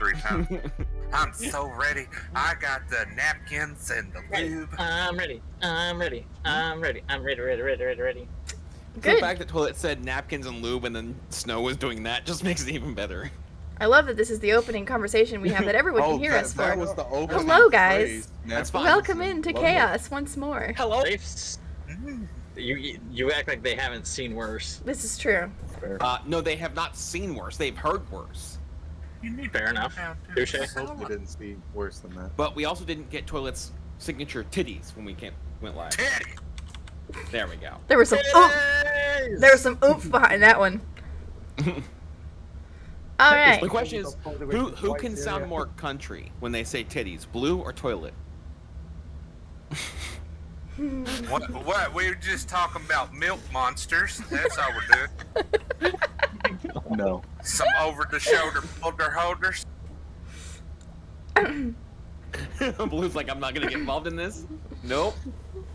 3 times. I'm so ready. I got the napkins and the lube. I'm ready. I'm ready. I'm ready. I'm ready. Ready. The fact that toilet said napkins and lube and then Snow was doing that just makes it even better. I love that this is the opening conversation we have that everyone can hear us that for. was the opening Hello, guys. phrase. That's fine. Welcome into chaos once more. Hello. You act like they haven't seen worse. This is true. No, they have not seen worse. They've heard worse. Fair enough. Touche. I hope we didn't see worse than that. But we also didn't get Toilet's signature titties when we went live. Titty. There we go. There was some oomph. There was some oomph behind that one. All right. The question is, who can sound more country when they say titties, Blue or Toilet? What? We were just talking about milk monsters. That's all we're doing. No. Some over-the-shoulder folder holders. Blue's like, I'm not gonna get involved in this. Nope.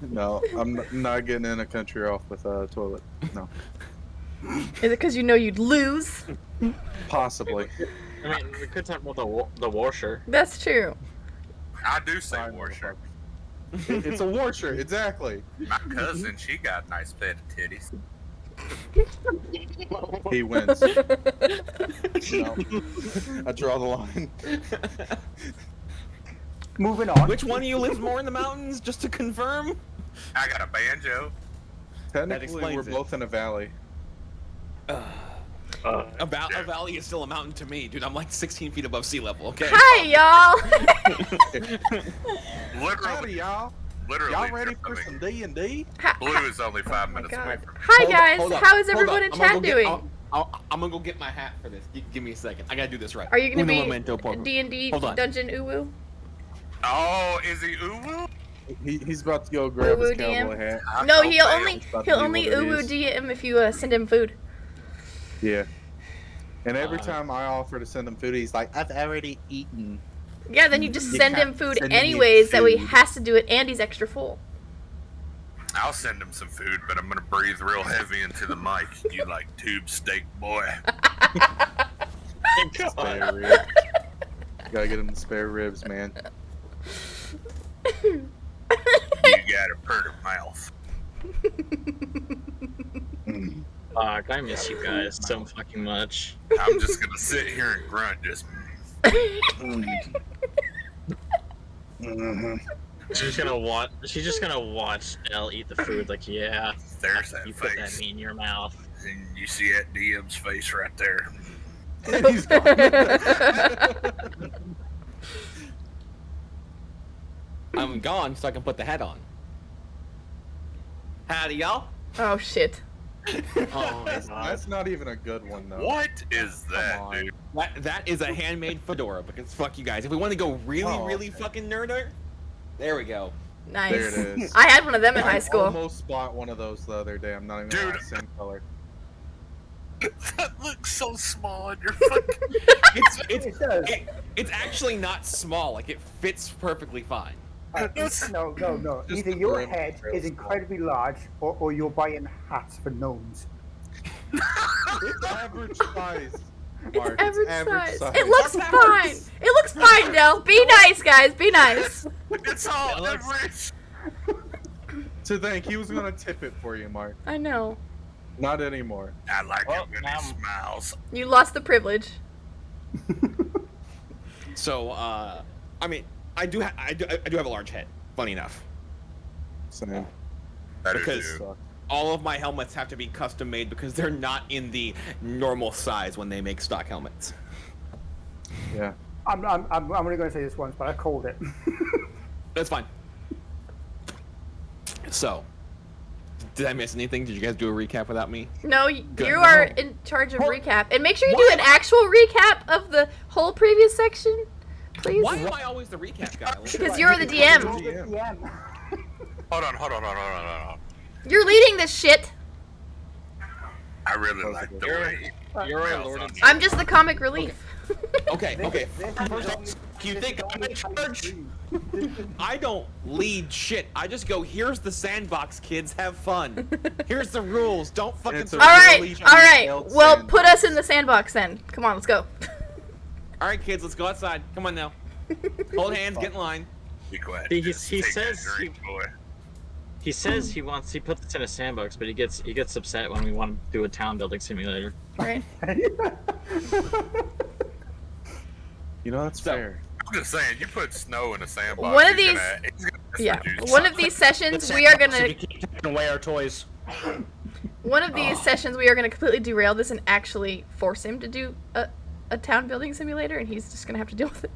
No, I'm not getting in a country off with a toilet. No. Is it because you know you'd lose? Possibly. I mean, we could talk about the washer. That's true. I do say washer. It's a washer, exactly. My cousin, she got a nice bed of titties. He wins. No. I draw the line. Moving on. Which one of you lives more in the mountains, just to confirm? I got a banjo. Technically, explains we're it. both in a valley. A valley is still a mountain to me, dude. I'm like 16 feet above sea level, okay? Hi, y'all. Howdy, y'all. Literally. Y'all ready for some D&D? Blue is only 5 minutes away from me. Hi, guys. Hold up, How is hold everyone up. in I'm gonna chat go get- doing? I'm gonna go get my hat for this. Give me a second. I gotta do this right. Are you gonna Uno be momento, por favor. D&D Hold on. Dungeon Uwu? Oh, is he uwu? He's about to go grab his Uwu DM? cowboy hat. No, Oh, he'll damn. only It's about to he'll be only what it Uwu is. DM if you send him food. Yeah. And every time I offer to send him food, he's like, I've already eaten. Yeah, then you just You send can't him food send me anyways. That way he food. has to do it, and he's extra full. I'll send him some food, but I'm gonna breathe real heavy into the mic. You like tube steak, boy. Spare ribs. Gotta get him the spare ribs, man. You got a purty mouth. Mm. Fuck, I miss you guys so fucking much. I'm just gonna sit here and grunt. Just. Mhm. She's just gonna watch Elle eat the food. Like, yeah, There's that you put that face. meat in your mouth. And you see that DM's face right there. He's gone. I'm gone, so I can put the hat on. Howdy, y'all. Oh shit. Oh my god. That's not even a good one, though. What is that, on. dude? That is a handmade fedora, because fuck you guys. If we want to go really fucking nerder, there we go. Nice. There it is. I had one of them in high I school. almost bought one of those the other day. I'm not even gonna lie, Dude. same color. That looks so small on your fucking. It does. It's actually not small. Like, it fits perfectly fine. No. Just Either the your brim head is real is incredibly large, or you're buying hats for gnomes. It's average size. Mark. Average It's size. It looks fine. It looks fine, Del. Be nice, guys. Be nice. It's all That looks- average. To think he was gonna tip it for you, Mark. I know. Not anymore. I like Well, it when now- he smiles. You lost the privilege. So, I mean, I do have a large head. Funny enough, Same. That is Because- you. Suck. all of my helmets have to be custom made because they're not in the normal size when they make stock helmets. Yeah. I'm only going to say this once, but I called it. That's fine. So, did I miss anything? Did you guys do a recap without me? No, Good. you are in charge of Well, recap. And make sure you why do an am I- actual recap of the whole previous section, please. Why am I always the recap guy? Because you're the DM. You're the DM. Hold on. You're leading this shit. I really like the way. You're a Rails lord on of you. I'm just the comic relief. Okay. This First is off, you think I'm in charge? This is- I don't lead shit. I just go, here's the sandbox, kids. Have fun. Here's the rules. Don't fucking It's a throw All me right, a leash all on me. right. failed Well, sandbox. put us in the sandbox then. Come on, let's go. All right, kids, let's go outside. Come on now. Hold hands, get in line. Be quiet. He Just he take that says drink, boy. he says he puts this in a sandbox, but he gets upset when we want to do a town building simulator. Right. You know, that's So- fair. I'm just saying, you put Snow in a sandbox. One of he's these- gonna Yeah. produce One of these sessions we are gonna. keep taking away our toys. One of these sessions we are gonna completely derail this and actually force him to do a town building simulator, and he's just gonna have to deal with it.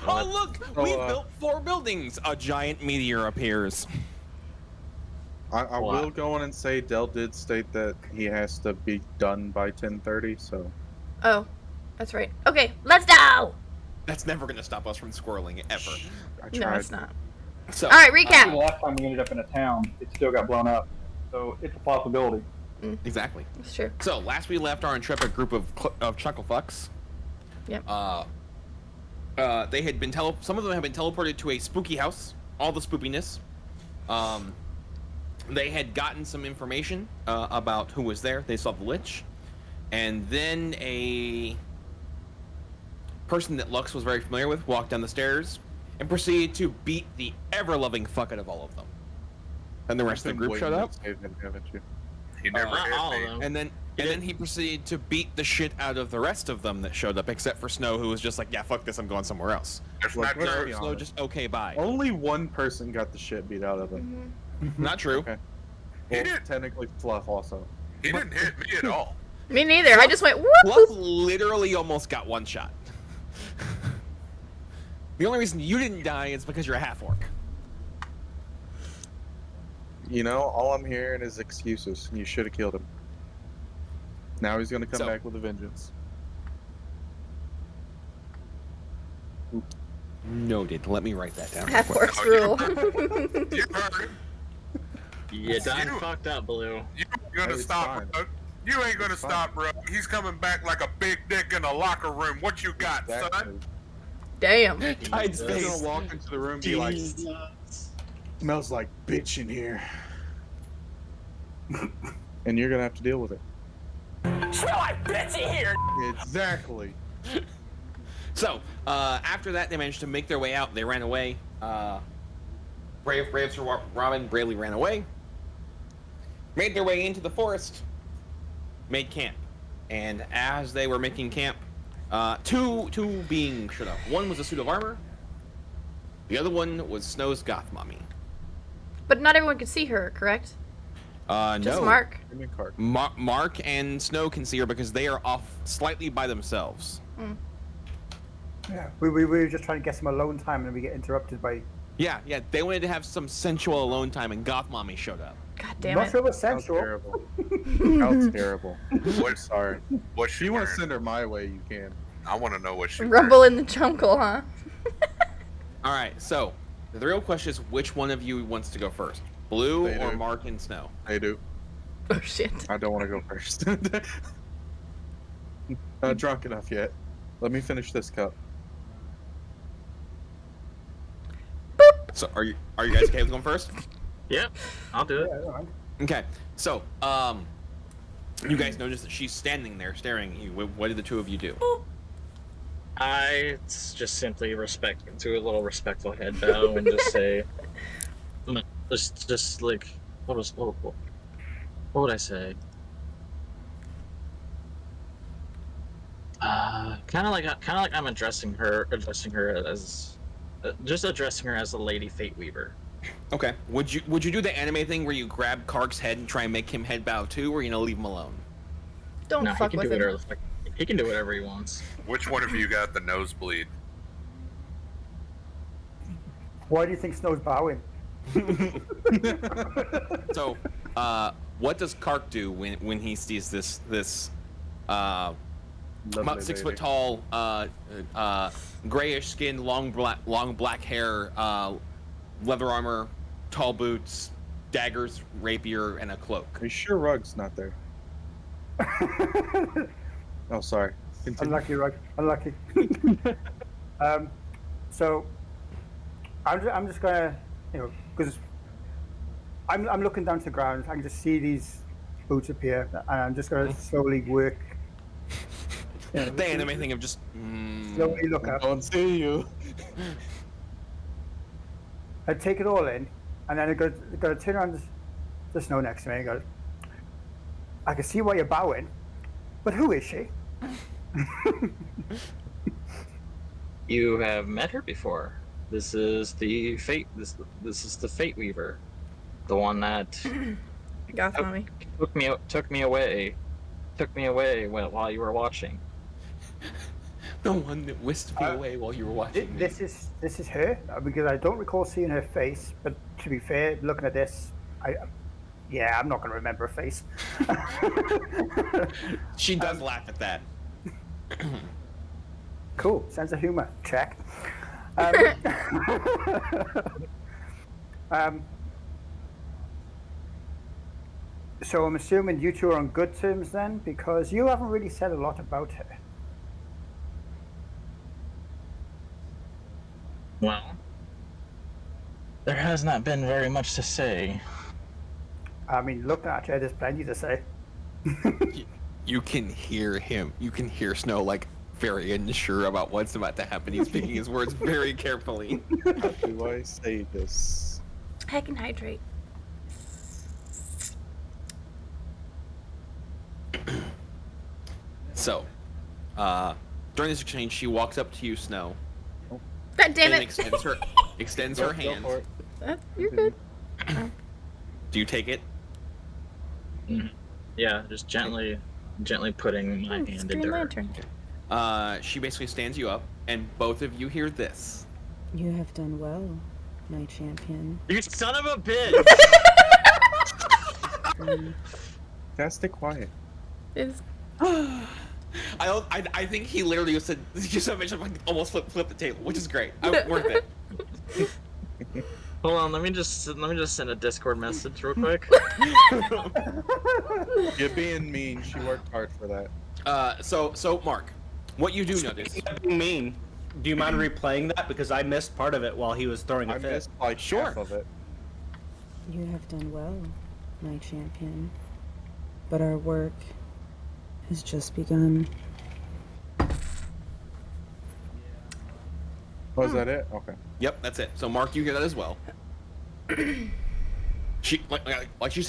Oh, look! We Oh, built 4 buildings. A giant meteor appears. I What? will go in and say Dell did state that he has to be done by 10:30, so Oh, that's right. Okay, let's go. That's never going to stop us from squirreling ever. I No, tried. it's not. So, All right, The recap. last time we ended up in a town, it still got blown up. So it's a possibility. exactly. It's true. So, last we left our intrepid group of chuckle fucks. Yep. They had been some of them had been teleported to a spooky house. All the spoopiness. They had gotten some information about who was there. They saw the Lich, and then a person that Lux was very familiar with walked down the stairs and proceeded to beat the ever-loving fuck out of all of them. And the rest of the group showed up. Save him, haven't you? He never Not all hit of me. them. And then he proceeded to beat the shit out of the rest of them that showed up, except for Snow, who was just like, yeah, fuck this, I'm going somewhere else. That's Look, not let's true. be Snow honest. just, okay, bye. Only one person got the shit beat out of him. Not true. Okay. He Well, did. technically Fluff also. He didn't hit me at all. Me neither. I just went whoop. Fluff whoop. literally almost got one shot. The only reason you didn't die is because you're a half-orc. You know, all I'm hearing is excuses. You should have killed him. Now he's gonna come So- back with a vengeance. Noted. Let me write that down. Half real quick. horse rule. You heard him. You done You- fucked up, Blue. You ain't gonna Hey, it's stop, fine. bro. You ain't gonna It's fine. stop, bro. He's coming back like a big dick in a locker room. What you got, son? Exactly. Damn. Tide's Jesus. He's face. gonna walk into the room and be like, smells like bitch in here. And you're gonna have to deal with it. Smell like bitch in here! Exactly. So, after that, they managed to make their way out. They ran away. Brave Sir Robin bravely ran away. Made their way into the forest. Made camp. And as they were making camp, two beings showed up. One was a suit of armor. The other one was Snow's goth mommy. But not everyone could see her, correct? Just No. Mark. Give me a card. Mark and Snow can see her because they are off slightly by themselves. Yeah. We were just trying to get some alone time and we get interrupted by. Yeah, they wanted to have some sensual alone time, and goth mommy showed up. God damn Not it. sure what's How sensual. terrible. How terrible. What, Sorry. what If she you want to wearing? send her my way, you can. I want to know what she Rumble in the jungle, huh? All right, so the real question is, which one of you wants to go first, Blue They or do. Mark and Snow? I do. Oh shit. I don't want to go first. Not drunk enough yet. Let me finish this cup. So are you guys okay with going first? Yep, I'll do it. Yeah, alright. Okay, so you guys notice that she's standing there staring at you. What did the two of you do? I just simply do a little respectful head bow and just say, just like, what would I say? Kind of like I'm addressing her as, just addressing her as a lady Fate Weaver. Okay, would you do the anime thing where you grab Kark's head and try and make him head bow too, or leave him alone? Don't No, he fuck can with do him. whatever the fuck. He can do whatever he wants. Which one of you got the nosebleed? Why do you think Snow's bowing? So, what does Kark do when he sees this about Lovely 6 lady. foot tall, grayish skinned, long black hair, leather armor, tall boots, daggers, rapier, and a cloak? Are you sure Rug's not there? Oh, sorry. Continue. Unlucky, right? Unlucky. So I'm just gonna, because I'm looking down to the ground. I can just see these boots appear, and I'm just gonna slowly work The anime thing of just. Slowly look I up. don't see you. I take it all in, and then I go to turn around the Snow next to me and go, I can see why you're bowing, but who is she? You have met her before. This is the Fate. This is the Fate Weaver, the one that Goth mommy. took me away while you were watching. The one that whisked me away while you were watching me. This is her, because I don't recall seeing her face. But to be fair, looking at this, I'm not going to remember her face. She does laugh at that. Cool, sense of humor, check. So I'm assuming you two are on good terms then, because you haven't really said a lot about her. Well, there has not been very much to say. I mean, looking at you, there's plenty to say. You can hear him. You can hear Snow like very unsure about what's about to happen. He's picking his words very carefully. How do I say this? I can hydrate. So, during this exchange, she walks up to you, Snow, God damn and it! extends her hand. Go for it. You're good. Do you take it? Yeah, just gently putting my hand Green into her. Lantern. She basically stands you up, and both of you hear this. You have done well, my champion. You son of a bitch! Gotta stay quiet. It's I think he literally just said just like almost flip the table, which is great. Worth it. Hold on, let me just send a Discord message real quick. You're being mean. She worked hard for that. So Mark, what you do notice? Speaking of being mean, do you mind replaying that, because I missed part of it while he was throwing a I fit? missed like Sure. half of it. You have done well, my champion. But our work has just begun. Was that it? Okay. Yep, that's it. So Mark, you hear that as well. She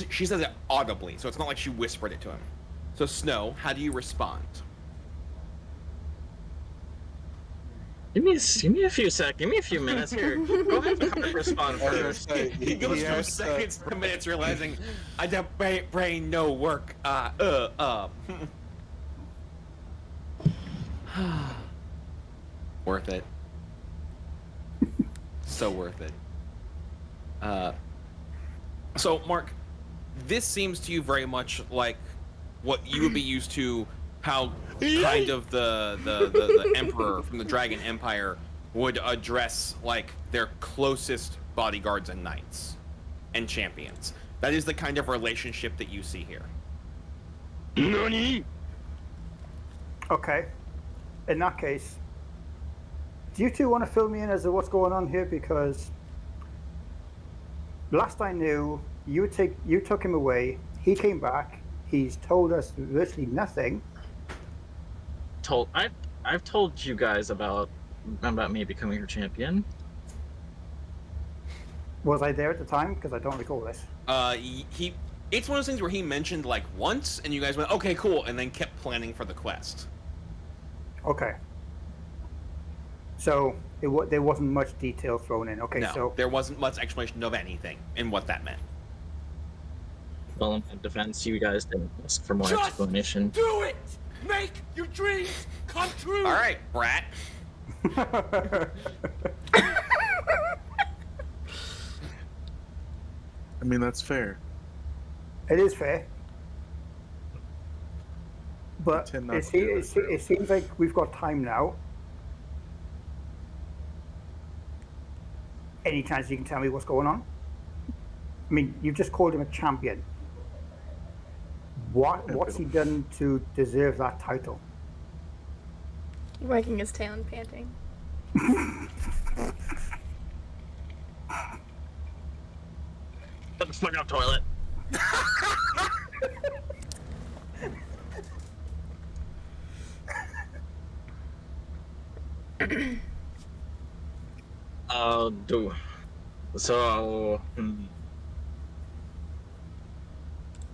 she says it audibly, so it's not like she whispered it to him. So Snow, how do you respond? Give me a few seconds. Give me a few minutes here. Go ahead and respond I was gonna first. say, He goes from has seconds to minutes, realizing I don't brain no work. Worth it. So worth it. So Mark, this seems to you very much like what you would be used to, how kind of the Emperor from the Dragon Empire would address like their closest bodyguards and knights and champions. That is the kind of relationship that you see here. Okay. In that case, do you two want to fill me in as to what's going on here? Because last I knew, you took him away. He came back. He's told us virtually nothing. I've told you guys about me becoming your champion. Was I there at the time? Because I don't recall this. It's one of those things where he mentioned like once, and you guys went, okay, cool, and then kept planning for the quest. Okay. So there wasn't much detail thrown in. Okay, No, so there wasn't much explanation of anything and what that meant. Well, in my defense, you guys didn't ask for more explanation. Do it! Make your dreams come true! Alright, brat. I mean, that's fair. it is fair. But tend not it, to do it seems like we've got time now. Any chance you can tell me what's going on? I mean, you've just called him a champion. What's he done to deserve that title? Wagging his tail and panting. Shut the fuck up, toilet. Do so.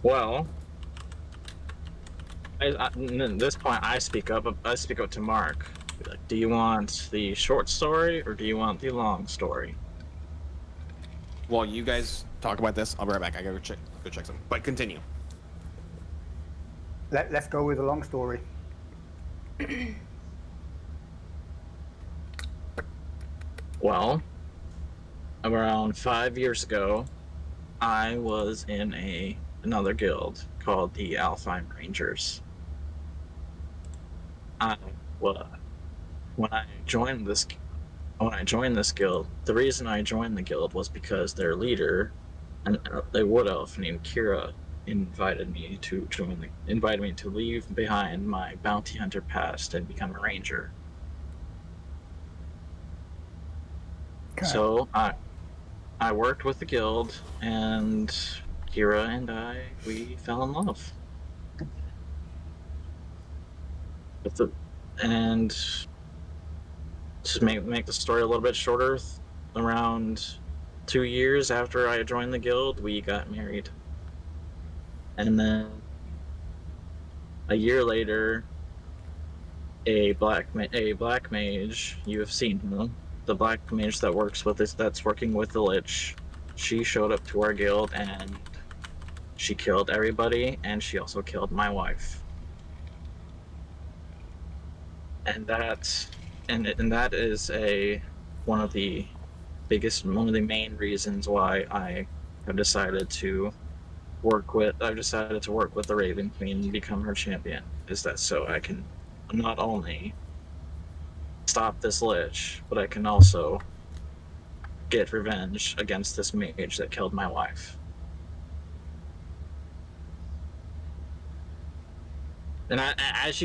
Well, at this point, I speak up. I speak up to Mark. Be like, do you want the short story or do you want the long story? While you guys talk about this, I'll be right back. I gotta go check something. But continue. Let's go with the long story. Well, around 5 years ago, I was in another guild called the Alpine Rangers. I was when I joined this guild. The reason I joined the guild was because their leader, a wood elf named Kira, invited me to leave behind my bounty hunter past and become a ranger. Okay. So I worked with the guild, and Kira and we fell in love. And to make the story a little bit shorter, around 2 years after I joined the guild, we got married. And then a year later, a black mage, you have seen him, the black mage that's working with the Lich. She showed up to our guild and she killed everybody, and she also killed my wife. And that is one of the main reasons why I've decided to work with the Raven Queen and become her champion. Is that so I can not only stop this Lich, but I can also get revenge against this mage that killed my wife. And as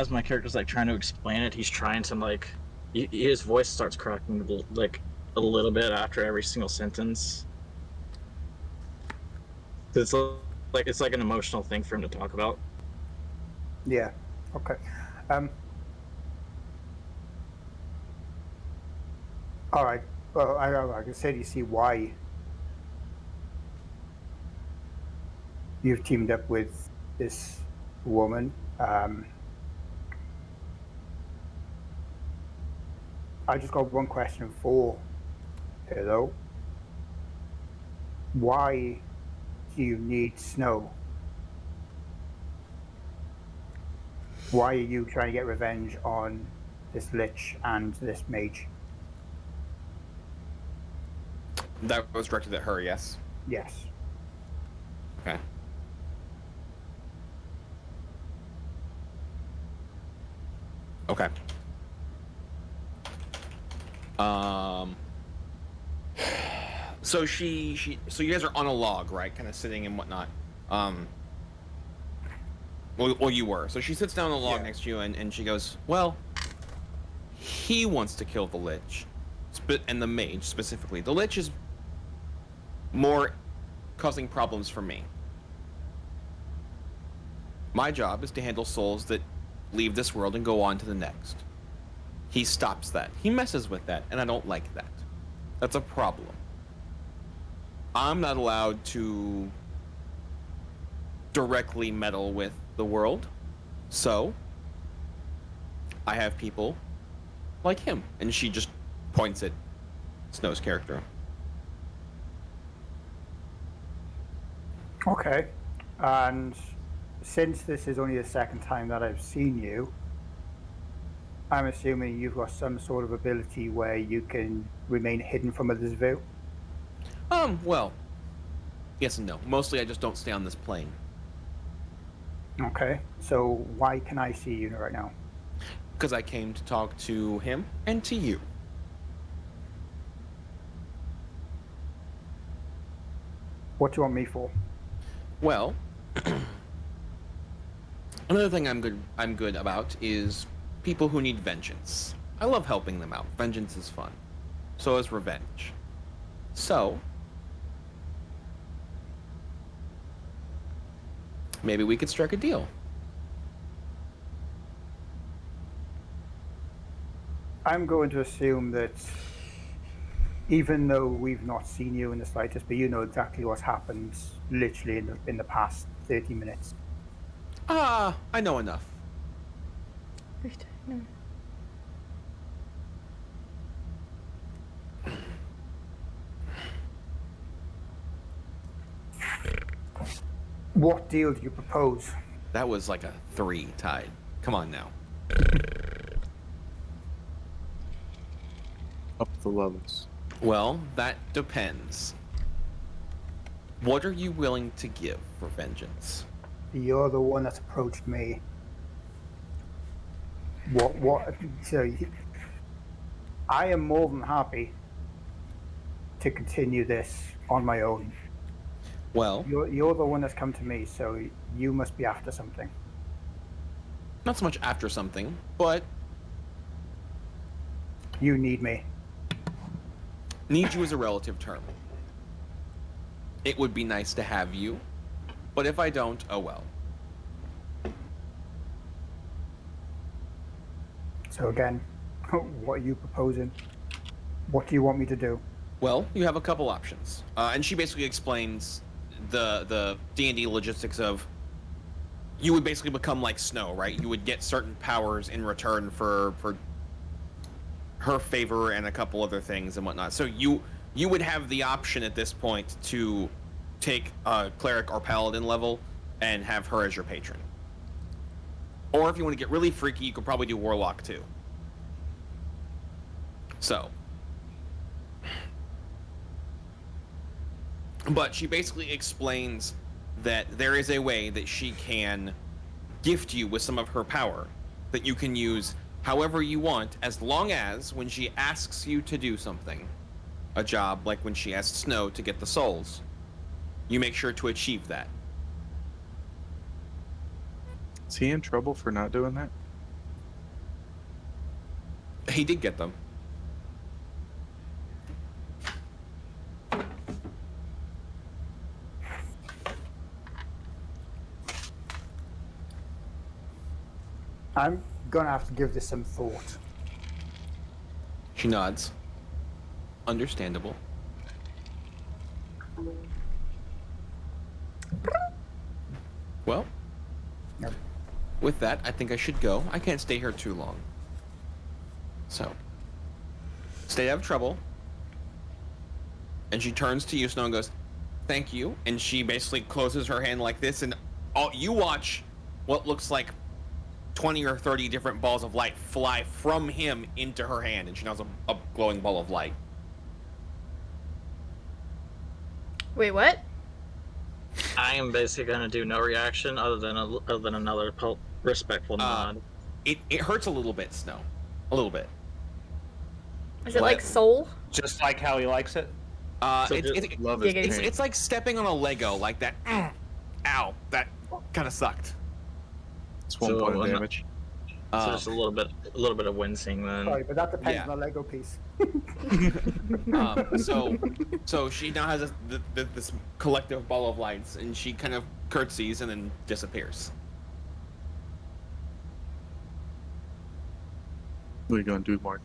my character's like trying to explain it, he's trying to like his voice starts cracking like a little bit after every single sentence. It's like an emotional thing for him to talk about. Yeah. Okay. All right. Well, I can say, do you see why you've teamed up with this woman? I just got one question for her though. Why do you need snow? Why are you trying to get revenge on this Lich and this mage? That was directed at her, yes? Yes. Okay. Okay. So so you guys are on a log, right? Kind of sitting and whatnot. Well, you were. So she sits down on the log next to you, and she goes, well, he wants to kill the Lich. And the mage, specifically. The Lich is more causing problems for me. My job is to handle souls that leave this world and go on to the next. He stops that. He messes with that, and I don't like that. That's a problem. I'm not allowed to directly meddle with the world, so I have people like him. And she just points at Snow's character. Okay. And since this is only the second time that I've seen you, I'm assuming you've got some sort of ability where you can remain hidden from others' view? Well, yes and no. Mostly I just don't stay on this plane. Okay. So why can I see you right now? Because I came to talk to him and to you. What do you want me for? Well, another thing I'm good about is people who need vengeance. I love helping them out. Vengeance is fun. So is revenge. So, maybe we could strike a deal. I'm going to assume that even though we've not seen you in the slightest, but you know exactly what's happened literally in the past 30 minutes. I know enough. No. What deal do you propose? That was like a 3 tied. Come on now. Up the levels. Well, that depends. What are you willing to give for vengeance? You're the one that's approached me. What? So I am more than happy to continue this on my own. Well, You're the one that's come to me, so you must be after something. not so much after something, but You need me. need you is a relative term. It would be nice to have you, but if I don't, oh well. So again, what are you proposing? What do you want me to do? Well, you have a couple options, and she basically explains the D&D logistics of you would basically become like Snow, right? You would get certain powers in return for her favor and a couple other things and whatnot. So you would have the option at this point to take a cleric or paladin level and have her as your patron. Or if you want to get really freaky, you could probably do warlock too. So, but she basically explains that there is a way that she can gift you with some of her power that you can use however you want, as long as when she asks you to do something, a job like when she asked Snow to get the souls, you make sure to achieve that. Is he in trouble for not doing that? He did get them. I'm gonna have to give this some thought. She nods. Understandable. Well, Yep. with that, I think I should go. I can't stay here too long. So, stay out of trouble. And she turns to you, Snow, and goes, "Thank you." And she basically closes her hand like this, and you watch what looks like 20 or 30 different balls of light fly from him into her hand, and she now has a glowing ball of light. Wait, what? I am basically gonna do no reaction other than another respectful nod. It hurts a little bit, Snow. A little bit. Is it What? like soul? Just like how he likes it. So Love his Giggity. pain. It's like stepping on a Lego, like that. Ow, that kind of sucked. It's 1 So, point of I'm not- damage. So just a little bit of wincing then. Sorry, but that depends Yeah. on the Lego piece. So she now has this collective ball of lights, and she kind of curtsies and then disappears. What are you gonna do, Mark?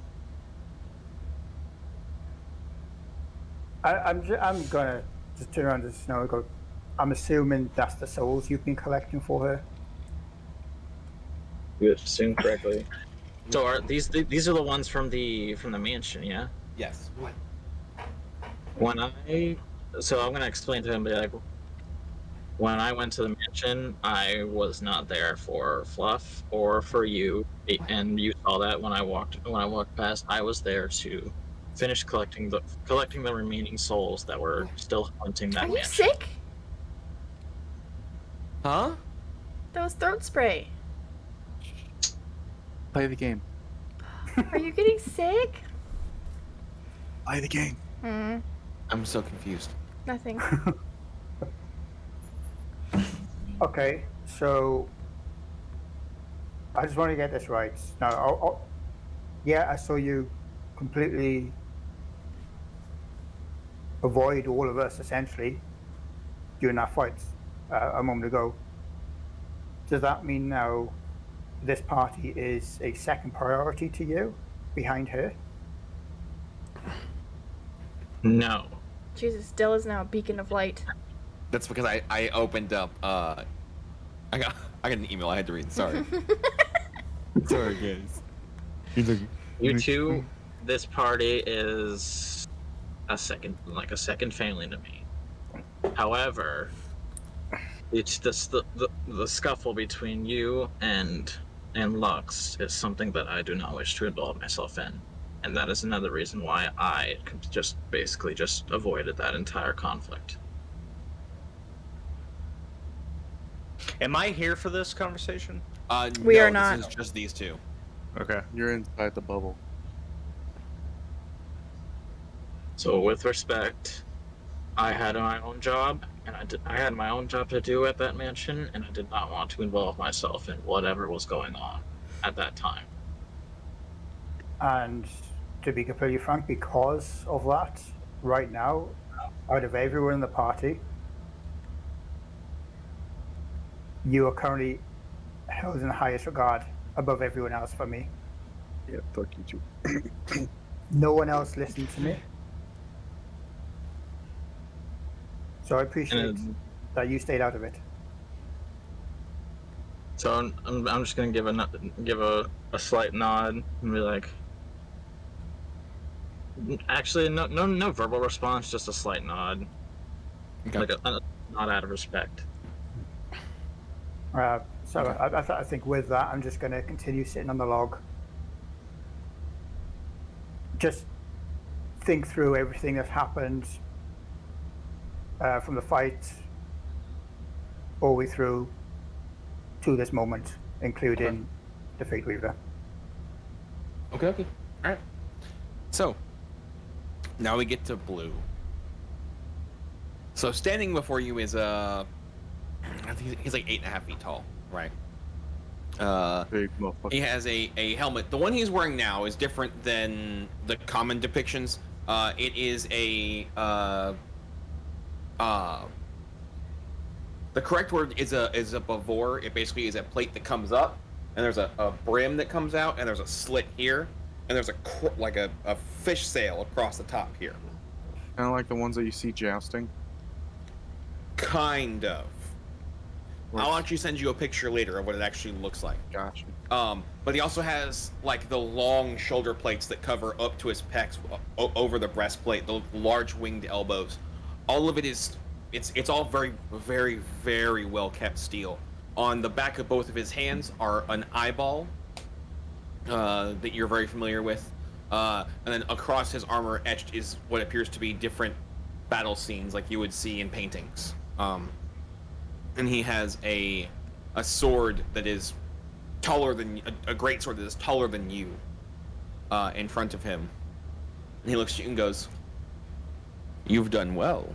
I'm gonna just turn around to Snow and go. I'm assuming that's the souls you've been collecting for her. You assume correctly. So are these are the ones from the mansion, yeah? Yes. So I'm gonna explain to him, be like, when I went to the mansion, I was not there for Fluff or for you, and you saw that when I walked past. I was there to finish collecting the remaining souls that were still haunting that Are you mansion. sick? Huh? That was throat spray. Play the game. Are you getting sick? Play the game. I'm so confused. Nothing. Okay, so I just want to get this right. Now, yeah, I saw you completely avoid all of us essentially during that fight a moment ago. Does that mean now this party is a second priority to you? behind her? No. Jesus, Stella's now a beacon of light. That's because I opened up. I got an email I had to read. Sorry. Sorry, guys. You two, this party is a second family to me. However, it's just the scuffle between you and Lux is something that I do not wish to involve myself in. And that is another reason why I just basically just avoided that entire conflict. Am I here for this conversation? We no, are not. This is just these two. Okay. You're inside the bubble. So with respect, I had my own job, and I had my own job to do at that mansion, and I did not want to involve myself in whatever was going on at that time. And to be completely frank, because of that, right now, out of everyone in the party, you are currently held in the highest regard above everyone else for me. Yeah, fuck you too. No one else listened to me. So I appreciate And that you stayed out of it. so I'm just gonna give a slight nod and be like, actually no verbal response, just a slight nod, Okay. like a nod out of respect. So Okay. I think with that, I'm just going to continue sitting on the log. Just think through everything that's happened from the fight all the way through to this moment, including the Fate Weaver. Okay. All right. So now we get to Blue. So standing before you is I think he's like 8.5 feet tall, right? Big motherfucker. He has a helmet. The one he's wearing now is different than the common depictions. It is the correct word is a bavor. It basically is a plate that comes up, and there's a brim that comes out, and there's a slit here, and there's a fish sail across the top here. Kind of like the ones that you see jousting. Kind of. I'll actually send you a picture later of what it actually looks like. Gotcha. But he also has like the long shoulder plates that cover up to his pecs over the breastplate, the large winged elbows. All of it is, it's all very, very, very well kept steel. On the back of both of his hands are an eyeball that you're very familiar with, and then across his armor etched is what appears to be different battle scenes like you would see in paintings. And he has a sword that is taller than a great sword that is taller than you in front of him. And he looks at you and goes, "You've done well."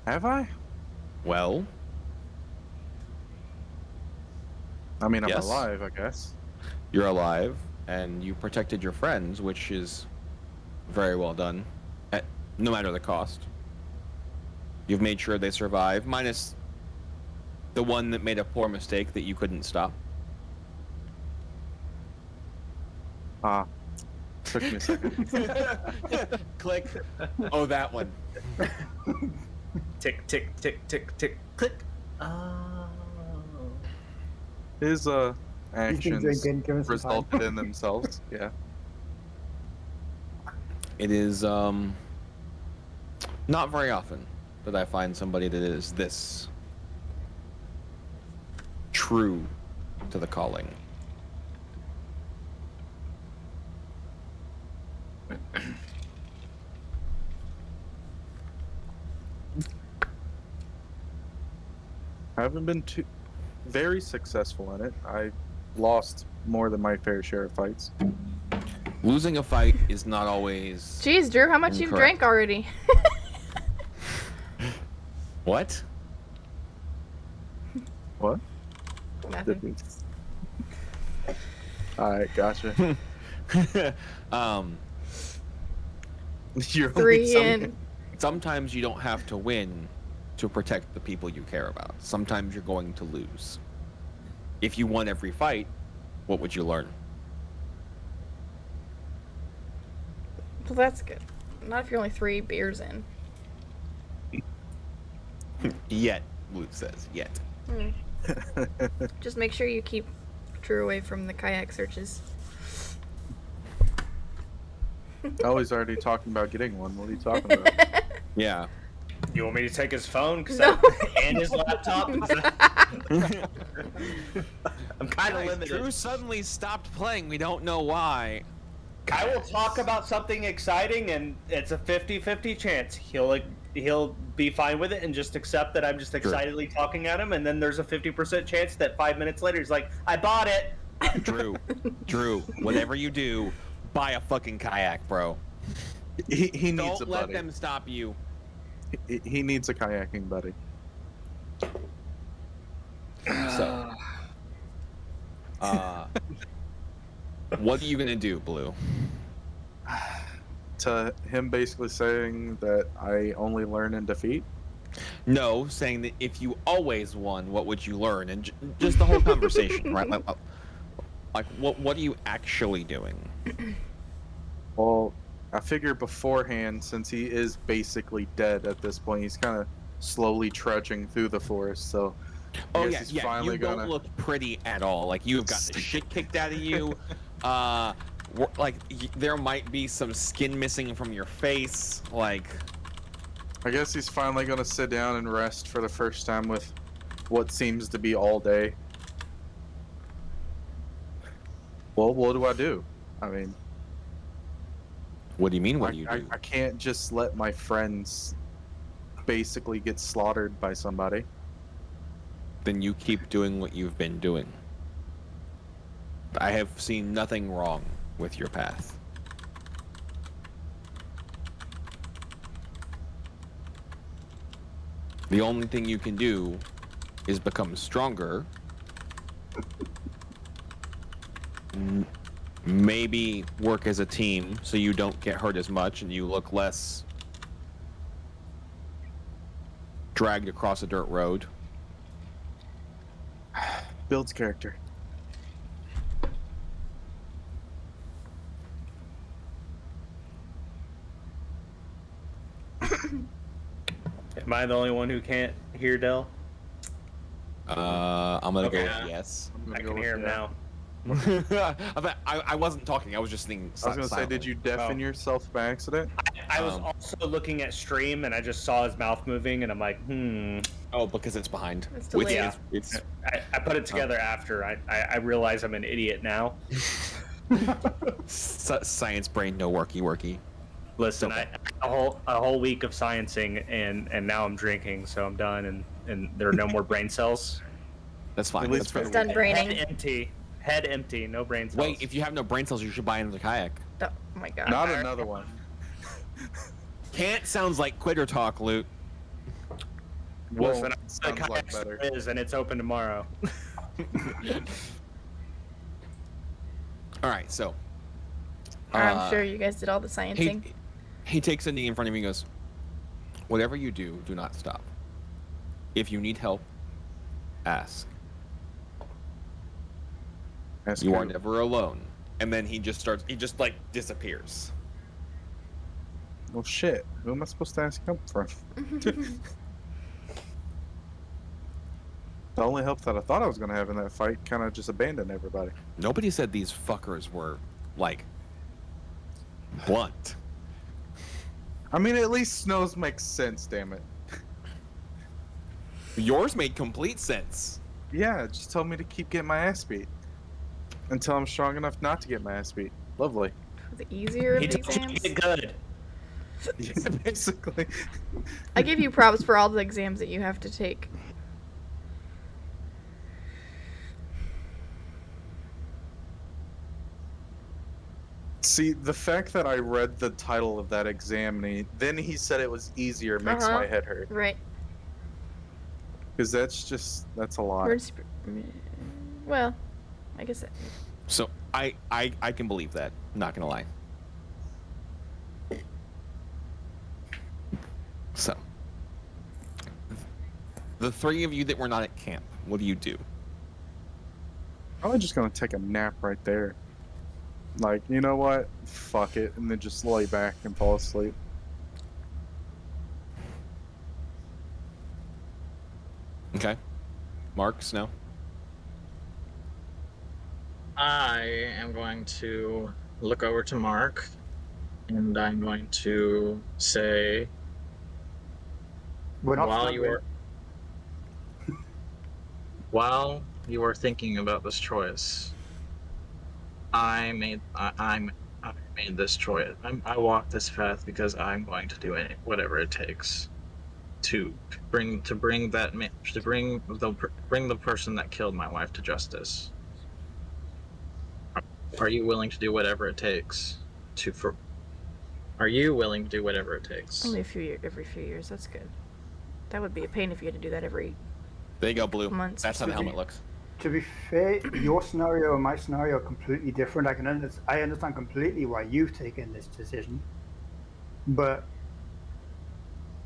Have I? Well, I mean, I'm Yes. alive, I guess. you're alive and you protected your friends, which is very well done, no matter the cost. You've made sure they survive, minus the one that made a poor mistake that you couldn't stop. Took me a second. Click. Oh, that one. Tick, tick, tick, tick, tick, click. His He's been actions drinking, give us some time. resulted in themselves. Yeah. It is not very often that I find somebody that is this true to the calling. I haven't been too very successful in it. I lost more than my fair share of fights. Losing a fight is not always. Jeez, Drew, how much you've Incorrect. drank already? What? What? Nothing. Alright, gotcha. You're only 3 in. Sometimes you don't have to win to protect the people you care about. Sometimes you're going to lose. If you won every fight, what would you learn? Well, that's good. Not if you're only 3 beers in. Yet, Luke says. Yet. Just make sure you keep Drew away from the kayak searches. Oh, he's already talking about getting one. What are you talking about? Yeah. You want me to take his phone No. and his laptop? I'm kind of limited. Drew suddenly stopped playing. We don't know why. I will talk about something exciting, and it's a 50-50 chance. He'll be fine with it and just accept that I'm just excitedly talking at him, and then there's a 50% chance that 5 minutes later he's like, I bought it! Drew, whatever you do, buy a fucking kayak, bro. He needs a Don't let buddy. them stop you. He needs a kayaking buddy. So, what are you gonna do, Blue? To him basically saying that I only learn in defeat. No, saying that if you always won, what would you learn? And just the whole conversation, right? Like, what are you actually doing? Well, I figure beforehand, since he is basically dead at this point, he's kind of slowly trudging through the forest. So, I guess he's finally you don't gonna. look pretty at all. Like you've got the shit kicked out of you. There might be some skin missing from your face. Like, I guess he's finally gonna sit down and rest for the first time with what seems to be all day. Well, what do I do? I mean, what do you mean? What do you do? I can't just let my friends basically get slaughtered by somebody. Then you keep doing what you've been doing. I have seen nothing wrong with your path. The only thing you can do is become stronger. Maybe work as a team so you don't get hurt as much and you look less dragged across a dirt road. Builds character. Am I the only one who can't hear Dell? I'm gonna go Okay. with yes. I'm gonna I go can with hear him that. now. I wasn't talking. I was just thinking. I was gonna say, did you deafen yourself by accident? I was also looking at stream, and I just saw his mouth moving, and I'm like, Oh, because it's behind. It's With delayed. it's I put it together after. I realize I'm an idiot now. science brain, no worky. Listen, Okay. a whole week of sciencing, and now I'm drinking, so I'm done, and there are no more brain cells. That's fine. At least That's for fair. It's done braining. Head empty, no brain cells. Wait, if you have no brain cells, you should buy another kayak. Oh my god. Not another one. Can't sounds like quitter talk, Luke. Well, Listen, sounds the like kayak better. store is, and it's open tomorrow. All right, so I'm sure you guys did all the sciencing. he takes a knee in front of me and goes, "Whatever you do, do not stop. If you need help, ask. You are never alone." And then he just like disappears. Well, shit. Who am I supposed to ask help from? The only help that I thought I was gonna have in that fight kind of just abandoned everybody. Nobody said these fuckers were like blunt. I mean, at least Snow's makes sense. Damn it. Yours made complete sense. Yeah, just told me to keep getting my ass beat until I'm strong enough not to get my ass beat. Lovely. The easier of He the told you to exams. get good. Yeah, basically. I give you props for all the exams that you have to take. See, the fact that I read the title of that exam and then he said it was easier makes Uh-huh. my head hurt. Right. Because that's a lot. Well, I guess. So I can believe that. Not gonna lie. So the three of you that were not at camp, what do you do? I'm just gonna take a nap right there. like, you know what? Fuck it, and then just lay back and fall asleep. Okay. Mark, Snow. I am going to look over to Mark, and I'm going to say, We're not while struggling. you are thinking about this choice, I made this choice. I walked this path because I'm going to do whatever it takes to bring the person that killed my wife to justice. Are you willing to do whatever it takes Are you willing to do whatever it takes? Only every few years. That's good. That would be a pain if you had to do that every There you go, Blue. months. That's how the helmet looks. To be fair, your scenario and my scenario are completely different. I understand completely why you've taken this decision, but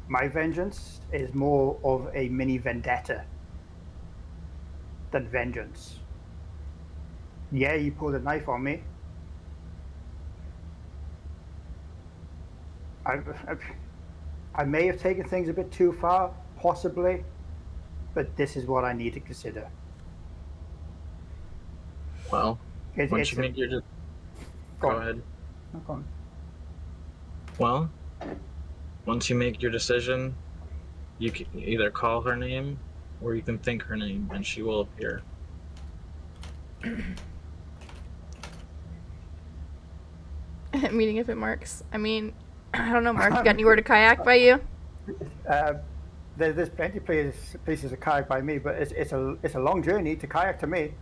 my vengeance is more of a mini vendetta than vengeance. Yeah, you pulled a knife on me. I may have taken things a bit too far, possibly, but this is what I need to consider. Well, Go go ahead. No, go on. Well, once you make your decision, you can either call her name or you can think her name, and she will appear. Meeting if it marks. I mean, I don't know, Mark. You got anywhere to kayak by you? There's plenty of places to kayak by me, but it's a long journey to kayak to me.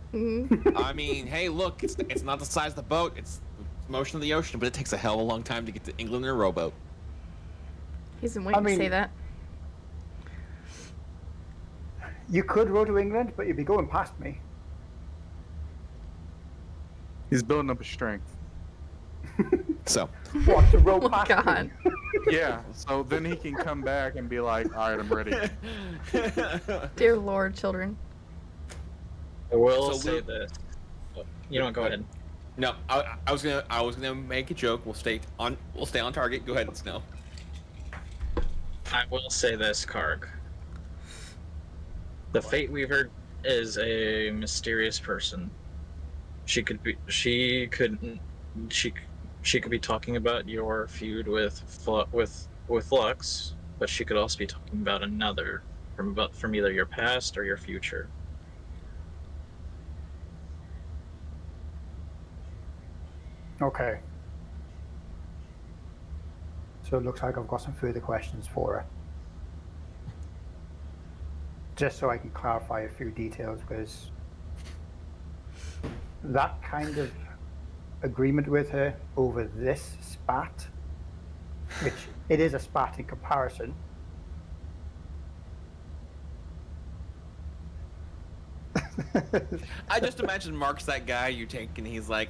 I mean, hey, look, it's not the size of the boat. It's the motion of the ocean, but it takes a hell of a long time to get to England in a rowboat. He's been waiting to say that. You could row to England, but you'd be going past me. He's building up his strength. So. What, to row Oh, past God. me? Yeah, so then he can come back and be like, all right, I'm ready. Dear Lord, children. I will So say Luke- this. You don't go ahead. No, I was gonna make a joke. We'll stay on target. Go ahead, Snow. I will say this, Karg. The Fate Weaver is a mysterious person. She could be talking about your feud with Lux, but she could also be talking about another from either your past or your future. Okay. So it looks like I've got some further questions for her. Just so I can clarify a few details, because that kind of agreement with her over this spat, which it is a spat in comparison. I just imagine Mark's that guy you take and he's like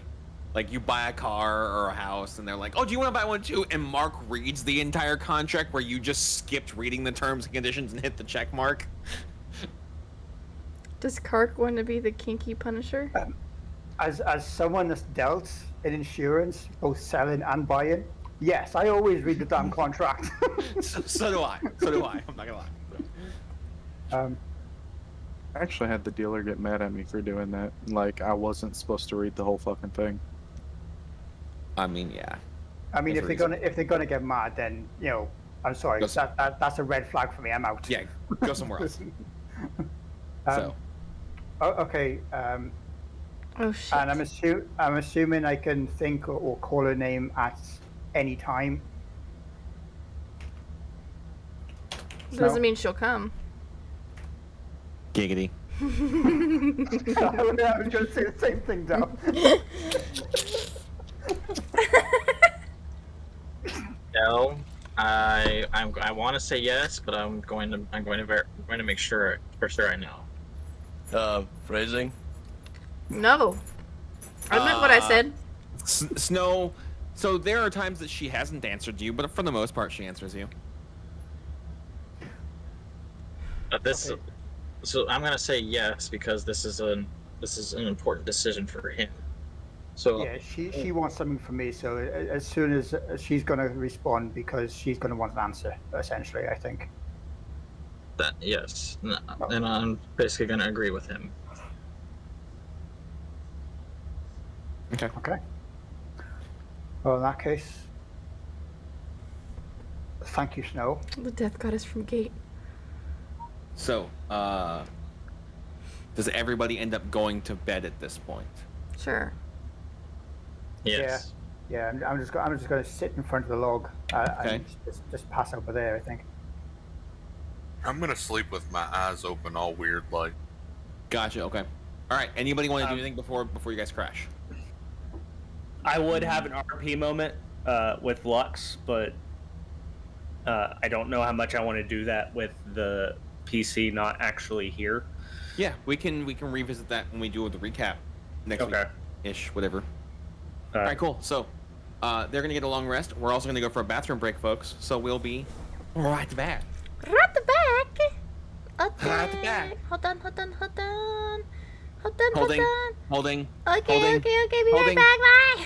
you buy a car or a house and they're like, oh, do you want to buy one too? And Mark reads the entire contract where you just skipped reading the terms and conditions and hit the check mark. Does Kark want to be the kinky punisher? As someone that's dealt in insurance, both selling and buying, yes, I always read the damn contract. So do I. I'm not gonna lie. I actually had the dealer get mad at me for doing that. Like, I wasn't supposed to read the whole fucking thing. I mean, yeah. I mean, There's if they're gonna get mad, then I'm sorry, Go that's a red flag for me. I'm out. Yeah, go somewhere else. So. Okay. Oh shit. And I'm assuming I can think or call her name at any time. Doesn't mean she'll come. Giggity. I was going to say the same thing, though. No, I want to say yes, but I'm going to make sure for sure I know. Phrasing? No. I meant what I said. Snow. So there are times that she hasn't answered you, but for the most part, she answers you. So I'm gonna say yes because this is an important decision for him. So Yeah, she wants something from me. So as soon as she's going to respond, because she's going to want an answer. Essentially, I think. that yes, and I'm basically going to agree with him. Okay. Okay. Well, in that case, thank you, Snow. The death goddess from Gate. So, does everybody end up going to bed at this point? Sure. Yes. Yeah. I'm just going to sit in front of the log Okay. and just pass over there. I think. I'm gonna sleep with my eyes open, all weird like. Gotcha. Okay. All right. Anybody want to do anything before you guys crash? I would have an RP moment with Lux, but I don't know how much I want to do that with the PC not actually here. Yeah, we can revisit that when we do the recap next week ish, whatever. All right, cool. So, they're gonna get a long rest. We're also gonna go for a bathroom break, folks. So we'll be right back. Right the back. Okay. Right back. Hold on. Holding. Okay, Holding. okay. Be Holding. right back. Bye.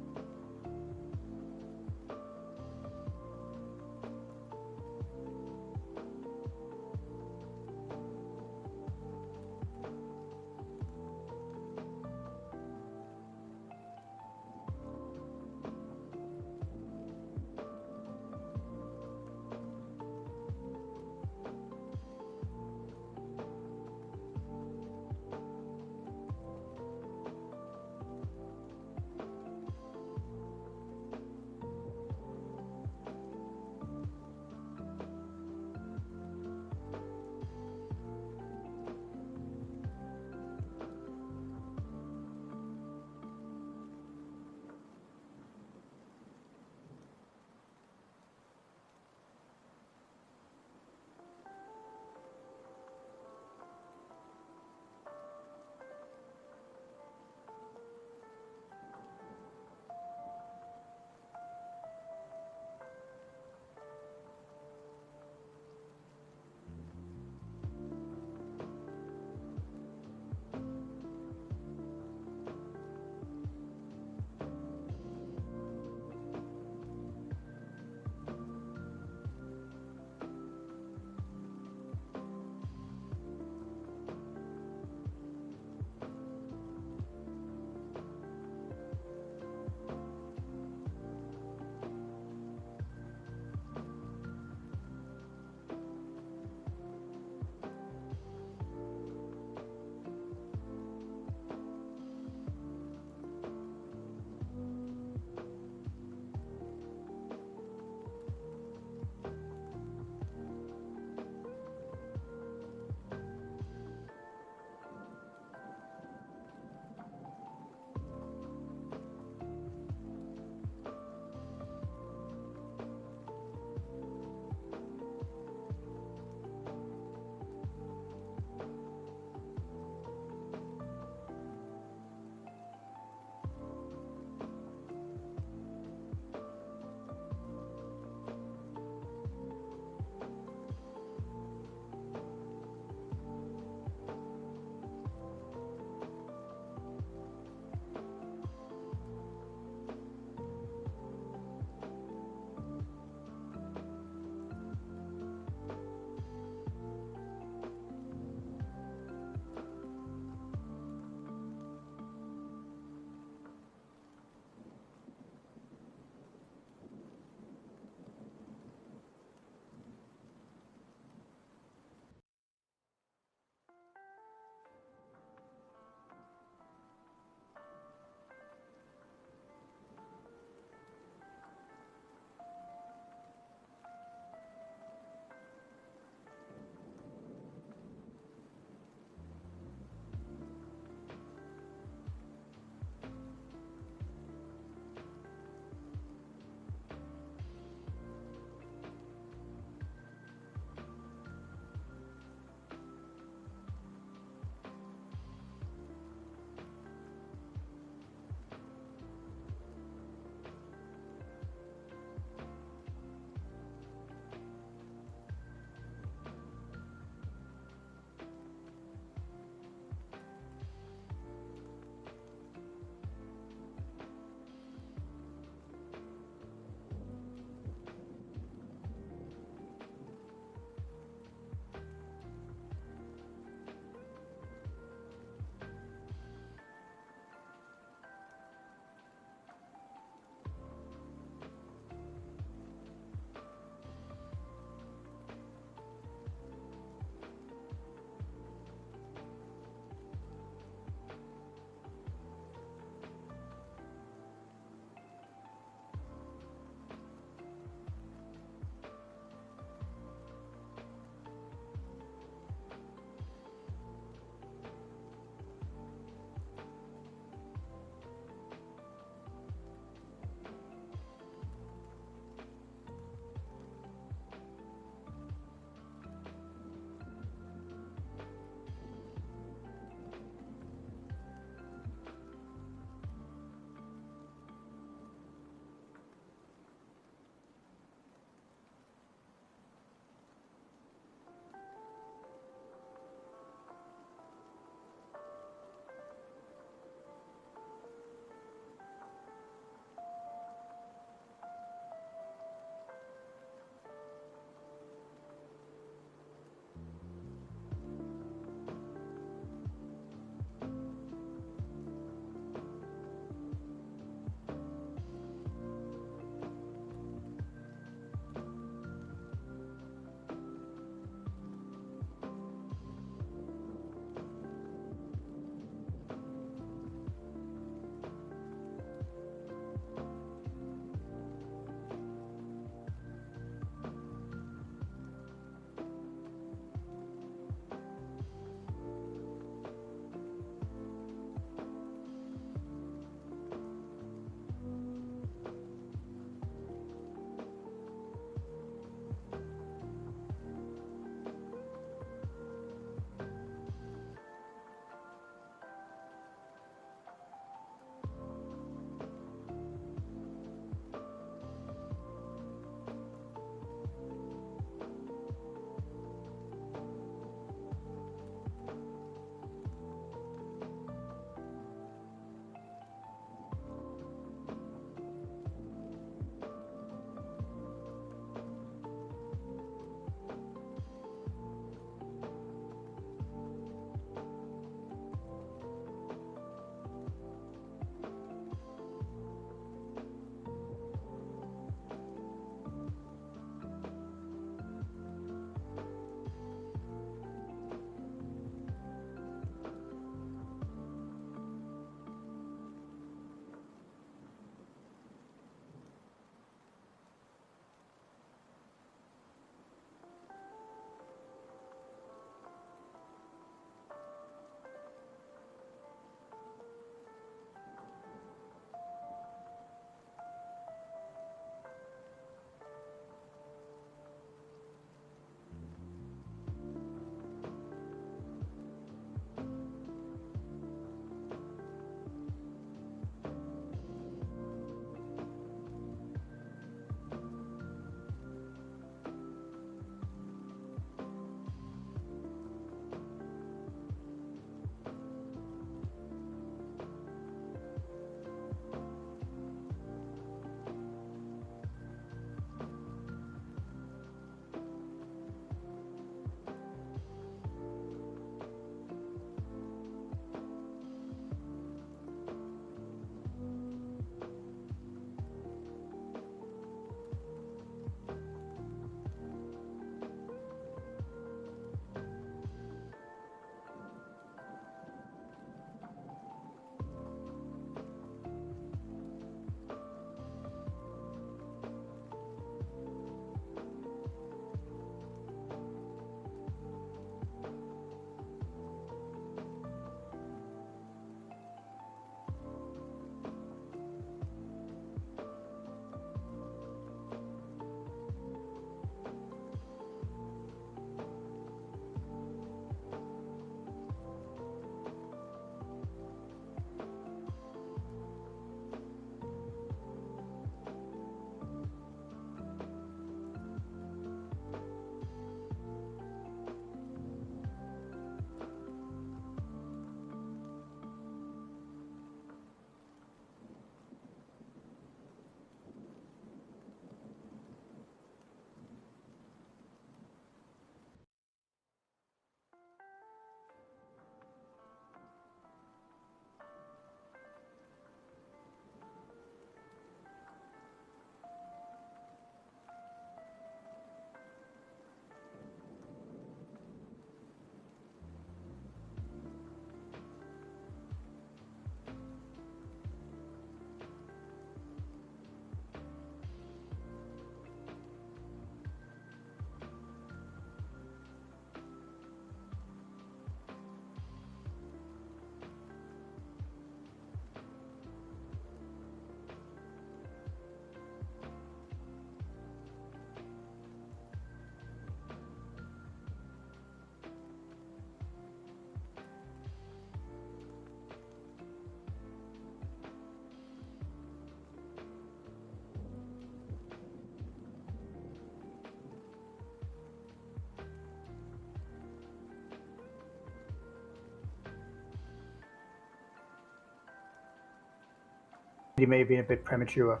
You may have been a bit premature.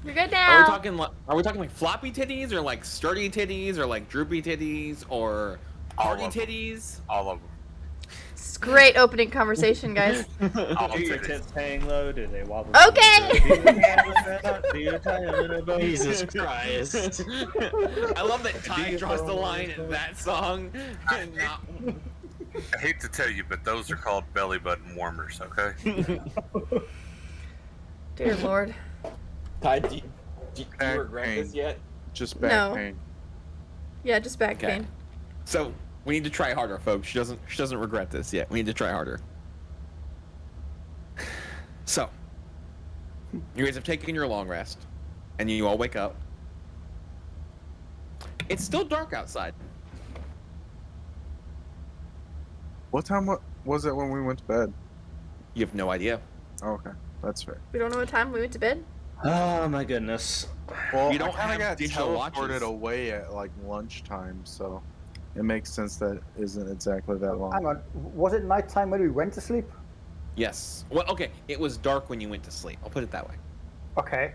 You're good Are we now. talking like floppy titties, or like sturdy titties, or like droopy titties, or party All of them. titties? All of them. It's great opening conversation, guys. All Do your titties. tits hang low? Do they wobble? Okay. Do you tie them in a bow? Jesus Christ. I love that Ty draws the line in that song, and not. I hate to tell you, but those are called belly button warmers, okay? Dear Lord. Ty, do you Back regret pain. this yet? Just back No. pain. Yeah, just back Okay. pain. So we need to try harder, folks. She doesn't regret this yet. We need to try harder. So you guys have taken your long rest, and you all wake up. It's still dark outside. What time was it when we went to bed? You have no idea. Oh, okay, that's fair. We don't know what time we went to bed. Oh my goodness. Well, You don't I kind have of got digital teleported watches. away at like lunchtime, so it makes sense that isn't exactly that long. Hang on, was it nighttime when we went to sleep? Yes. Well, okay. It was dark when you went to sleep. I'll put it that way. Okay.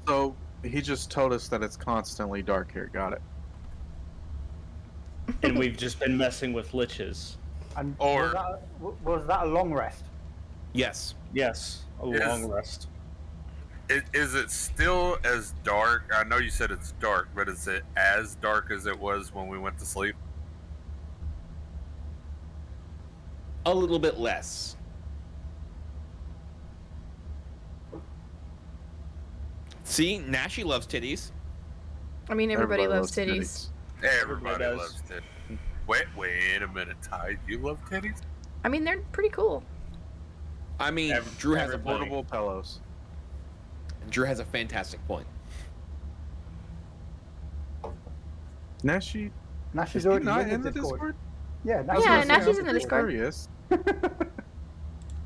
So he just told us that it's constantly dark here. Got it. And we've just been messing with liches. And Or- was that a long rest? Yes. Yes, a Yes. long rest. Is it still as dark? I know you said it's dark, but is it as dark as it was when we went to sleep? A little bit less. See, Nashi loves titties. I mean, everybody loves titties. Everybody does. loves titties. Wait a minute, Ty. You love titties? I mean, they're pretty cool. I mean, Drew has a point. Portable pillows. Drew has a fantastic point. Nashi, Nash is is he already not in in the the Discord. Discord? Yeah, I was Yeah, gonna say, Nashi's I'm in the Discord. curious.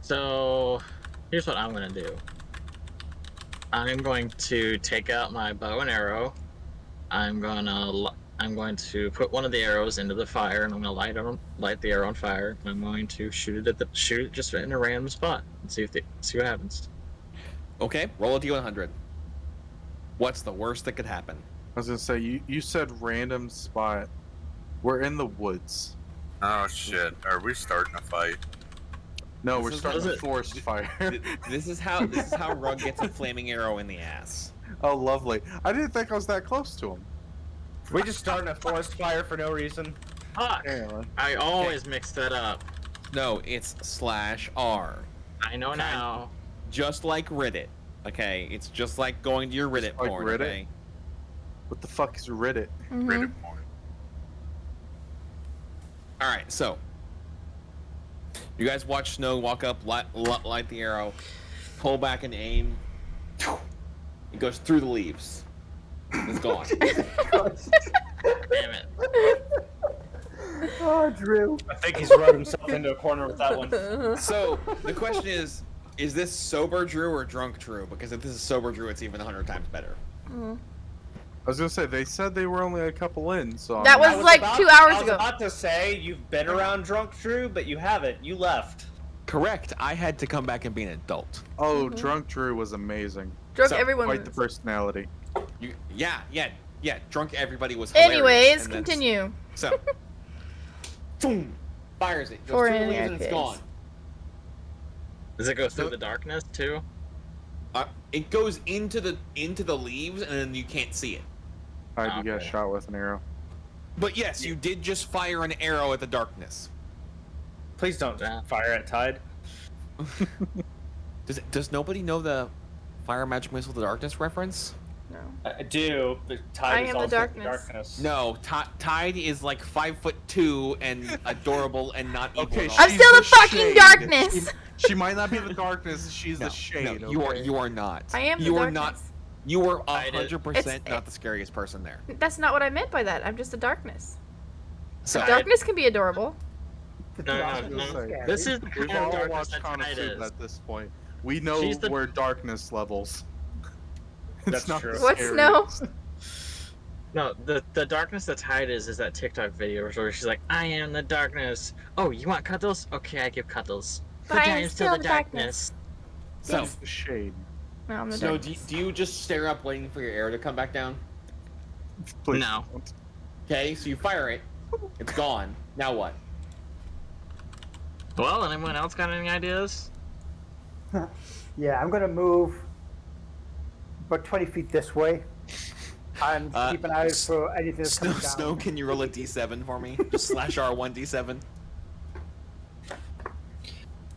So, here's what I'm gonna do. I'm going to take out my bow and arrow. I'm going to put one of the arrows into the fire, and I'm gonna light the arrow on fire. And I'm going to shoot it just in a random spot and see what happens. Okay, roll a d100. What's the worst that could happen? I was gonna say you said random spot. We're in the woods. Oh shit! Are we starting a fight? No, This we're is starting what- a forest fire. This is how Rug gets a flaming arrow in the ass. Oh, lovely. I didn't think I was that close to him. We just starting a forest fire for no reason. Fuck! Anyway. I always mix that up. No, it's /R. I know now. Just like Reddit. Okay, it's just like going to your Reddit Just like porn. Reddit? Okay. What the fuck is Reddit? Mhm. Reddit porn. All right, so you guys watch Snow walk up, light the arrow, pull back and aim. It goes through the leaves. It's gone. Damn it. Oh, Drew. I think he's run himself into a corner with that one. So the question is this sober Drew or drunk Drew? Because if this is sober Drew, it's even 100 times better. Mhm. I was gonna say they said they were only a couple in, so I'm That like, was like 2 hours I was ago. about to say you've been around drunk Drew, but you haven't. You left. Correct. I had to come back and be an adult. oh, drunk Drew was amazing. Drunk So, everyone. Quite the was. personality. Yeah. Drunk everybody was hilarious. Anyways, and that's- continue. So, boom, fires it. Goes For through the an leaves and it's epic. gone. Does it go through the darkness too? It goes into the leaves and then you can't see it. You got Okay. shot with an arrow. But yes, you did just fire an arrow at the darkness. Please don't Yeah. fire at Tide. Does nobody know the fire magic missile of the darkness reference? No. I do, but I Tide is am the also darkness. No, Tide is like 5'2" and adorable and not evil. Okay, at all. I'm she's still the the fucking shade. darkness. She might not be the darkness. She's No, the shade. no, okay? you are not. I am the You are darkness. not. You are Tide is- 100% not the scariest person there. That's not what I meant by that. I'm just the darkness. So Darkness can be adorable. The No, darkness no, is no. scary. This is the We've kind of all darkness watched that Tide Konosuba is. at this point. We know She's the- we're darkness levels. That's not true. the What, Snow? scariest. No, the darkness that Tide is that TikTok video where she's like, I am the darkness. Oh, you want cuddles? Okay, I give cuddles. But I am am still the darkness. So, It's the shade. No, I'm the Snow, darkness. do you just stare up waiting for your arrow to come back down? Please No. don't. Okay, so you fire it. It's gone. Now what? Well, anyone else got any ideas? Yeah, I'm gonna move about 20 feet this way and keep an eye out for anything that's coming down. Snow, can you roll a d7 for me? Just slash R1 d7.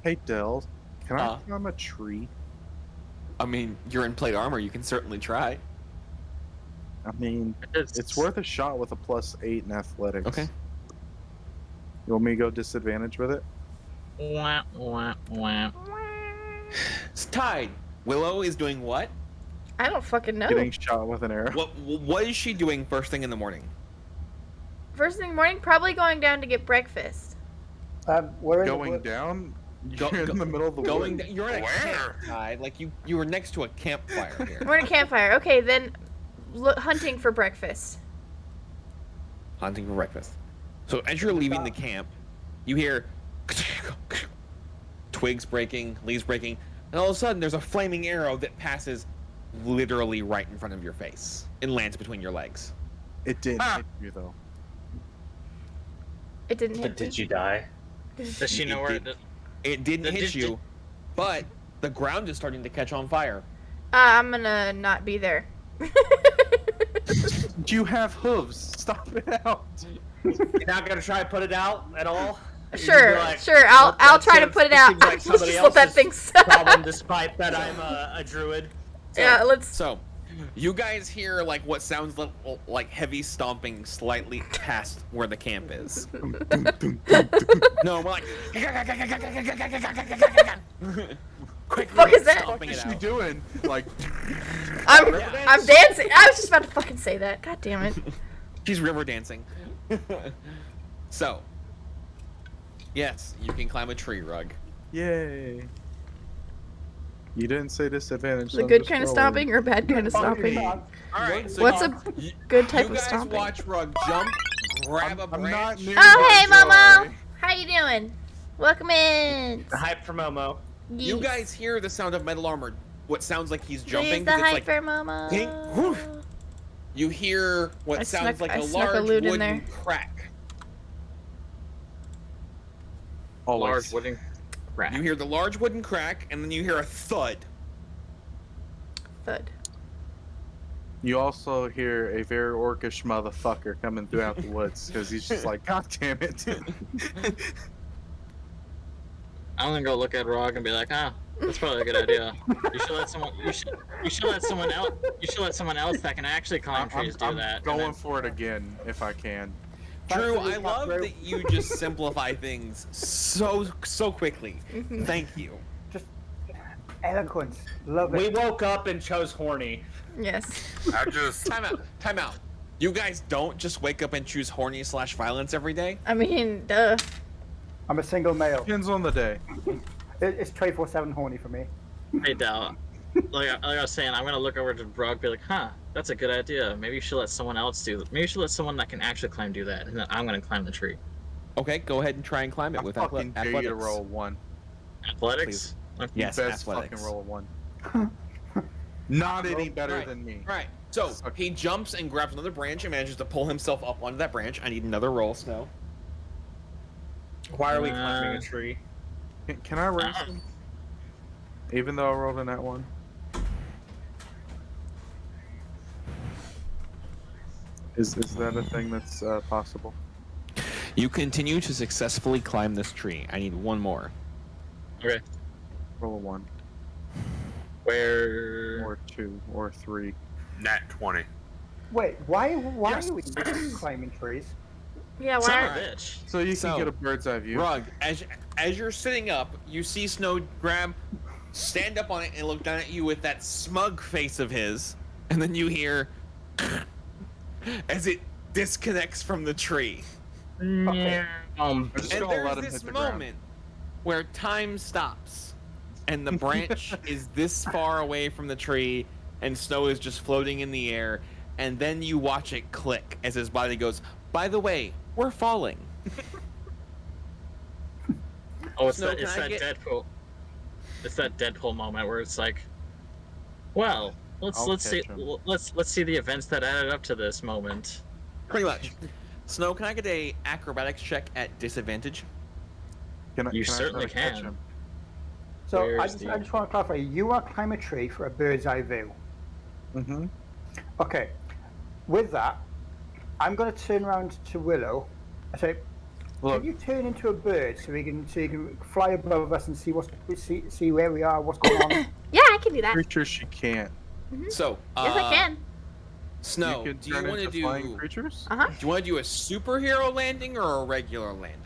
Hey, Del, can I Uh. climb a tree? I mean, you're in plate armor. You can certainly try. I mean, it's worth a shot with a +8 in athletics. Okay. You want me to go disadvantage with it? Wah, wah, wah. It's tied. Willow is doing what? I don't fucking know. Getting shot with an arrow. What is she doing first thing in the morning? First thing in the morning, probably going down to get breakfast. Where is Going it? down? Go- You're in the middle of the Going. woods. You're at a Where? camp, Tide. Like you were next to a campfire here. We're in a campfire. Okay, then hunting for breakfast. Hunting for breakfast. So as you're leaving the camp, you hear twigs breaking, leaves breaking, and all of a sudden there's a flaming arrow that passes literally right in front of your face. It lands between your legs. It didn't hit you, though. It didn't hit But did me. you die? Does she know where it It didn't Did- hit did- you, but the ground is starting to catch on fire. I'm gonna not be there. You have hooves. Stop it out. You're not gonna try to put it out at all? Sure, You're like, sure. "Nope, I'll that try to seems- put it it out. seems like Let's somebody just let that else's thing problem, despite that I'm a druid. Yeah, let's. So, you guys hear like what sounds like heavy stomping slightly past where the camp is. No, we're like. Quick, Fuck is that? stomping What's it she out. doing? Like, I'm dancing. I was just about to fucking say that. God damn it. She's river dancing. So, yes, you can climb a tree, Rug. yay. You didn't say disadvantage. The so I'm good just kind of rolling. stomping or bad kind of stomping? All right, so What's a good type you of guys stomping? watch Rug jump, grab a I'm not branch. near Oh, hey, Joy. Momo. How you doing? Welcome in. The hype for Momo. You Yeet. guys hear the sound of metal armor. What sounds like he's Please jumping. the 'Cause it's hyper like Momo. pink, whoosh. You hear what I sounds snuck- like I a snuck a large loot in wooden there. crack. Always. large wooden crack? You hear the large wooden crack, and then you hear a thud. Thud. You also hear a very orcish motherfucker coming throughout the woods because he's just like, God damn it. I'm gonna go look at Rog and be like, that's probably a good idea. You should let someone. You should let someone else. You should let someone else that can actually climb trees do I'm that. and going then- for it again if I can. Drew, Thanks I for the love Drew. that you just simplify things so quickly. Mhm. Thank you. Just eloquence. Love We it. woke up and chose horny. Yes. I just Time out. Time out. You guys don't just wake up and choose horny/violence every day. I mean, duh. I'm a single male. Depends on the day. It's 24/7 horny for me. Hey, Dal. Like I was saying, I'm gonna look over to Rog and be like, that's a good idea. Maybe you should let someone else do. Maybe you should let someone that can actually climb do that, and then I'm gonna climb the tree. Okay, go ahead and try and climb it I with fucking dare you athletics. to roll 1. Athletics. Yes, You best athletics. fucking roll a 1. Not any better Right. than me. Right. So he jumps and grabs another branch and manages to pull himself up onto that branch. I need another roll, Snow. Why are we climbing a tree? Can I raise him? Even though I rolled in that one? Is that a thing that's possible? You continue to successfully climb this tree. I need one more. Okay. Roll a 1. Where? Or 2. Or 3. nat 20. Wait, why Yes. are we climbing trees? Yeah, Son why? of a bitch. So you So, can get a bird's eye view. Rug, as you're sitting up, you see Snow stand up on it and look down at you with that smug face of his, and then you hear as it disconnects from the tree. Okay. I'm just And gonna let there's him this hit the ground. moment where time stops, and the branch is this far away from the tree, and Snow is just floating in the air, and then you watch it click as his body goes, by the way, we're falling. Oh, it's Snow, that. It's can I that get- Deadpool. that Deadpool moment where it's like, well, let's see let's see the events that added up to this moment. Pretty much. Snow, can I get a acrobatics check at disadvantage? You can I certainly try to catch can. him? So I Where's just want to clarify. You want to climb a tree for a bird's eye view. Mm-hmm. Okay. With that, I'm going to turn around to Willow and say, Look, "Can you turn into a bird so you can fly above us and see see where we are, what's going on?" Yeah, I can do that. creature she can't. So, Yes, I can. Snow, you can do you turn want to into do? flying creatures? Uh huh. Do you want to do a superhero landing or a regular landing?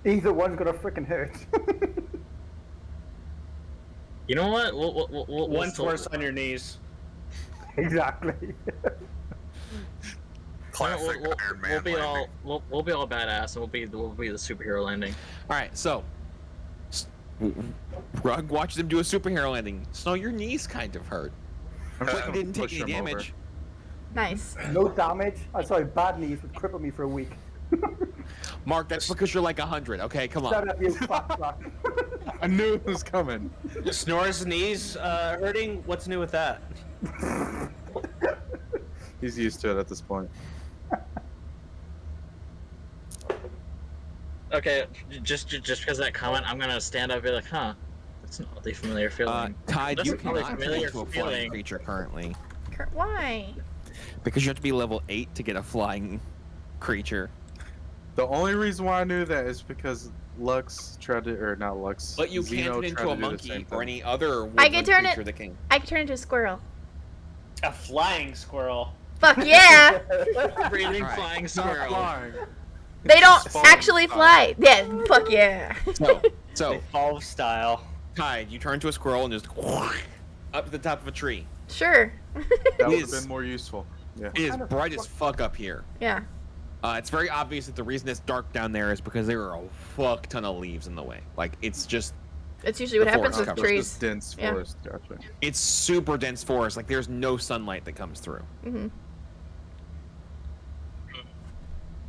Either one's going to freaking hurt. You know what? We'll One's worse on your knees. Exactly. Classic Iron Man landing. We'll be all badass, and we'll be the superhero landing. All right, so Rug watches him do a superhero landing. Snow, your knees kind of hurt, I'm but just you gonna didn't take push any him damage. Nice. No damage. I'm sorry, bad knees would cripple me for a week. Mark, that's because you're like 100. Okay, come Shut on. up, you fat fuck. I knew it was coming. Snore's knees hurting. What's new with that? He's used to it at this point. Okay, just because of that comment, I'm gonna stand up and be like, huh, that's an oddly familiar feeling. Tide, That's you a really cannot turn familiar into a flying feeling. creature currently Why? because you have to be level 8 to get a flying creature. The only reason why I knew that is because Lux tried to, or not Lux. But you Xeno can't turn tried into to a do the monkey same or thing. any other I can woodland turn creature it- that can. I can turn into a squirrel. A flying squirrel. Fuck yeah! Breathing Alright. flying Not squirrel. flying. They don't Spawn. actually fly. Yeah, fuck yeah. So Evolve style. Tide, you turn into a squirrel and just up to the top of a tree. Sure. That would have is- been more useful. Yeah. It is kind of bright as fuck up here. Yeah. It's very obvious that the reason it's dark down there is because there are a fuck ton of leaves in the way. Like, it's just, It's usually what The happens forest with cover. It's trees. just dense Yeah. forest. Gotcha. it's super dense forest. Like, there's no sunlight that comes through. Hmm.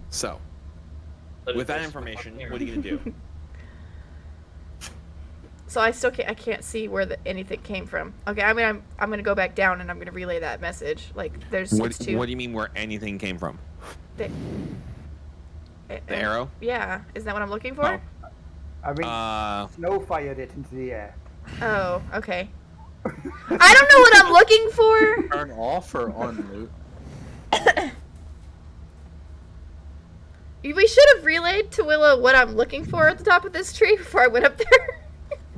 So, with that information, what are you gonna do? So I still can't see where anything came from. Okay, I mean I'm gonna go back down and I'm gonna relay that message. Like there's What, it's two. what do you mean where anything came from? The arrow? Yeah, is that what I'm looking for? Oh. I mean, Snow fired it into the air. Oh, okay. I don't know what I'm looking for. Turn off or on loot? We should have relayed to Willow what I'm looking for at the top of this tree before I went up there.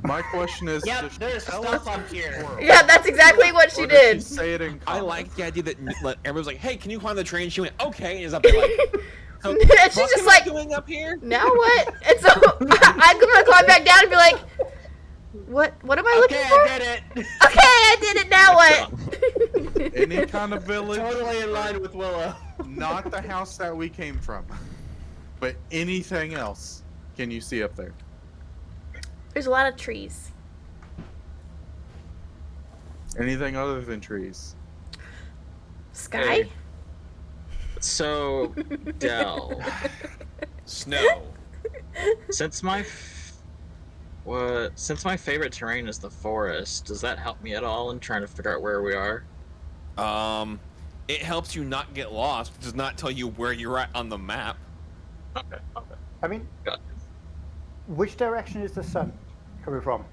My question is, Yep, does she there's tell stuff us up it's here. squirrel? Yeah, that's exactly what she Or does did. she say it in I comments? like the idea that everyone's like, "Hey, can you climb the tree?" And she went, "Okay," and is up there like, "So, And she's what just am like, I doing up here?" now what? And so I'm gonna climb back down and be like, what am I looking Okay, for? I did it. Okay, I did it. Now what? Any kind of village, Totally in line with Willow. not the house that we came from, but anything else can you see up there? There's a lot of trees. Anything other than trees? Sky? Hey. So, Dell, Snow. since my favorite terrain is the forest, does that help me at all in trying to figure out where we are? It helps you not get lost. It does not tell you where you're at on the map. Okay. I mean, Got which direction is the sun coming from?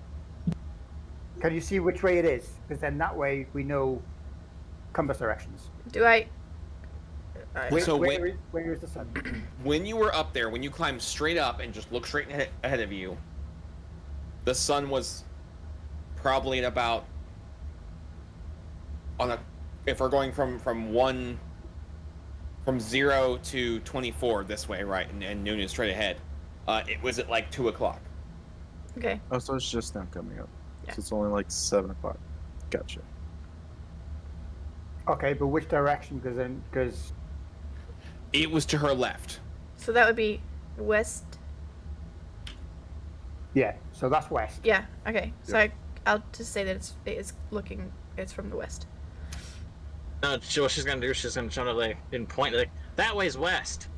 Can you see which way it is? Because then that way we know compass directions. Do I? So where is the sun? When you were up there, when you climbed straight up and just looked straight ahead of you, the sun was probably at about if we're going from 0 to 24 this way, right, and noon is straight ahead. It was at like 2 o'clock. Okay. Oh, so it's just now coming up. Yeah. So it's only like 7 o'clock. Gotcha. Okay, but which direction? Because It was to her left. So that would be west. yeah, so that's west. Yeah. Okay. So I'll just say that it's from the west. No, what she's gonna do? She's gonna try to like point that way's west.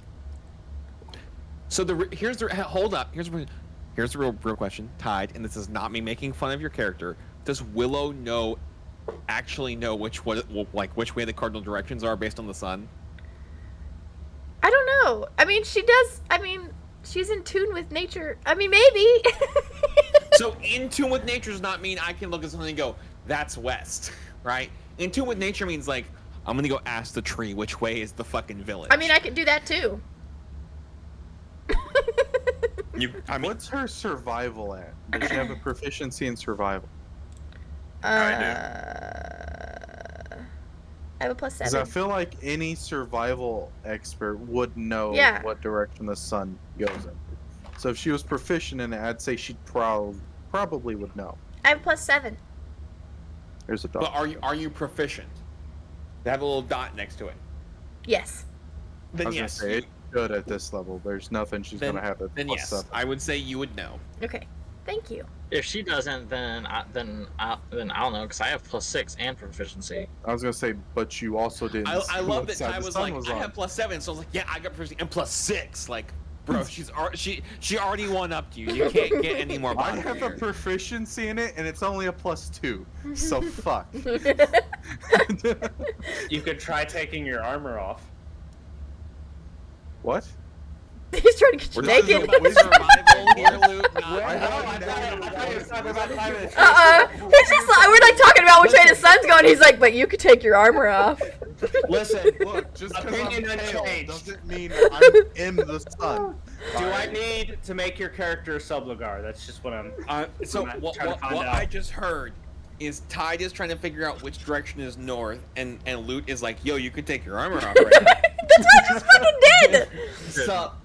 So here's the hold up. Here's Here's the real question. Tide, and this is not me making fun of your character. Does Willow actually know which way the cardinal directions are based on the sun? I don't know. I mean, she does. I mean, she's in tune with nature. I mean, maybe. So in tune with nature does not mean I can look at something and go, that's west, right? In tune with nature means like, I'm gonna go ask the tree which way is the fucking village. I mean, I could do that too. What's her survival at? Does she have a proficiency in survival? I have a +7. Because I feel like any survival expert would know Yeah. what direction the sun goes in. So if she was proficient in it, I'd say she probably would know. I have +7. There's a dot. But are you proficient? They have a little dot next to it. Yes. I Then was yes. gonna say it's good at this level. There's nothing she's gonna have at Then yes, +7. I would say you would know. Okay. Thank you. If she doesn't, then I'll know because I have +6 and proficiency. I was gonna say, but you also didn't. I see love what that side Ty the was sun like, I on. have +7, so I was like, yeah, I got proficiency and +6. Like, bro, she already won up to you. You can't get any more. I bottom have a here. proficiency in it, and it's only a +2. So fuck. You could try taking your armor off. What? He's trying to get you We're talking naked. about survival here, Luke. Not I thought you were talking about time in the He's just like, we're like talking about which way the sun's going. He's like, but you could take your armor off. Listen, Look, just because I'm Opinion pale unchanged. doesn't mean I'm in the sun. do I need to make your character Sublugar? That's just what I'm. So I'm what trying to find out. I just heard is Tide is trying to figure out which direction is north, and Loot is like, yo, you could take your armor off right now. That's what I just fucking did. Sup?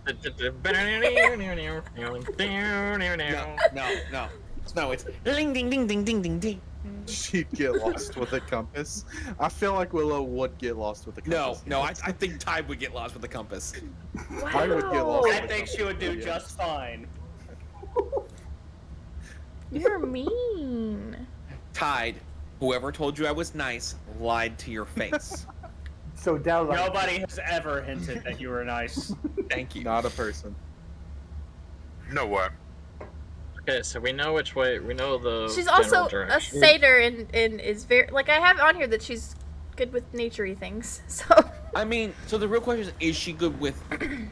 No, it's ding ding ding ding ding ding ding. She'd get lost with a compass. I feel like Willow would get lost with a compass. No, I think Tide would get lost with the compass. Wow. I would get lost. I think she would do just fine. You're mean. Tide, whoever told you I was nice lied to your face. So Del, like, Nobody has ever hinted that you were nice. Thank you. Not a person. No what? Okay, so we know which way. We know the. She's general also a direction. satyr and is very like I have on here that she's good with naturey things. So I mean, so the real question is she good with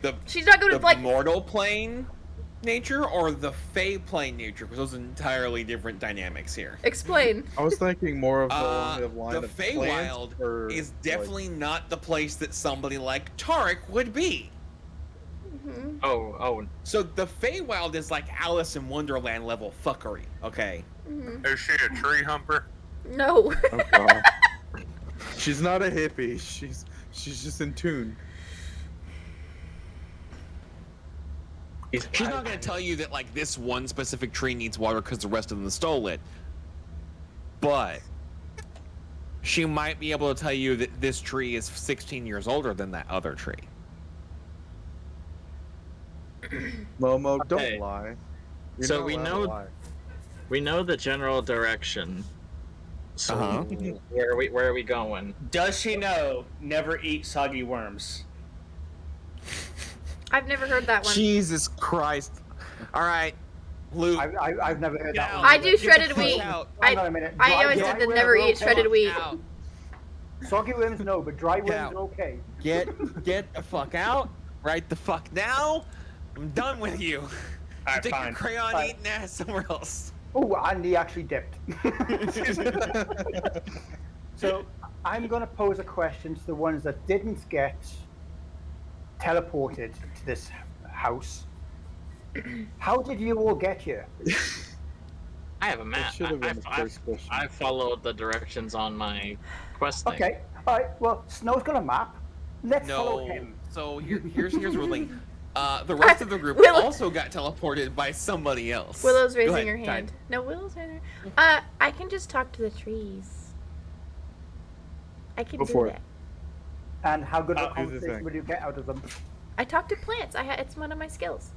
the she's not good the with like mortal plane nature or the fey plane nature? Because those are entirely different dynamics here. explain. I was thinking more of the line The of Feywild plants or, is like- definitely not the place that somebody like Tarek would be. Mhm. Oh, So the Feywild is like Alice in Wonderland level fuckery, okay? Mhm. Is she a tree humper? No. Oh, God. She's not a hippie. She's just in tune. She's not going to tell you that like this one specific tree needs water because the rest of them stole it. But she might be able to tell you that this tree is 16 years older than that other tree. Momo, Okay. don't lie. You're So not we allowed to know- lie. we know the general direction. So Uh-huh. where are we going? Does she know never eat soggy worms? I've never heard that one. Jesus Christ. All right, Luke. I've never heard that Get one. I do Get the shredded fuck wheat. out. Hang on a minute. I Dry- always dry said that worms never are eat okay. shredded wheat. Out. Soggy worms, no, but dry worms out. are okay. Get the fuck out right the fuck now. I'm done with you. Alright, Take your fine. crayon Fine. eating ass somewhere else. Oh, and he actually dipped. So I'm going to pose a question to the ones that didn't get teleported to this house. How did you all get here? I have a map. should have been the first question. I followed the directions on my quest thing. Okay, all right. Well, Snow's got a map. Let's follow No. him. So here's really. The rest of the group Willow- also got teleported by somebody else. Willow's Go raising ahead, her Tide. hand. No, Willow's raising her. I can just talk to the trees. I can Go do for it. that. And how good of a do the conversation thing. will you get out of them? I talk to plants. It's one of my skills.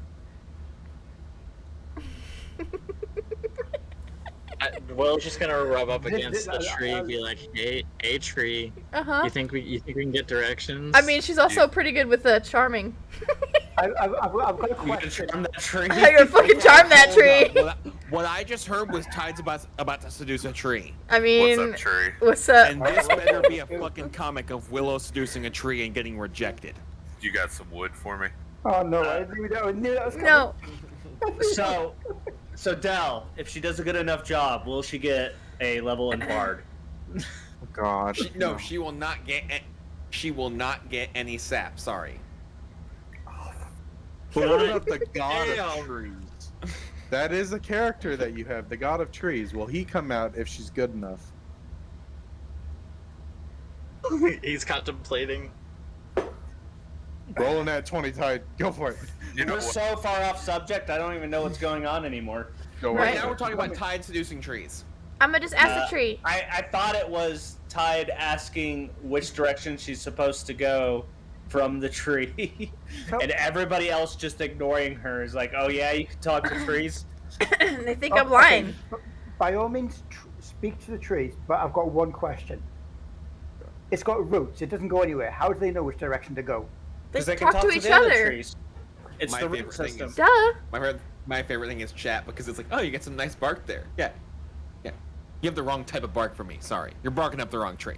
Will's just gonna rub up This- against this- the tree and be like, "Hey, tree, Uh huh. you think we can get directions?" I mean, she's also pretty good with charming. I've got a You can question. charm that tree. I'm gonna fucking charm that tree. What I just heard was Tide's about to seduce a tree. I mean, What's up, tree? what's up? And this better be a fucking comic of Willow seducing a tree and getting rejected. You got some wood for me? Oh no, I knew that was coming. No. So Dell, if she does a good enough job, will she get a level in Bard? Gosh. No, she will not get. She will not get any sap. Sorry. But what about the god Damn. of trees? That is a character that you have, the god of trees. Will he come out if she's good enough? He's contemplating. Rolling that 20 Tide. Go for it. You know We're what? so far off subject, I don't even know what's going on anymore. Go Right. Now we're talking about Tide seducing trees. I'm gonna just ask the tree. I thought it was Tide asking which direction she's supposed to go from the tree, and everybody else just ignoring her is like, "Oh yeah, you can talk to trees." They think I'm lying. Okay. By all means, speak to the trees, but I've got one question. It's got roots. It doesn't go anywhere. How do they know which direction to go? They Because they can talk talk to to each the other other. trees. It's My the root favorite thing system. is- Duh. My favorite thing is chat because it's like, oh, you get some nice bark there. Yeah. You have the wrong type of bark for me. Sorry, you're barking up the wrong tree.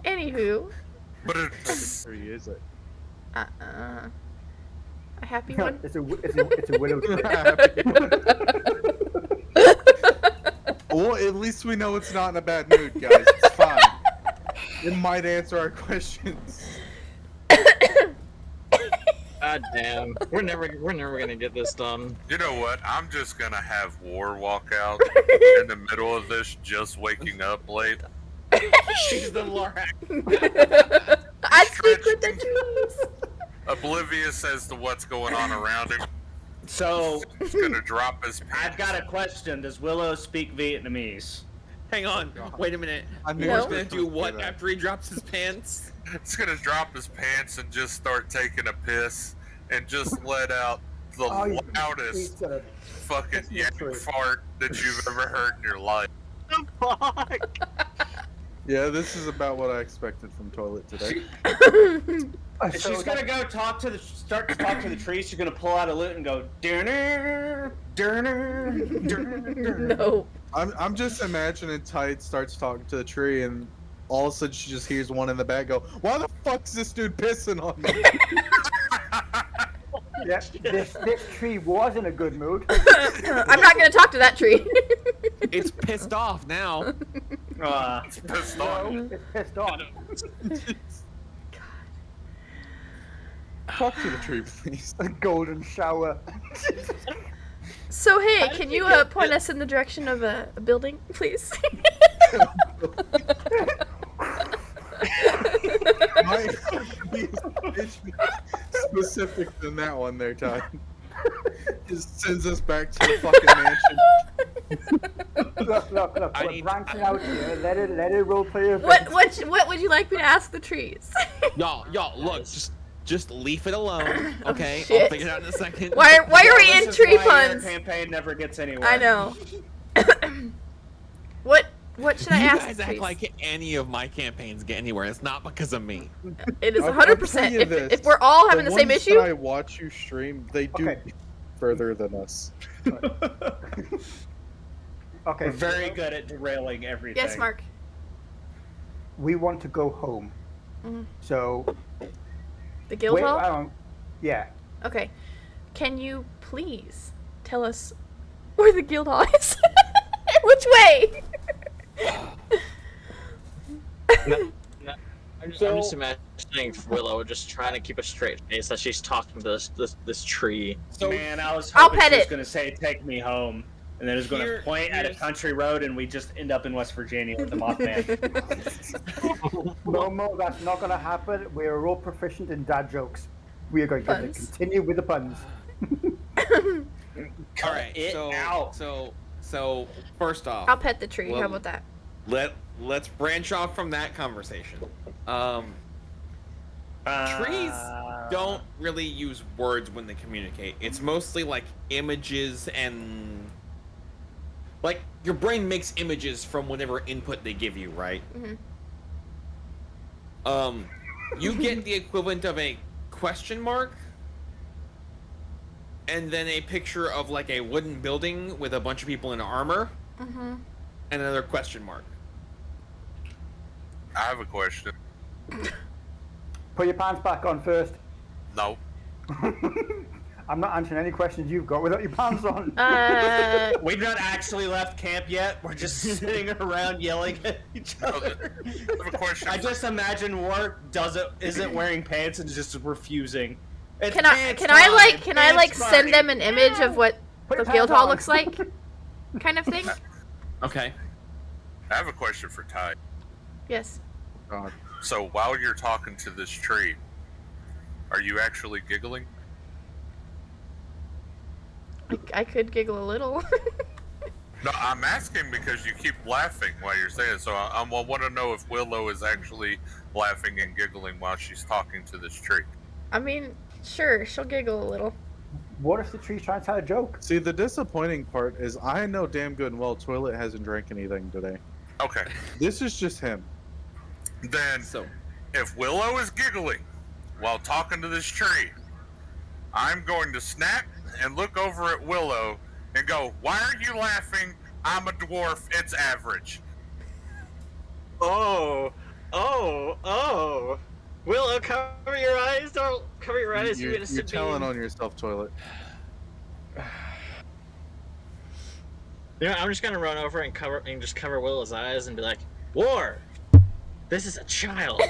Anywho. But What it's tree is it? A happy one. it's a willow tree. Well, at least we know it's not in a bad mood, guys. It's fine. It might answer our questions. God damn. We're never gonna get this done. You know what? I'm just gonna have War walk out in the middle of this, just waking up late. She's the Lorax. I speak with the trees. Oblivious as to what's going on around him. So He's gonna drop his I've got a question. Does Willow speak Vietnamese? Hang on. Wait a minute. I knew War's you gonna were do gonna what say that. after he drops his pants? He's gonna drop his pants and just start taking a piss and just let out the Oh, you loudest piece of- fucking That's yak true. fart that you've ever heard in your life. Yeah, this is about what I expected from Toilet today. If she's gonna go start to talk to the trees, she's gonna pull out a lute and go durner, durner, durner. No. I'm just imagining Tide starts talking to the tree and all of a sudden she just hears one in the back go, "Why the fuck's this dude pissing on me?" Yeah, this tree was in a good mood. I'm not gonna talk to that tree. It's pissed off now. It's pissed off. No, it's pissed off. Talk to the tree, please. A golden shower. So hey, can you point us in the direction of a building, please? Might be specific than that one there, Tide. Just sends us back to the fucking mansion. Look, I we're need- branching out here. Let it roleplay a What would you like me to ask the trees? Y'all, look, just leave it alone, okay? I'll Shit. figure it out in a second. Why are we This in is tree why puns? Your campaign never gets anywhere. I know. What should I You ask? guys the act trees? like any of my campaigns get anywhere. It's not because of me. It is I'll 100%. tell you If this, we're all having the same ones issue, that I watch you stream, they do Okay. further than us. Okay. We're very good at derailing everything. yes, Mark. We want to go home. Mhm. So. The guild wait, hall. yeah. Okay. Can you please tell us where the guild hall is? Which way? I'm just imagining Willow just trying to keep a straight face as she's talking to this tree. So Man, I was I'll hoping pet she was it. gonna say "Take me home," and then it was gonna Here- point at a here's- country road, and we just end up in West Virginia with the Mothman. No, that's not going to happen. We are all proficient in dad jokes. We are going to Puns. continue with the puns. all right. it So out. so first off, I'll pet the tree. Well- How about that? let's branch off from that conversation. Trees don't really use words when they communicate. It's mostly like images and like your brain makes images from whatever input they give you, right? Mhm. You get the equivalent of a question mark and then a picture of like a wooden building with a bunch of people in armor, Mm-hmm. and another question mark. I have a question. Put your pants back on first. No. I'm not answering any questions you've got without your pants on. We've not actually left camp yet. We're just sitting around yelling at each other. I have a question. I just imagine Wart isn't wearing pants and is just refusing. It's Can I pants can I time, like can I like pants send time. them an image of what Put the your guild pants hall on. looks like, kind of thing? Okay. I have a question for Ty. Yes. God. So while you're talking to this tree, are you actually giggling? I could giggle a little. No, I'm asking because you keep laughing while you're saying it. So I want to know if Willow is actually laughing and giggling while she's talking to this tree. I mean, sure, she'll giggle a little. What if the tree's trying to tell a joke? See, the disappointing part is I know damn good and well Toilet hasn't drank anything today. Okay. This is just him. Then, So, if Willow is giggling while talking to this tree, I'm going to snap and look over at Willow and go, "Why are you laughing? I'm a dwarf. It's average." Oh. Willow, cover your eyes. Don't cover your eyes. You're telling on yourself, Toilet. You know, I'm just gonna run over and cover Willow's eyes and be like, "War, this is a child.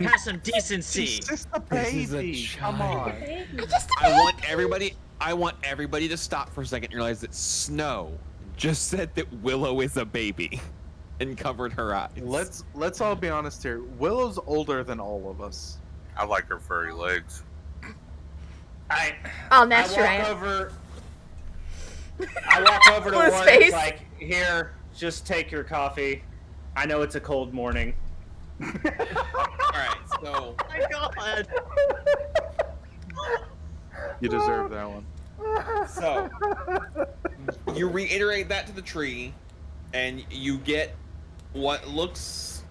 Have some decency." It's just a This is a baby. Come on. I want everybody to stop for a second and realize that Snow just said that Willow is a baby and covered her eyes. Let's all be honest here. Willow's older than all of us. I like her furry legs. I'll I nest your walk ass. over. I walk over to His Wart. face. It's like, here, just take your coffee. I know it's a cold morning. All right, so My God. You deserve that one. So you reiterate that to the tree, and you get what looks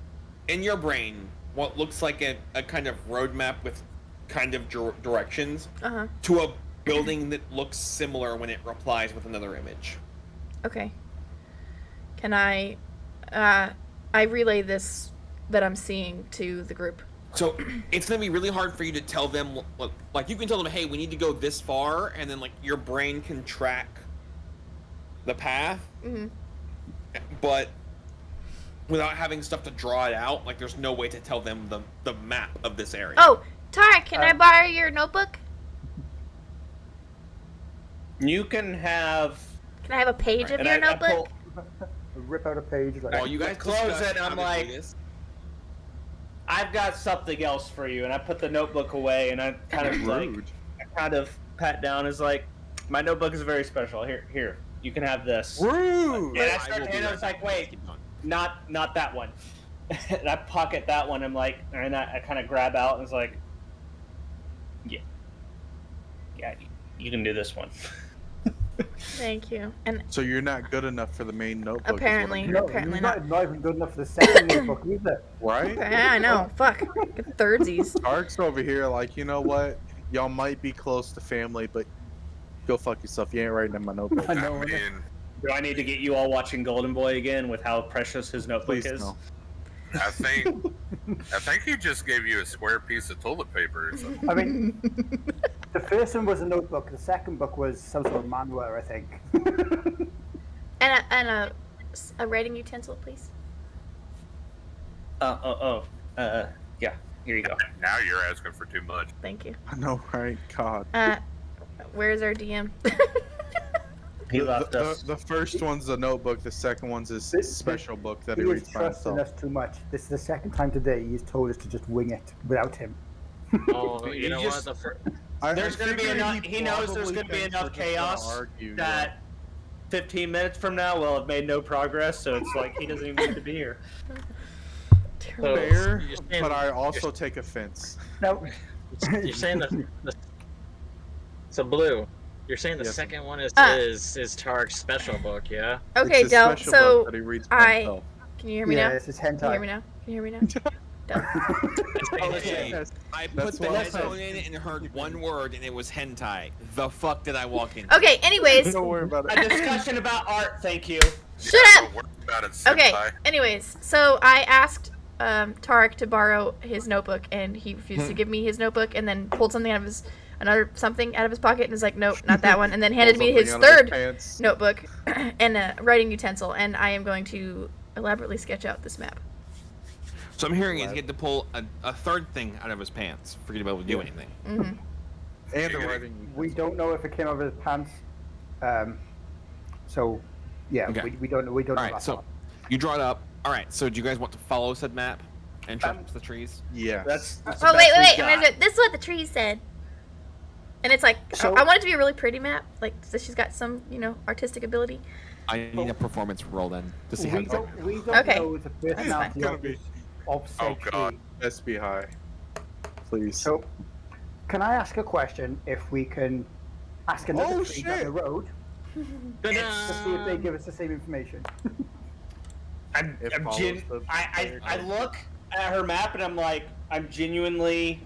in your brain, what looks like a kind of roadmap with kind of directions Uh-huh. to a building that looks similar when it replies with another image. Okay. Can I relay this that I'm seeing to the group? So it's gonna be really hard for you to tell them, like you can tell them, hey, we need to go this far, and then like your brain can track the path, Mm-hmm. but without having stuff to draw it out, like there's no way to tell them the map of this area. Oh, Tara, can I borrow your notebook? You can have. Can I have a page of and your I notebook? Rip out a page. Like, While you guys Close discuss it, I'm how to do like- this, I've got something else for you, and I put the notebook away, and I kind of Rude. pat down as like, my notebook is very special. Here, you can have this. Rude. And I will start, be and I right was back. like, wait, Keep going. not that one. And I pocket that one. I'm like, and I kind of grab out and it's like, yeah, you can do this one. Thank you. And So you're not good enough for the main notebook. is what I'm apparently, hearing. no, apparently he's not. not even good enough for the second notebook either. Right? Yeah, I know. Fuck. Get thirdsies. Ark's over here like, you know what? Y'all might be close to family, but go fuck yourself. You ain't writing in my notebook. I know. I mean, Do I need to get you all watching Golden Boy again with how precious his notebook Please is? no. I think he just gave you a square piece of toilet paper or something. I mean, the first one was a notebook. The second book was some sort of manual, I think. And a writing utensil, please. Yeah. Here you go. Now you're asking for too much. Thank you. I know, right? God. Where's our DM? He left the, us. the first one's a notebook. The second one's his special book that he He is reads by trusting himself. us too much. This is the second time today he's told us to just wing it without him. Oh, you know just- what? There's gonna be figured enough- he knows there's probably gonna be thinks enough we're just gonna chaos argue, that 15 minutes from now we'll have made no progress, so it's like he doesn't even need to be here. So, Fair, you're saying- but I also take offense. Now, You're saying the so Blue. You're saying the Yes. second one is Ah. is Tarek's special book, yeah? Okay, It's his Del. special So book that he reads by I- himself. can you hear me yeah, now? this is Can you hear hentai. me now? Can you hear me now? fucked up. Okay, I put That's the what I headphone said. in and heard one word, and it was hentai. The fuck did I walk in? Okay, anyways, Don't worry about A it. discussion about art, thank you. shut Yeah, up! don't worry about it, Okay, senpai. anyways, so I asked Tarek to borrow his notebook, and he refused to give me his notebook, and then pulled something out of his pocket, and was like, nope, not that one, and then handed me Pull his something out of third pants. notebook and a writing utensil, and I am going to elaborately sketch out this map. So I'm hearing he's getting to pull a third thing out of his pants for you to be able to do anything. Mm-hmm. And the writing. We don't know if it came out of his pants. So, yeah, Okay. we don't know. We don't know All right, that so part. you draw it up. All right, so do you guys want to follow said map and trust the trees? Yes. That's Oh, the wait, best wait, we've wait. I'm gonna got. do it. This is what the trees said. And it's like, So- I want it to be a really pretty map, like, so she's got some, artistic ability. I need a performance roll then to see how. We don't Okay. know the personality Gonna of, be- of said Oh, God. tree. SB high. Please. So, can I ask a question? If we can ask another Oh, tree down shit. the road to see if they give us the same information. It follows the I look at her map and I'm like, I'm genuinely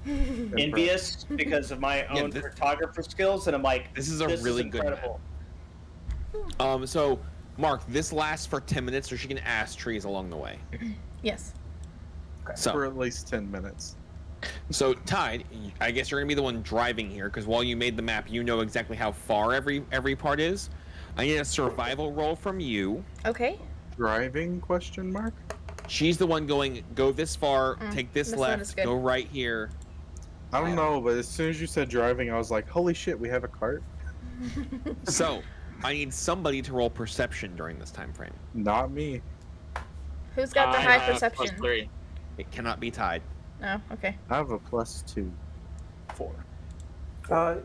envious because of my own photographer skills, and I'm like, This is a really good map. incredible. So Mark, this lasts for 10 minutes, or she can ask trees along the way. Yes. for So, at least 10 minutes. so Tide, I guess you're gonna be the one driving here, because while you made the map, you know exactly how far every part is. I need a survival roll from you. Okay. Driving question mark? She's the one going, go this far, take this this one is left, good. go right here. I don't know, but as soon as you said driving, I was like, holy shit, we have a cart? So, I need somebody to roll perception during this time frame. Not me. Who's got the I high have perception? +3. It cannot be Tide. Oh, okay. I have a +2. 4.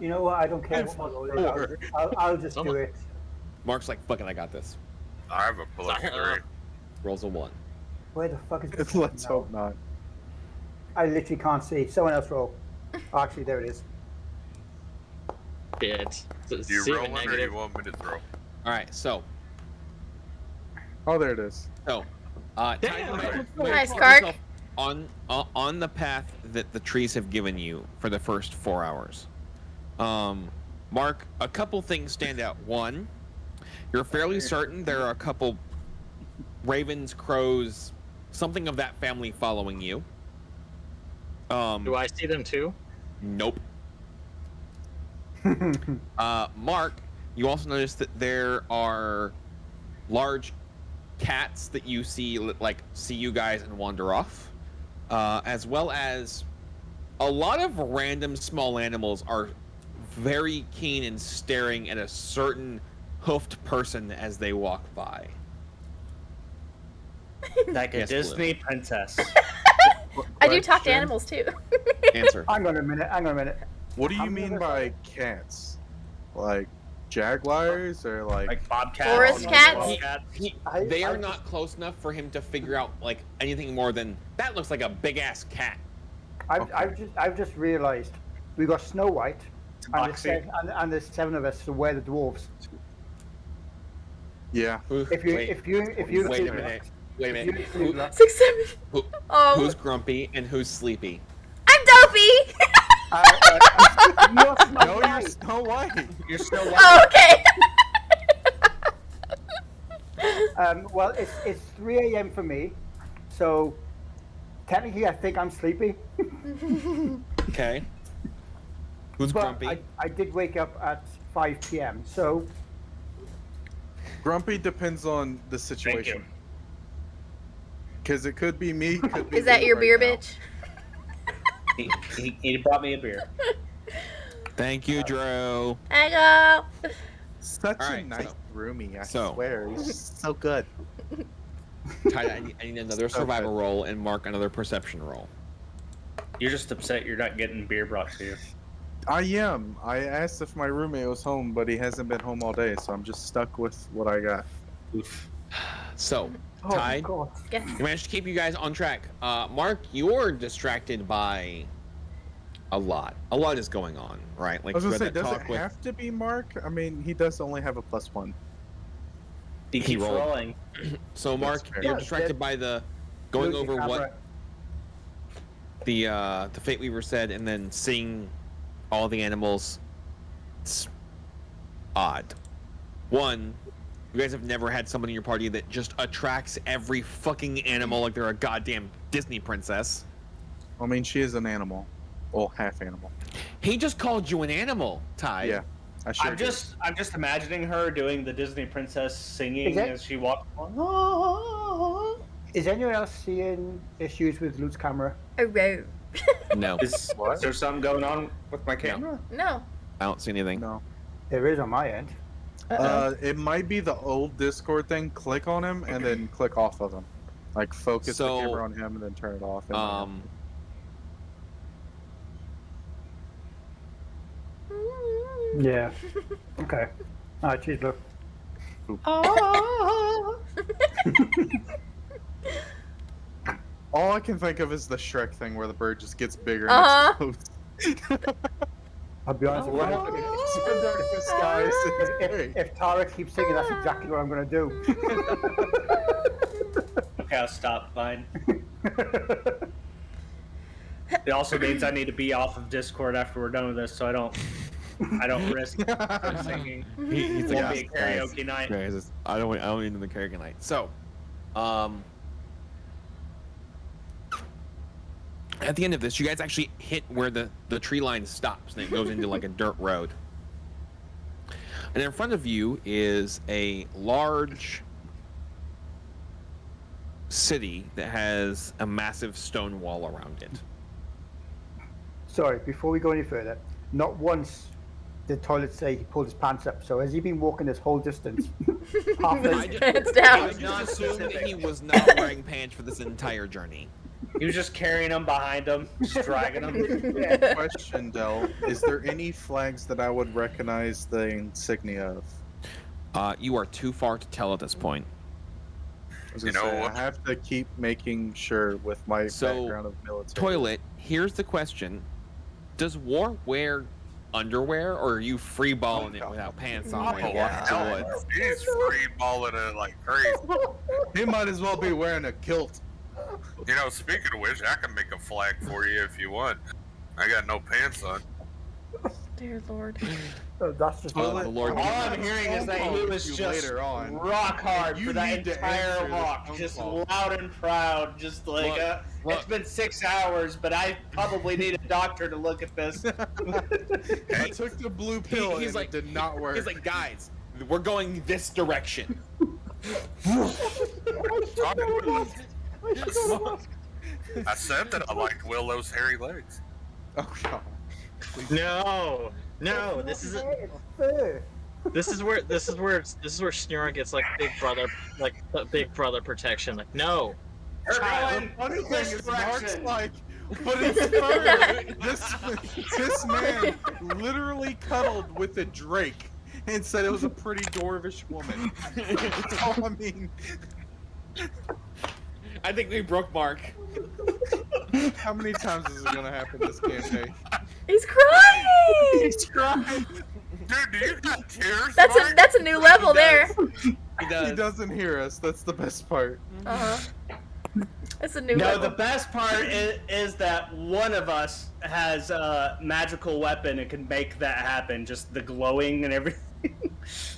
You know what? I don't care what my roll is. I'll just do it. Mark's like, fuck it, I got this. I have a +3. Rolls a 1. Where the fuck is this? Let's No. hope not. I literally can't see. Someone else roll. Oh, actually, there it is. Shit. Do you Zero rolling or do negative. you want me to throw? Alright, so, Oh, there it is. Tide, Damn. Nice, put Kark. yourself on the path that the trees have given you for the first 4 hours. Mark, a couple things stand out. One, you're fairly certain there are a couple ravens, crows, something of that family following you. Do I see them too? Nope. Mark, you also notice that there are large cats that you see you guys and wander off, as well as a lot of random small animals are very keen and staring at a certain hoofed person as they walk by. Like a Yes, Disney princess. I do talk to Question? animals too. Answer. Hang on a minute. What do How you many mean others by cats? Like jaguars or like? Like bobcats. Forest cats? Bobcats. They are I not close enough for him to figure out anything more than that looks like a big ass cat. I've just realised we got Snow White, and Tabaxi. there's 7 of us. So we're the dwarves. Yeah. If you Wait include a minute. Wait a if you minute. include that- 6, 7. Who- Oh, Who's grumpy and who's sleepy? I'm dopey. you're Snow No, you're White. Snow White. You're still Oh, okay. Well, it's 3 a.m. for me, so technically I think I'm sleepy. Okay. Who's But grumpy? I did wake up at 5 p.m. So Grumpy depends on the situation. Because it could be me. Could be Is that you your right beer, now. bitch? He brought me a beer. Thank you, Drew. I go. Such a Alright, nice so- roomie, I so- swear. He's just so good. Ty, I need another So survival good. roll and Mark another perception roll. You're just upset you're not getting beer brought to you. I am. I asked if my roommate was home, but he hasn't been home all day, so I'm just stuck with what I got. Oof. So, oh Ty, god, Yes. you managed to keep you guys on track. Mark, you're distracted by a lot. A lot is going on, right? Like I was you gonna say, had that does it talk with. have to be Mark? I mean, he does only have a +1. He keeps rolled. rolling. So, Mark, fair. you're Yeah, distracted by the going Look, over camera. what the Fate Weaver said, and then seeing all the animals, it's odd. One, you guys have never had someone in your party that just attracts every fucking animal like they're a goddamn Disney princess. I mean, she is an animal. Well, half animal. He just called you an animal, Ty. Yeah, I sure I'm just imagining her doing the Disney princess singing Is it- as she walks along. Is anyone else seeing issues with Luke's camera? A row. No, Is there something going on with my camera? No. I don't see anything. No. There is on my end. It might be the old Discord thing. Click on him and then click off of him. Like focus the So, camera on him and then turn it off. And Yeah. Okay. Alright, cheers, Luke. all I can think of is the Shrek thing where the bird just gets bigger Uh-huh. and explodes. I'll be honest with you. It's been there in the skies. It's great. If Tara keeps singing, that's exactly what I'm going to do. Okay, I'll stop. Fine. It also means I need to be off of Discord after we're done with this, so I don't risk singing. He's Won't like, be a karaoke night. guys, I don't need the karaoke night. So, at the end of this, you guys actually hit where the tree line stops and it goes into like a dirt road. And in front of you is a large city that has a massive stone wall around it. Sorry, before we go any further, not once did Toilet say he pulled his pants up. So has he been walking this whole distance? Half I the... Pants I down. would not assume that he was not wearing pants for this entire journey. He was just carrying them behind him, just dragging them. Question, Del. Is there any flags that I would recognize the insignia of? You are too far to tell at this point. I was You gonna know say, what? I have to keep making sure with my So, background of military. Toilet, here's the question. Does War wear underwear, or are you free balling it without pants on when you walk into the woods? He's free balling it like crazy. He might as well be wearing a kilt. You know, speaking of which, I can make a flag for you if you want. I got no pants on. Dear Lord. Oh, that's just... The Lord. All I'm hearing is that he was You just later on. rock hard You for that need to entire answer this walk, phone just call. loud and proud, just like Look. it's been 6 hours, but I probably need a doctor to look at this. I took the blue pill he's and like- it did not work. He's like, guys, we're going this direction. I said that I liked Willow's hairy legs. Oh god. No, this is where Snura gets like big brother protection. Like, no. Erlen, Funny thing this is, Mark's direction. like, but it's this man literally cuddled with a drake and said it was a pretty dwarvish woman. That's all I mean. I think we broke Mark. How many times is it gonna happen this campaign? He's crying. He's crying. Dude, do you got tears? Mark? That's a new level there. He does. He doesn't hear us. That's the best part. That's a new No, level. the best part is that one of us has a magical weapon and can make that happen. Just the glowing and everything.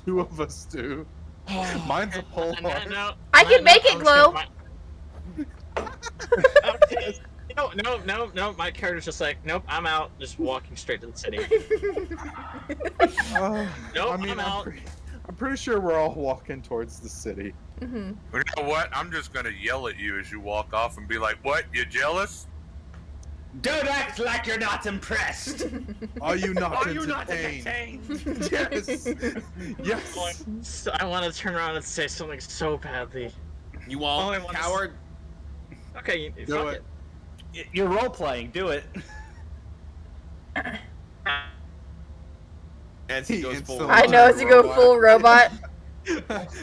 Two of us do. Mine's a pole arm. I can make it glow. No. My character's just like, nope, I'm out. Just walking straight to the city. Nope, I'm out. I'm pretty sure we're all walking towards the city. You know what? I'm just gonna yell at you as you walk off and be like, "What? You jealous?" Don't act like you're not impressed. Are you not entertained? Yes. Yes. So I want to turn around and say something so badly. You won't, I wanna coward. Okay, Do fuck it. You're role playing. Do it. As he He goes forward. instantly- I know, as you go full robot.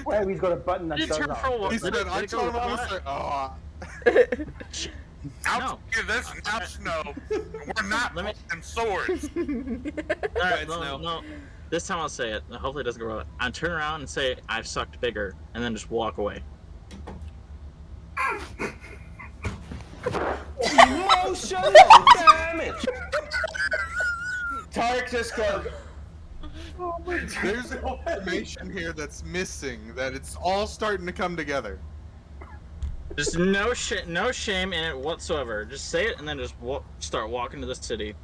Where he's got a button that Did it does turn that. for what? He said, I told him, I said, oh. I'll No. tell you this now, Snow. We're not Let me- holding swords. Alright, Snow. no. This time I'll say it. Hopefully it doesn't go wrong. I turn around and say, I've sucked bigger, and then just walk away. Oh, shut up! Damn it! Tarek just goes. There's information here that's missing. That it's all starting to come together. Just no shame in it whatsoever. Just say it and then just start walking to the city.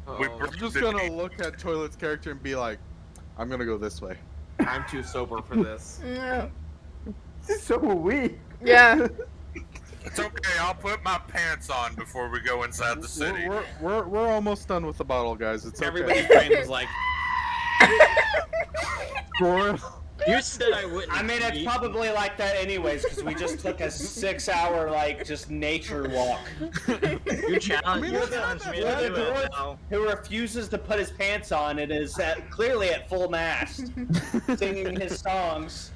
I'm just gonna look at Toilet's character and be like, I'm gonna go this way. I'm too sober for this. No. So are we. Yeah. It's okay. I'll put my pants on before we go inside the city. We're almost done with the bottle, guys. It's Everybody's okay. brain was like, You said I wouldn't. I mean, it's probably like that anyways, because we just took a 6-hour, like, just nature walk. You challenged me You're to the do it now. who refuses to put his pants on and is clearly at full mast, singing his songs.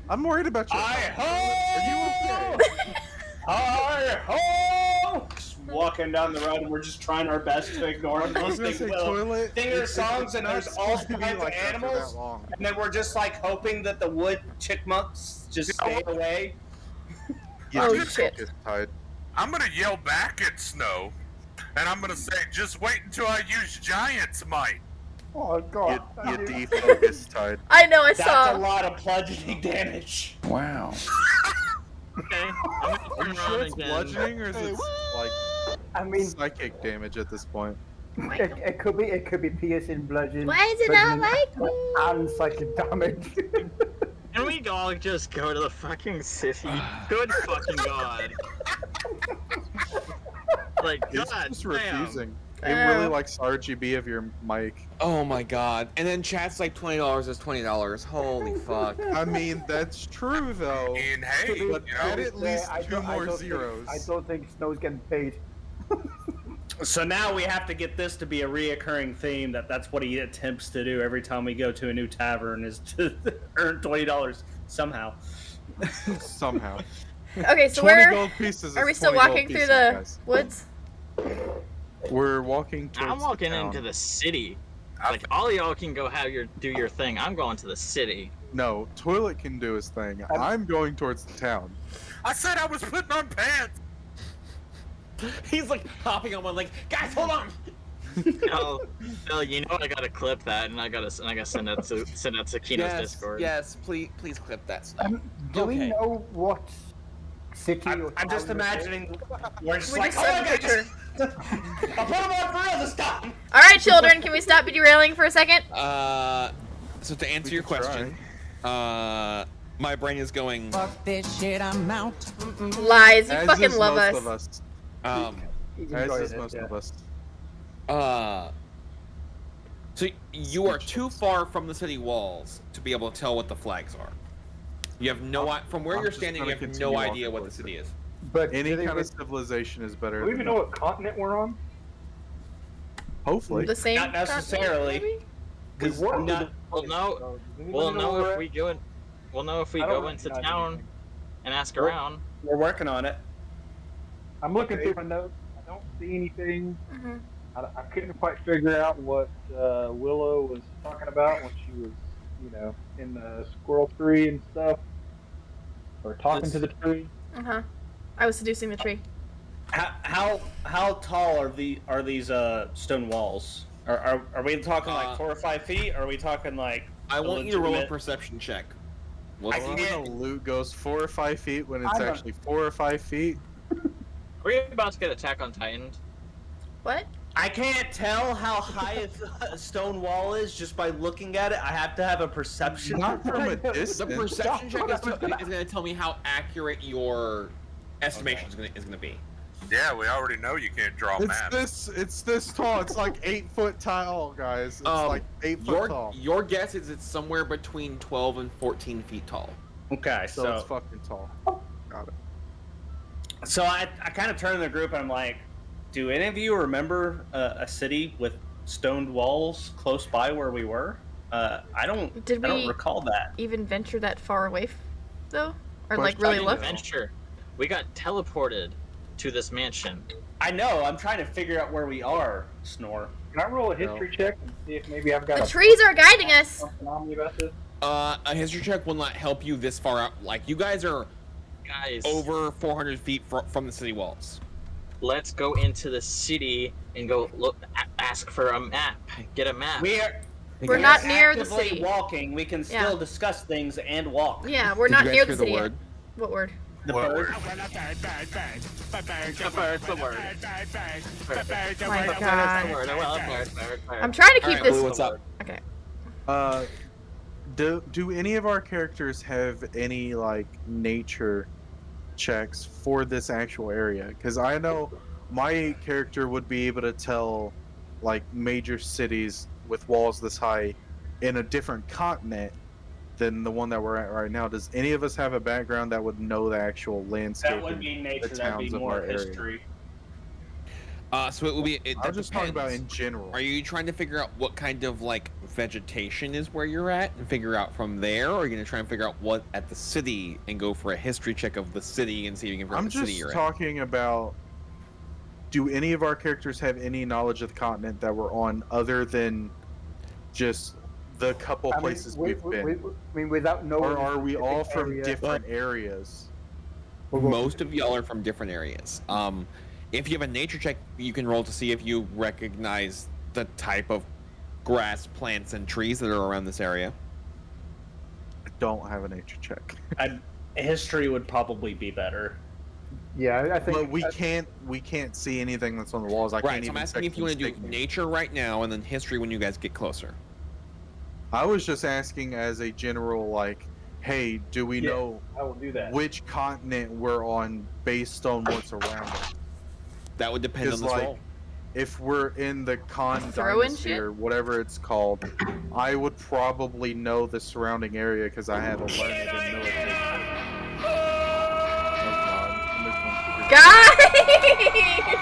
I'm worried about you. Hi-ho! Are you okay? Hi-ho! Just walking down the road, and we're just trying our best to ignore him. I was gonna say Toilet. Sing their songs, and there's all supposed to be kinds of like that for animals. that long. And then we're just like hoping that the wood chickmunks just stay away. Yeah, Oh, just shit. focus, Tide. I'm gonna yell back at Snow, and I'm gonna say, just wait until I use Giant's Might. Oh god. You defocus, Tide. I know. I That's saw. a lot of bludgeoning damage. Wow. Okay. I'm gonna Are you turn sure around it's again. bludgeoning or is it like I mean, psychic damage at this point? it could be piercing, bludgeon. Why is it not bludgeoning, like me? and psychic damage. Can we all just go to the fucking city? Good fucking god. Like, It's god just damn. refusing. It really likes RGB of your mic. oh my god. And then chat's like $20 is $20. Holy fuck. I mean, that's true though. And hey, you But know, add at least I two don't- I more don't think- zeros. I don't think Snow's getting paid. So now we have to get this to be a reoccurring theme. That's what he attempts to do every time we go to a new tavern is to earn $20 somehow. Somehow. Okay, so 20 where gold pieces. are is we still 20 gold walking through pieces, the guys. woods? We're walking towards I'm walking the town. into the city. Like, all y'all can go do your thing. I'm going to the city. No, Toilet can do his thing. I'm going towards the town. I said I was putting on pants. He's like hopping on one, like, guys, hold on. No, you know I gotta clip that, and I gotta send that to Kino's Discord. Yes, please clip that stuff. Do we Okay. know what city or I'm just town we're in? imagining we're just We like, just oh have my a god, picture. I'll put him on for real this time. All right, children, can we stop derailing for a second? So to answer We your can question, my brain is going, Fuck this shit, I'm out. Lies. You As fucking is love most us. of us. He's As enjoying is it, most yeah. of us. so you are too far from the city walls to be able to tell what the flags are. You have no from where I'm you're just standing. You gonna have continue no walking idea what the towards city is. But Any do they kind re- of civilization is better. do we even than know what continent we're on? Hopefully. The same. Not necessarily. continent, maybe? Because We were- not, We'll know. So, does We'll anybody know where if we're we at? go in. We'll know if we I don't go into recognize town anything. and ask Well- around. we're working on it. I'm looking through my notes. I don't see anything. Mhm. I couldn't quite figure out what Willow was talking about when she was, in the squirrel tree and stuff, or talking to the tree. Uh-huh. I was seducing the tree. How tall are these stone walls? Are we talking like 4 or 5 feet? Or are we talking like? I want you to roll a legitimate- perception check. I What's can't- When a loot goes 4 or 5 feet when it's I don't- actually 4 or 5 feet. Are we about to get Attack on Titan? What? I can't tell how high a stone wall is just by looking at it. I have to have a perception. Not from a the distance. perception check is going to tell me how accurate your estimation is going to be. Yeah, we already know you can't draw maps. It's this tall. It's like 8 foot tall, guys. It's like 8 foot tall. Your guess is it's somewhere between 12 and 14 feet tall. Okay, So it's fucking tall. Got it. So I kind of turn to the group and I'm like, do any of you remember a city with stoned walls close by where we were? I don't Did I don't we- recall that. Even venture that far away, though? Or like Question really is- look? Adventure. We got teleported to this mansion. I know, I'm trying to figure out where we are, Snore. Can I roll a history check and see if maybe I've got The a trees are guiding us. something on me about this? A history check will not help you this far out. Like, you guys are Guys. over 400 feet from the city walls. let's go into the city and go look, ask for a map, get a map. We're not near the actively city. walking. We can still Yeah. discuss things and walk. Yeah, we're Did not you guys near hear the the city. word? Yet. What word? The What bird. word? My That's God. the word. I'm trying to keep Alright, this. Blue, what's up? Okay. Do any of our characters have any like nature checks for this actual area? Because I know my character would be able to tell like major cities with walls this high in a different continent than the one that we're at right now. Does any of us have a background that would know the actual landscape? That would be nature. the That'd be towns of more our area? history. So it will be. I was just talking about in depends. general. Are you trying to figure out what kind of like vegetation is where you're at and figure out from there, or are you gonna try and figure out what at the city and go for a history check of the city and see if you can figure out I'm what city just you're talking about. Do any of our characters have any knowledge of the continent that we're on, other than just the couple places we've been? I mean, without knowing. Or the are we all specific from area- different areas? Most of y'all are from different areas. If you have a nature check, you can roll to see if you recognize the type of grass, plants, and trees that are around this area. I don't have a nature check. History would probably be better. Yeah, I think. But we can't see anything that's on the walls. I Right, can't so I'm even asking if you want to do nature right now and then history when you guys get closer. I was just asking as a general, like, hey, do we know I will do that. which continent we're on based on what's around it? That would depend on Because, this like, roll. if we're in the Khan Throw in Dynasty shit? or whatever it's called, I would probably know the surrounding area because I had to learn it in military. Oh, God. Guys!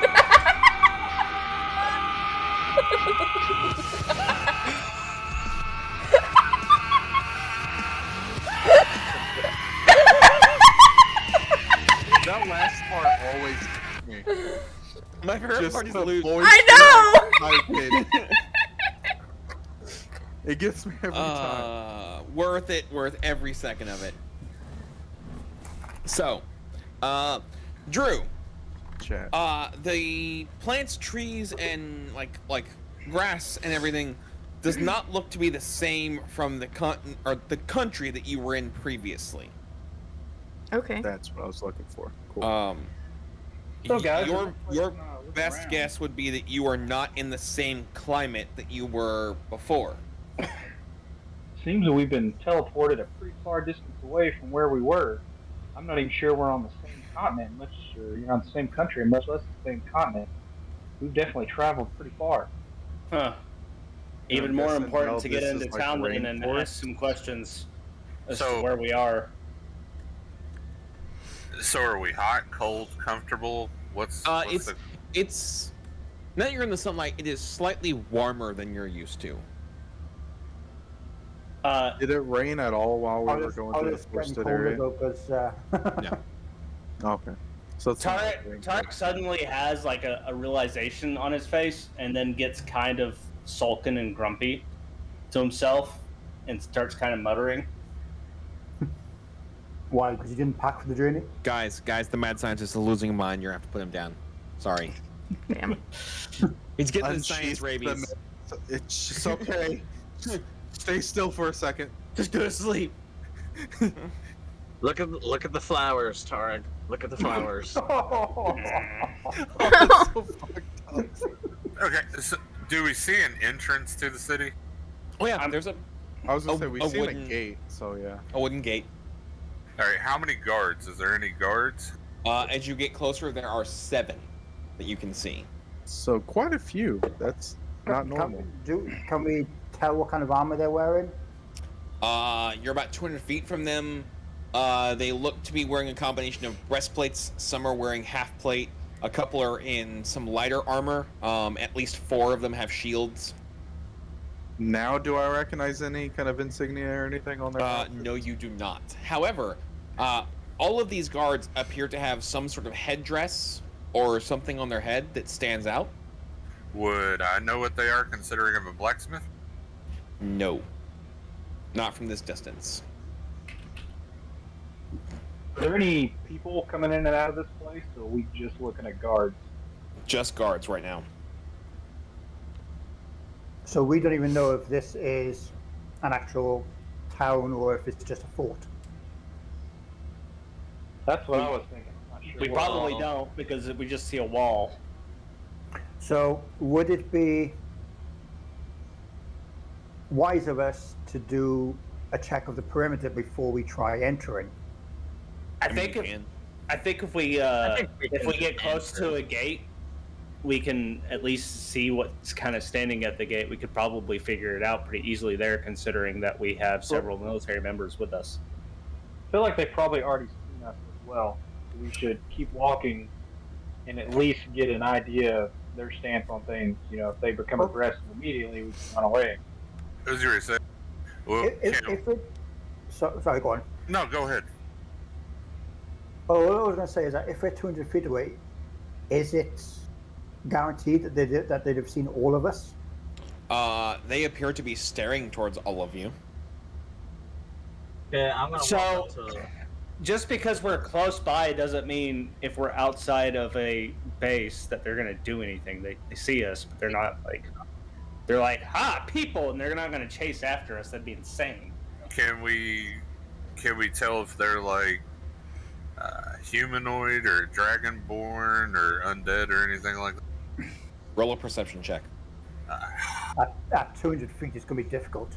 That last part always gets me. My favorite Just part is the lose. voice I crack type it gets me every time. Worth it, worth every second of it. So, Drew, Chat. the plants, trees, and like grass and everything does not look to be the same from the the country that you were in previously. Okay. That's what I was looking for. Cool. So, guys, Your best guess would be that you are not in the same climate that you were before. Seems that we've been teleported a pretty far distance away from where we were. I'm not even sure we're on the same continent, much or you're on the same country, much less the same continent. We've definitely traveled pretty far. Huh. Even I'm more guessing important now to get this into is like town and rainforest. ask some questions as So- to where we are. So are we hot, cold, comfortable? What's It's now that you're in the sunlight, it is slightly warmer than you're used to. Did it rain at all while we were going through the forested area? No. Okay. So it's not Tarek suddenly has like a realization on his face and then gets kind of sullen and grumpy to himself and starts kind of muttering. Why? Because you didn't pack for the journey? Guys, the mad scientist is losing a mind. You're gonna have to put him down. Sorry. Damn. He's getting the Unsheath science the rabies. It's just okay. Stay still for a second. Just go to sleep. Look at the flowers, Tarek. Look at the flowers. Okay, so do we see an entrance to the city? Oh yeah, there's a I was gonna say we've seen wooden- a gate, so yeah. a wooden gate. All right, how many guards? Is there any guards? As you get closer, there are 7 that you can see. So quite a few. That's not normal. Can we tell what kind of armor they're wearing? You're about 200 feet from them. They look to be wearing a combination of breastplates. Some are wearing half plate. A couple are in some lighter armor. At least 4 of them have shields. Now, do I recognize any kind of insignia or anything on their outfits? No, you do not. However, all of these guards appear to have some sort of headdress or something on their head that stands out. Would I know what they are, considering I'm a blacksmith? No. Not from this distance. Are there any people coming in and out of this place, or are we just looking at guards? Just guards right now. So we don't even know if this is an actual town or if it's just a fort. That's what I was thinking. I'm not sure. We probably don't because we just see a wall. So would it be wise of us to do a check of the perimeter before we try entering? I think if we get close to a gate, we can at least see what's kind of standing at the gate. We could probably figure it out pretty easily there, considering that we have several military members with us. I feel like they probably already seen us as well. So we should keep walking and at least get an idea of their stance on things. You know, if they become aggressive immediately, we can run away. As you were saying. Well, Sorry, go on. no, go ahead. Oh, what I was going to say is that if we're 200 feet away, is it guaranteed that they'd have seen all of us? They appear to be staring towards all of you. Yeah, I'm gonna walk up to... Just because we're close by doesn't mean if we're outside of a base that they're going to do anything. They see us, but they're not like... They're like, ha, people, and they're not going to chase after us. That'd be insane. Can we tell if they're like humanoid or dragonborn or undead or anything like that? Roll a perception check. At 200 feet, it's going to be difficult.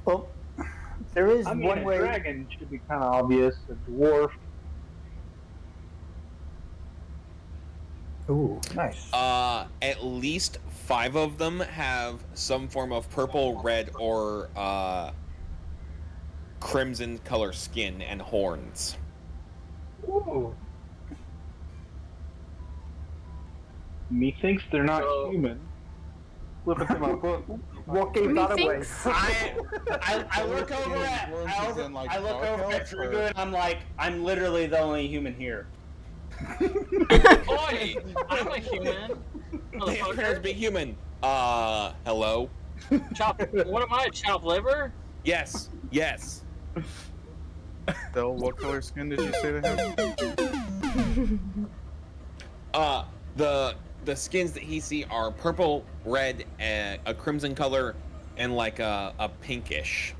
Well, there is one way. A dragon should be kind of obvious. A dwarf. Ooh, nice. At least 5 of them have some form of purple, red, or crimson color skin and horns. Ooh. Methinks they're not human. Flip it to my book. What gave that away? I look over at Trugu and I'm like, I'm literally the only human here. Boy, I'm a human. They appear to be human. Hello? What am I, chopped liver? Yes. Bill, what color skin did you say to him? The skins that he see are purple, red, a crimson color, and like a pinkish.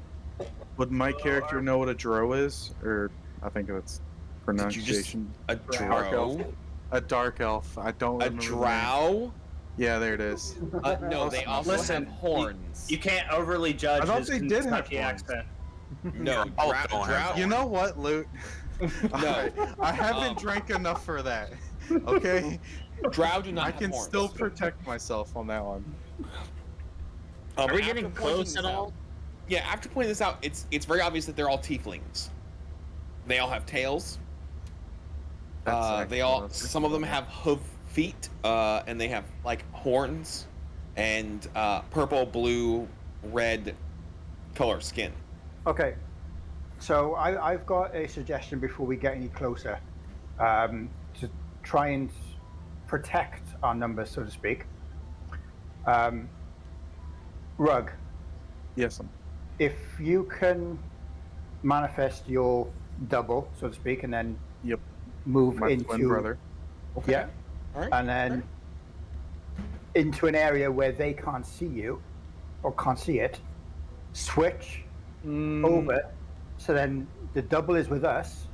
Would my character know what a drow is? Or I think it's pronunciation. A drow? A dark elf. I don't remember. A drow? Yeah, there it is. No, they also have horns. You can't overly judge I thought his they did have Kentucky horns. accent. No, drow. You know what, Loot? No. Alright, I haven't drank enough for that. Okay? Drow do not I have can horns. still protect myself on that one. Are we After getting pointing close this at all? out- Yeah, after pointing this out, it's very obvious that they're all tieflings. They all have tails. Some of them have hoof feet, and they have like horns, and purple, blue, red color skin. Okay, so I've got a suggestion before we get any closer, to try and protect our numbers, so to speak. Rug, Yes. if you can manifest your double, so to speak, and then Yep. move My into twin brother. Okay. yeah, All right. and then into an area where they can't see you or can't see it, switch over, so then the double is with us,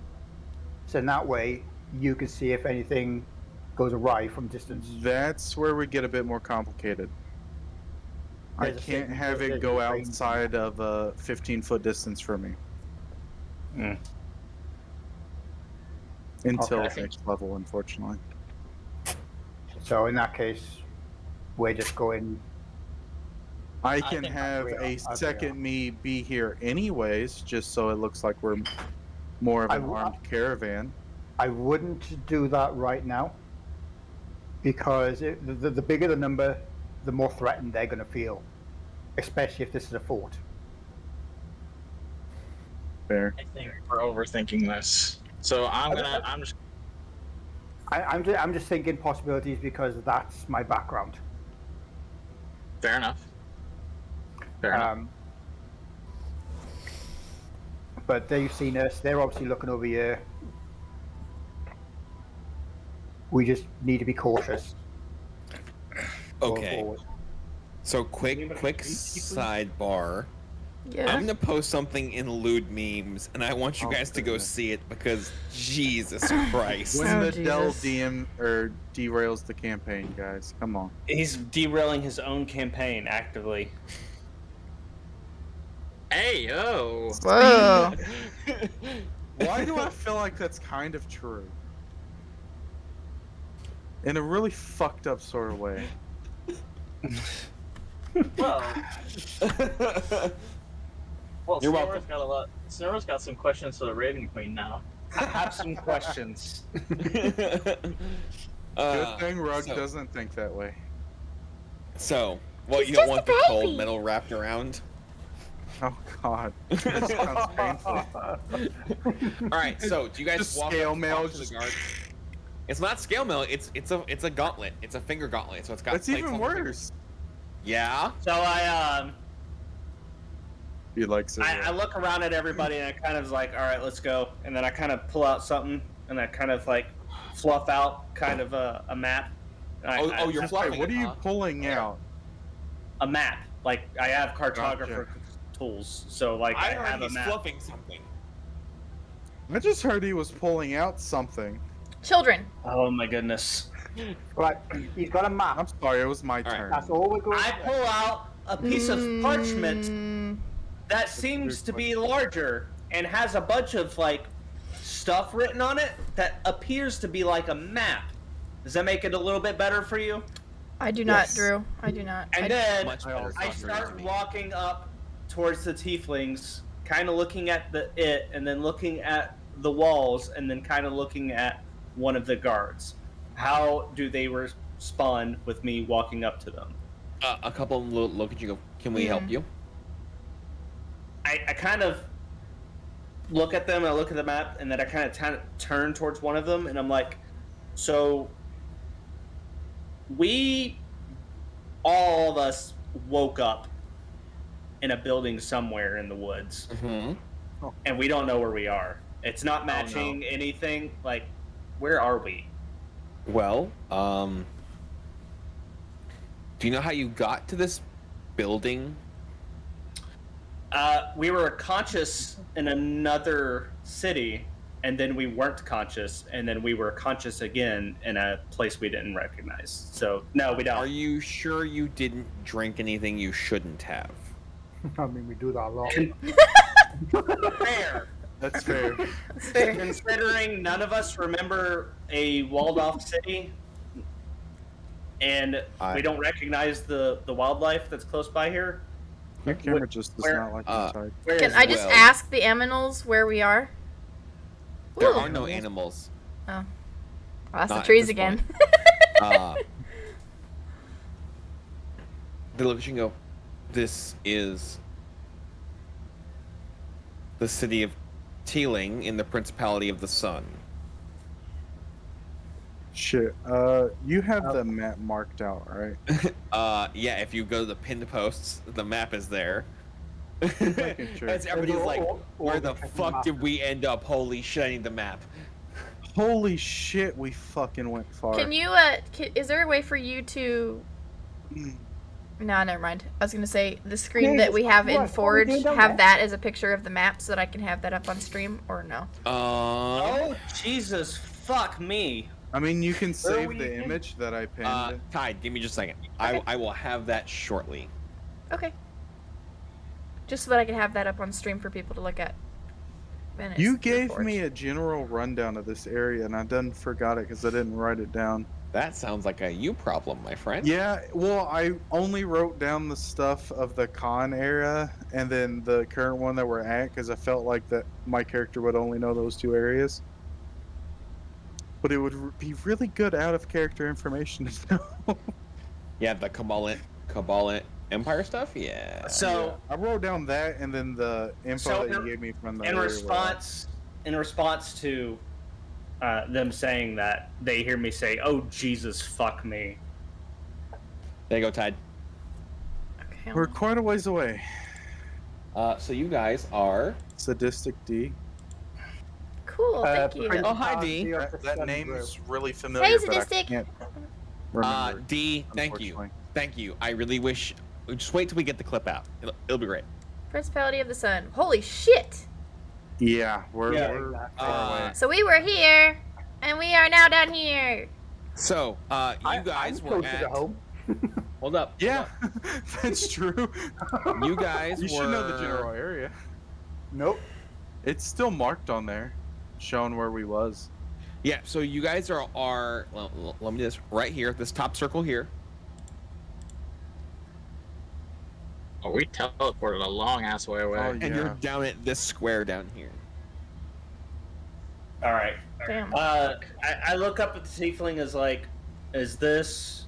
so in that way you can see if anything goes awry from distance. That's where we get a bit more complicated. I There's a can't thing- have there's it a go range. outside of a 15-foot distance from me. Until Okay. next level, unfortunately. So in that case, we're just going. I can think have I'll a agree on- second me be here anyways, just so it looks like we're more of an I- armed caravan. I wouldn't do that right now, because the bigger the number, the more threatened they're going to feel, especially if this is a fort. Fair. I think we're overthinking this. So I'm just I'm just thinking possibilities because that's my background. fair enough. Fair enough. But they've seen us. They're obviously looking over here. We just need to be cautious. going Okay. forward. So quick Anybody sidebar. Yeah. I'm gonna post something in lewd memes, and I want you Oh, guys to go goodness. see it because Jesus Christ. When Oh, the Dell Jesus. DM or derails the campaign, guys, come on. He's derailing his own campaign actively. Hey, yo. Whoa. Why do I feel like that's kind of true? In a really fucked up sort of way. Well, You're Snore's welcome. got a lot. Snore's got some questions for the Raven Queen now. I have some questions. Good thing Rug so- doesn't think that way. So, what, He's you don't just want a the cold baby. metal wrapped around? Oh god. That sounds painful. Alright, so do you guys Just walk scale up mail, to the just- guard? It's not scale mail, it's a gauntlet. It's a finger gauntlet, so it's got That's plates even on the fingers. worse. Yeah? So You like I look around at everybody and I kind of like, all right, let's go. And then I kind of pull out something and I kind of like fluff out kind of a map. And Oh, you're fluffing What are it, you huh? pulling out? a map. Like I have cartographer tools, so like I I heard have a he's map. fluffing something. I just heard he was pulling out something. Children. Oh my goodness! Right, he's got a map. I'm sorry, it was my All right. turn. That's all we're going I to pull out a piece of parchment Mm, that seems to be larger and has a bunch of like stuff written on it that appears to be like a map. Does that make it a little bit better for you? I do not, Yes. Drew. I do not. And then Much better I software to start me. walking up towards the tieflings, kind of looking at it, and then looking at the walls, and then kind of looking at one of the guards. How do they respond with me walking up to them? A couple of them look at you and go, can we help you? I kind of look at them, I look at the map, and then I kind of turn towards one of them, and I'm like, so all of us woke up in a building somewhere in the woods, Mm-hmm. and we don't know where we are. It's not matching anything. Like, where are we? Well, do you know how you got to this building? We were conscious in another city, and then we weren't conscious, and then we were conscious again in a place we didn't recognize. So, no, we don't. Are you sure you didn't drink anything you shouldn't have? I mean, we do that a lot. Fair. That's fair. That's fair. Considering none of us remember a walled-off city, and we don't recognize the wildlife that's close by here. Your camera just does Where- not like inside. Where Can is I it? just Well- ask the aminals where we are? There Ooh. are no animals. Well, that's Not the at trees this again. They look at you and go, this is the city of Teeling in the Principality of the Sun. Shit. You have the map marked out, right? Yeah, if you go to the pinned posts, the map is there. Making sure. As everybody's like, where the check the fuck map. did we end up? Holy shit, I need the map. Holy shit, we fucking went far. Can you, is there a way for you to... No, never mind. I was going to say, the screen Yeah, that we have in what are we Forge, doing down have there? that as a picture of the map so that I can have that up on stream, or no? Oh, Jesus, fuck me. I mean, you can Where are save we the in? image that I pinned. Tide, give me just a second. I will have that shortly. Okay. Just so that I can have that up on stream for people to look at. when it's You through gave Forge. me a general rundown of this area, and I done forgot it because I didn't write it down. That sounds like a you problem, my friend. Yeah, well, I only wrote down the stuff of the con era and then the current one that we're at because I felt like that my character would only know those two areas. But it would be really good out of character information to know. Yeah, the Cabal Empire stuff? Yeah. So, I wrote down that and then the info So that you in- gave me from the in area we're at. response to them saying that, they hear me say, "Oh Jesus, fuck me." There you go, Tide. Okay. We're quite a ways away. So you guys are Sadistic D. Cool. Cool. Thank you. Oh, hi, D. That name's really familiar, Hey, but I Sadistic. can't remember. D, thank you. unfortunately. Thank you. I really wish. Just wait till we get the clip out. It'll be great. Principality of the Sun. Holy shit. Yeah, we're exactly. far away. So we were here, and we are now down here. So, you guys I'm were closer at. to home. Hold up. Yeah, that's true. You guys You were. should know the general area. Nope. It's still marked on there, showing where we was. Yeah. So you guys are. Well, let me do this right here. This top circle here. Oh, we teleported a long ass way away. Oh, And yeah. you're down at this square down here. All right. Damn. I look up at the tiefling as like, is this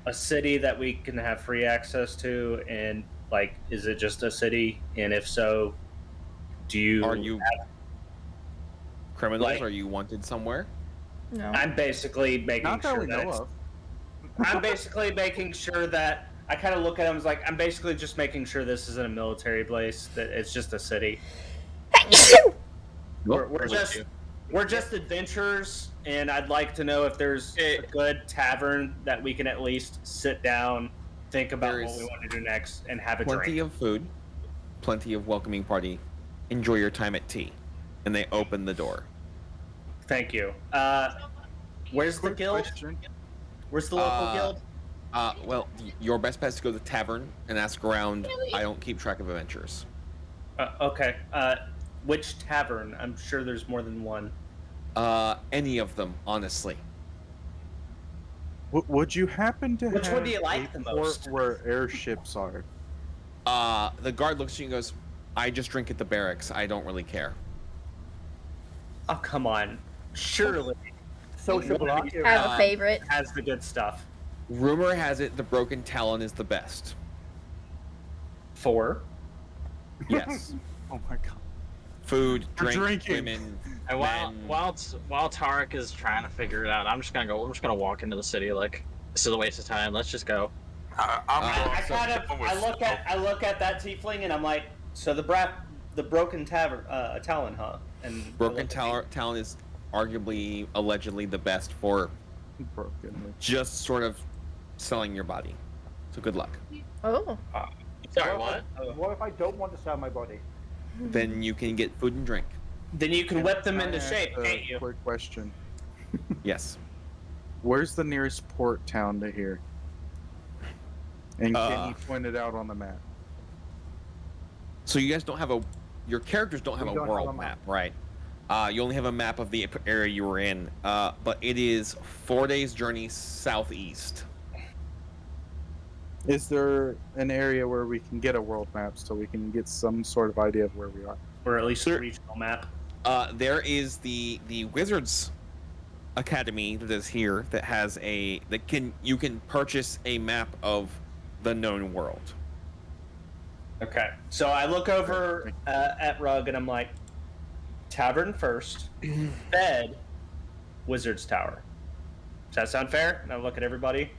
a city that we can have free access to? And like, is it just a city? And if so, do you? Are you criminals? like- Are you wanted somewhere? No. I'm basically making Not that sure we that know it's, of. I'm basically making sure that I kind of look at him as like, I'm basically just making sure this isn't a military base. That it's just a city. We're just adventurers, and I'd like to know if there's a good tavern that we can at least sit down, think about what we want to do next, and have a Plenty drink. of food, plenty of welcoming party. Enjoy your time at tea. And they open the door. Thank you. Where's the Quick guild? question. Where's the local guild? Well, your best bet is to go to the tavern and ask around. I don't keep track of adventures. Okay. Which tavern? I'm sure there's more than one. Any of them, honestly. Would you happen to Which have one do you like a the port most? where airships are? The guard looks at you and goes, I just drink at the barracks. I don't really care. Oh, come on. Surely Sociable, aren't you? Have a favorite. has the good stuff. Rumor has it the Broken Talon is the best. 4. Yes. Oh my god. Food, You're drink, drinking. women, And while men. while Tarek is trying to figure it out, I'm just gonna walk into the city like this is a waste of time. Let's just go. I look at that tiefling and I'm like, so the broken tavern, talon, huh? And Broken Talon is arguably, allegedly the best for Broken. just sort of selling your body. So good luck. Oh. Sorry, what? What if I don't want to sell my body? Then you can get food and drink. Then you can whip them Can I into ask shape, a can't you? Quick question. Yes. Where's the nearest port town to here? And can Uh, you point it out on the map? So you guys don't have your characters don't have We a don't have world a map. map, right? You only have a map of the area you were in, but it is 4 days journey southeast. Is there an area where we can get a world map so we can get some sort of idea of where we are? Or at least a regional map. There is the Wizards Academy that is here that has you can purchase a map of the known world. Okay. So I look over at Rug and I'm like, tavern first, bed, wizard's tower. Does that sound fair? And I look at everybody.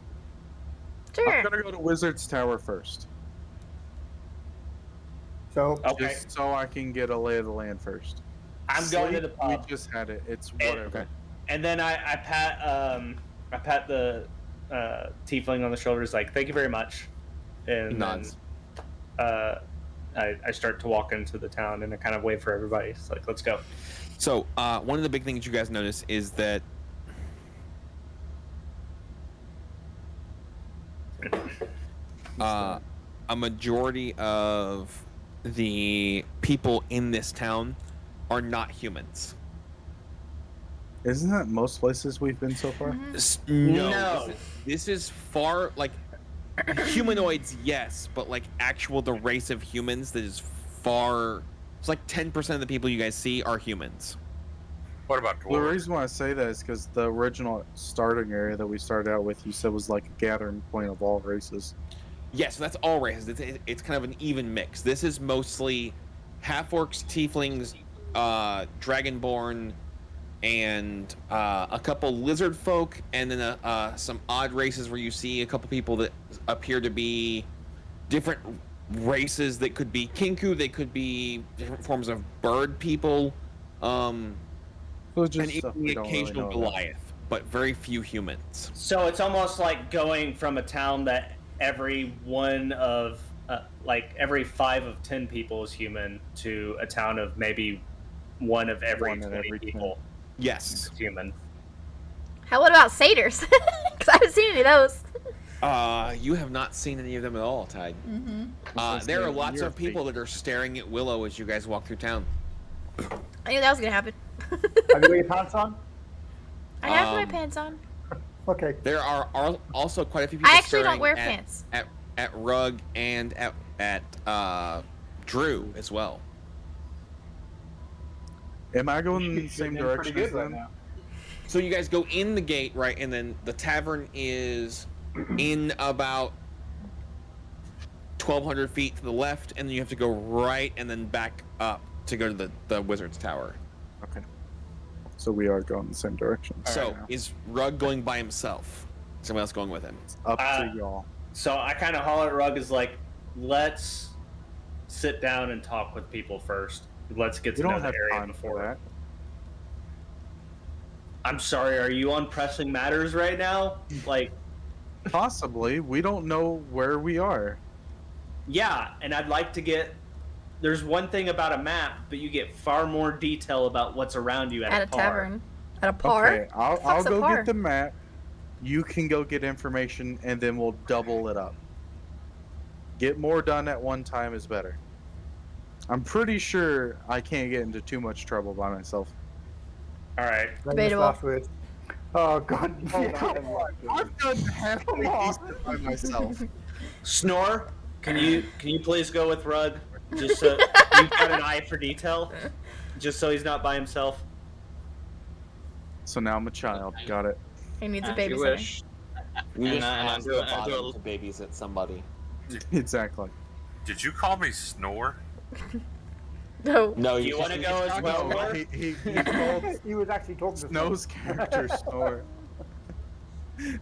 Sure. I'm gonna go to Wizard's Tower first, So Okay. just so I can get a lay of the land first. I'm going to the Sleep, pub. We just had it. It's And- whatever. Okay. And then I pat the tiefling on the shoulders, like, thank you very much. And Nods. then I start to walk into the town and I kind of wait for everybody. It's like, let's go. So one of the big things you guys notice is that a majority of the people in this town are not humans. Isn't that most places we've been so far? No. This is far like humanoids, yes, but like the race of humans that is far. It's like 10% of the people you guys see are humans. What about The dwarves? reason why I say that is because the original starting area that we started out with, you said was like a gathering point of all races. Yeah, so that's all races. It's kind of an even mix. This is mostly half-orcs, tieflings, dragonborn, and a couple lizard folk, and then some odd races where you see a couple people that appear to be different races that could be kinku, they could be different forms of bird people. So it's and just stuff even we the don't really occasional know about. Goliath, but very few humans. So it's almost like going from a town that every one of like every 5 of 10 people is human to a town of maybe one of every One in 20 every 10. people Yes. is human. How about satyrs? Because I haven't seen any of those. You have not seen any of them at all, Tide. Mm-hmm. There are lots of people that are staring at Willow as you guys walk through town. I knew that was gonna happen. Have you got your pants on? I have my Um, pants on. Okay. There are also quite a few people I actually don't staring wear at, pants. at Rug and at Drew as well. Am I going in the Shooting same in pretty direction good as right them? now. So you guys go in the gate, right, and then the tavern is in about 1,200 feet to the left, and then you have to go right and then back up to go to the wizard's tower. Okay. So we are going the same direction. So is Rug going by himself? Somebody else going with him? Up to y'all. So I kind of holler at Rug is like, let's sit down and talk with people first. Let's get We to know don't the have area time before. for that. I'm sorry, are you on pressing matters right now? Like, Possibly. We don't know where we are. yeah, and I'd like to get. There's one thing about a map, but you get far more detail about what's around you At a bar. tavern. At a par. Okay, I'll Fuck's a go par? get the map. You can go get information, and then we'll double it up. Get more done at one time is better. I'm pretty sure I can't get into too much trouble by myself. All right. Debatable. Last words. Oh God. I've done half the east by myself. Snore, can you please go with Rug? Just so you've got an eye for detail, just so he's not by himself. So now I'm a child. Got it. He needs a As you babysitter. wish. We And just I asked do the it- I do bottom it- to babysit somebody. Exactly. Did you call me Snore? No. No, Do you want to go as well? No, Rug? he called He was actually talking to Snow's character Snore.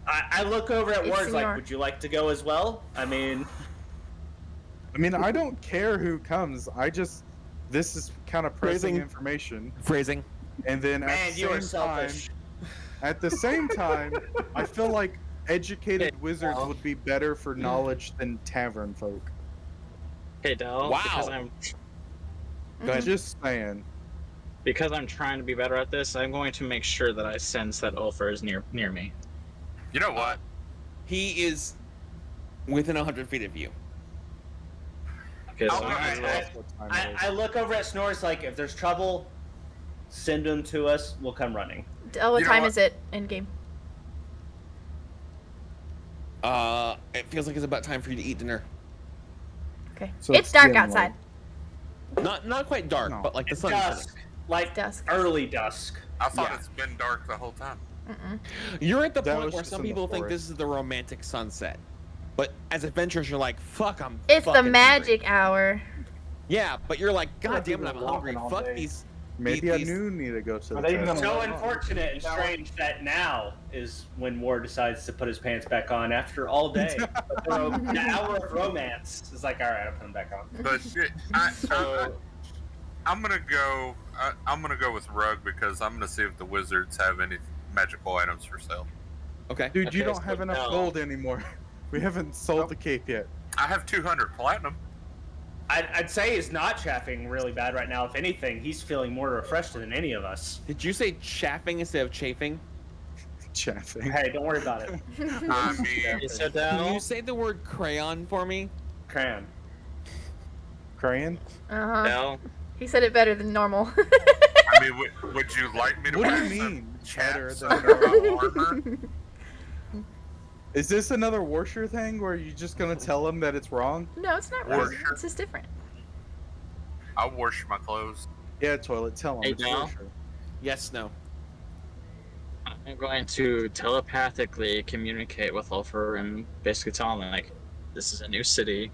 I look over at It's Ward like, Senor. would you like to go as well? I mean, I don't care who comes. This is kind of pressing Phrasing. information. Phrasing. And then man, you are selfish. at the same time, I feel like educated wizards would be better for knowledge than tavern folk. Hey, Del. Wow. Because I'm Go ahead. Just saying. because I'm trying to be better at this, I'm going to make sure that I sense that Ulfer is near me. You know what? He is within 100 feet of you. Because Oh, I look over at Snor's like, if there's trouble, send them to us. We'll come running. Del, what You know time what? is it in game? It feels like it's about time for you to eat dinner. Okay. So it's it's dark getting outside. Not quite dark, No. but like the It's sun. dusk, like Dusk. early dusk. I thought Yeah. it's been dark the whole time. Mm-mm. You're at the That point was where just some in the people think forest. this is the romantic sunset, but as adventurers, you're like, "Fuck, I'm." It's the fucking magic hungry." hour. Yeah, but you're like, "God damn it, I'm people hungry. walking all Fuck day. these." Maybe I these- do need to go to the Are they even tavern. gonna- So unfortunate and strange that now is when Ward decides to put his pants back on after all day. The hour of romance is like, all right, I'll put them back on. But I'm gonna go. I'm gonna go with Rug because I'm gonna see if the wizards have any magical items for sale. Okay. Dude, you Okay, don't so have enough no. gold anymore. We haven't sold the cape yet. I have 200 platinum. I'd say he's not chaffing really bad right now. If anything, he's feeling more refreshed than any of us. Did you say chaffing instead of chafing? Chaffing. Hey, don't worry about it. I mean, Hey, so Can Del, you say the word crayon for me? Crayon. Crayon? Uh-huh. Del, He said it better than normal. I mean, would you like me to? What do wear you some mean? chaps Better under than my armor? Is this another Warsher thing where you're just gonna tell him that it's wrong? No, it's not Or- wrong. It's just different. I'll wash my clothes. Yeah, toilet, tell him Hey, it's Del? Warsher. Yes, no. I'm going to telepathically communicate with Ulfer and basically tell him like, this is a new city.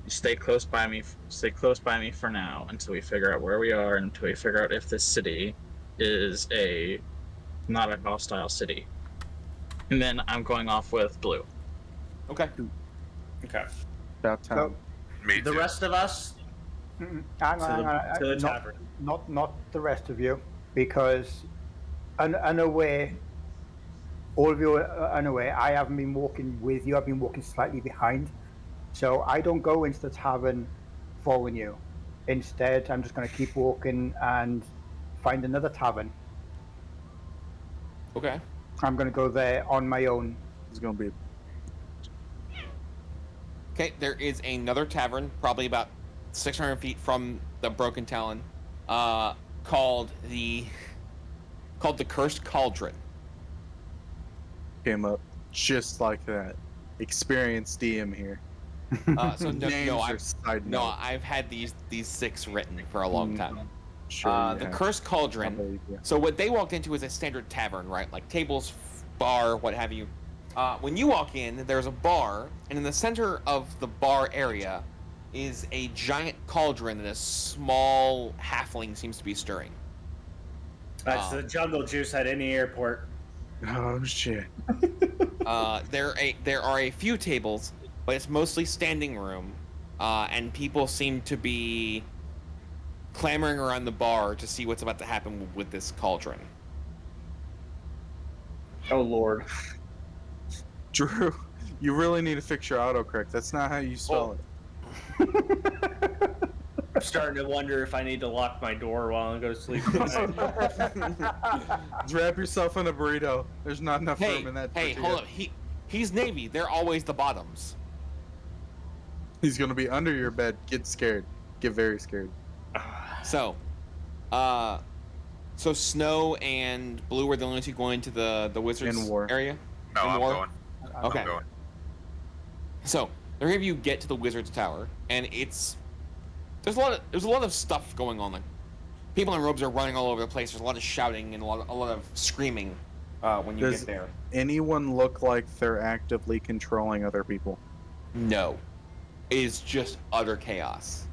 Stay close by me. Stay close by me for now until we figure out where we are, and until we figure out if this city is not a hostile city. And then I'm going off with Blue. Okay. Okay. About town. Me The too. rest of us, Hang on, hang on. to the Not, tavern. not the rest of you, because unaware, all of you are unaware. I haven't been walking with you. I've been walking slightly behind, so I don't go into the tavern following you. Instead, I'm just going to keep walking and find another tavern. Okay. I'm going to go there on my own. It's gonna be Okay, there is another tavern, probably about 600 feet from the Broken Talon, called the Cursed Cauldron. came up just like that. Experienced DM here. So Names are side note. I've had these 6 written for a long time. Sure. The yeah. Cursed I Cauldron. believe you. So what they walked into is a standard tavern, right? Like tables, bar, what have you. When you walk in, there's a bar, and in the center of the bar area is a giant cauldron that a small halfling seems to be stirring. That's the jungle juice at any airport. Oh shit. There are a few tables, but it's mostly standing room, and people seem to be clamoring around the bar to see what's about to happen with this cauldron. Oh Lord. Drew, you really need to fix your autocorrect. That's not how you spell it. I'm starting to wonder if I need to lock my door while I go to sleep tonight. Just wrap yourself in a burrito. There's not enough Hey, room in that. hey, tortilla. hold up. He's Navy. They're always the bottoms. He's gonna be under your bed. Get scared. Get very scared. So, so Snow and Blue are the only two going to the wizards In war. area. No, In I'm war? going. Okay. I'm going. So the three of you get to the wizard's tower, and there's a lot of stuff going on. Like people in robes are running all over the place. There's a lot of shouting and a lot of screaming when you Does get there. anyone look like they're actively controlling other people? No, it is just utter chaos.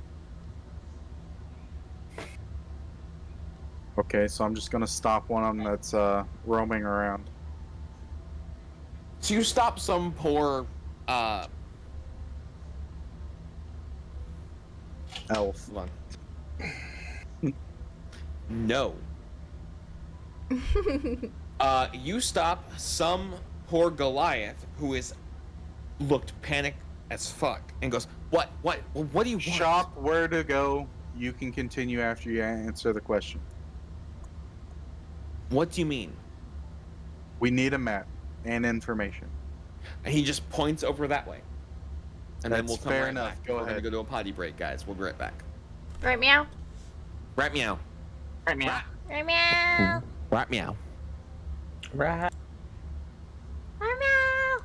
Okay, so I'm just gonna stop one of them that's roaming around. So you stop some poor Elf. hold on. No. You stop some poor Goliath who looked panicked as fuck and goes, What do you want? Shop where to go. You can continue after you answer the question. What do you mean? We need a map and information. And he just points over that way. And then That's we'll come fair right enough. back. Go We're ahead. gonna go to a potty break, guys. We'll be right back. Right, meow? Rat meow. Right, meow. Right, meow? Rat meow. Right. Right, meow?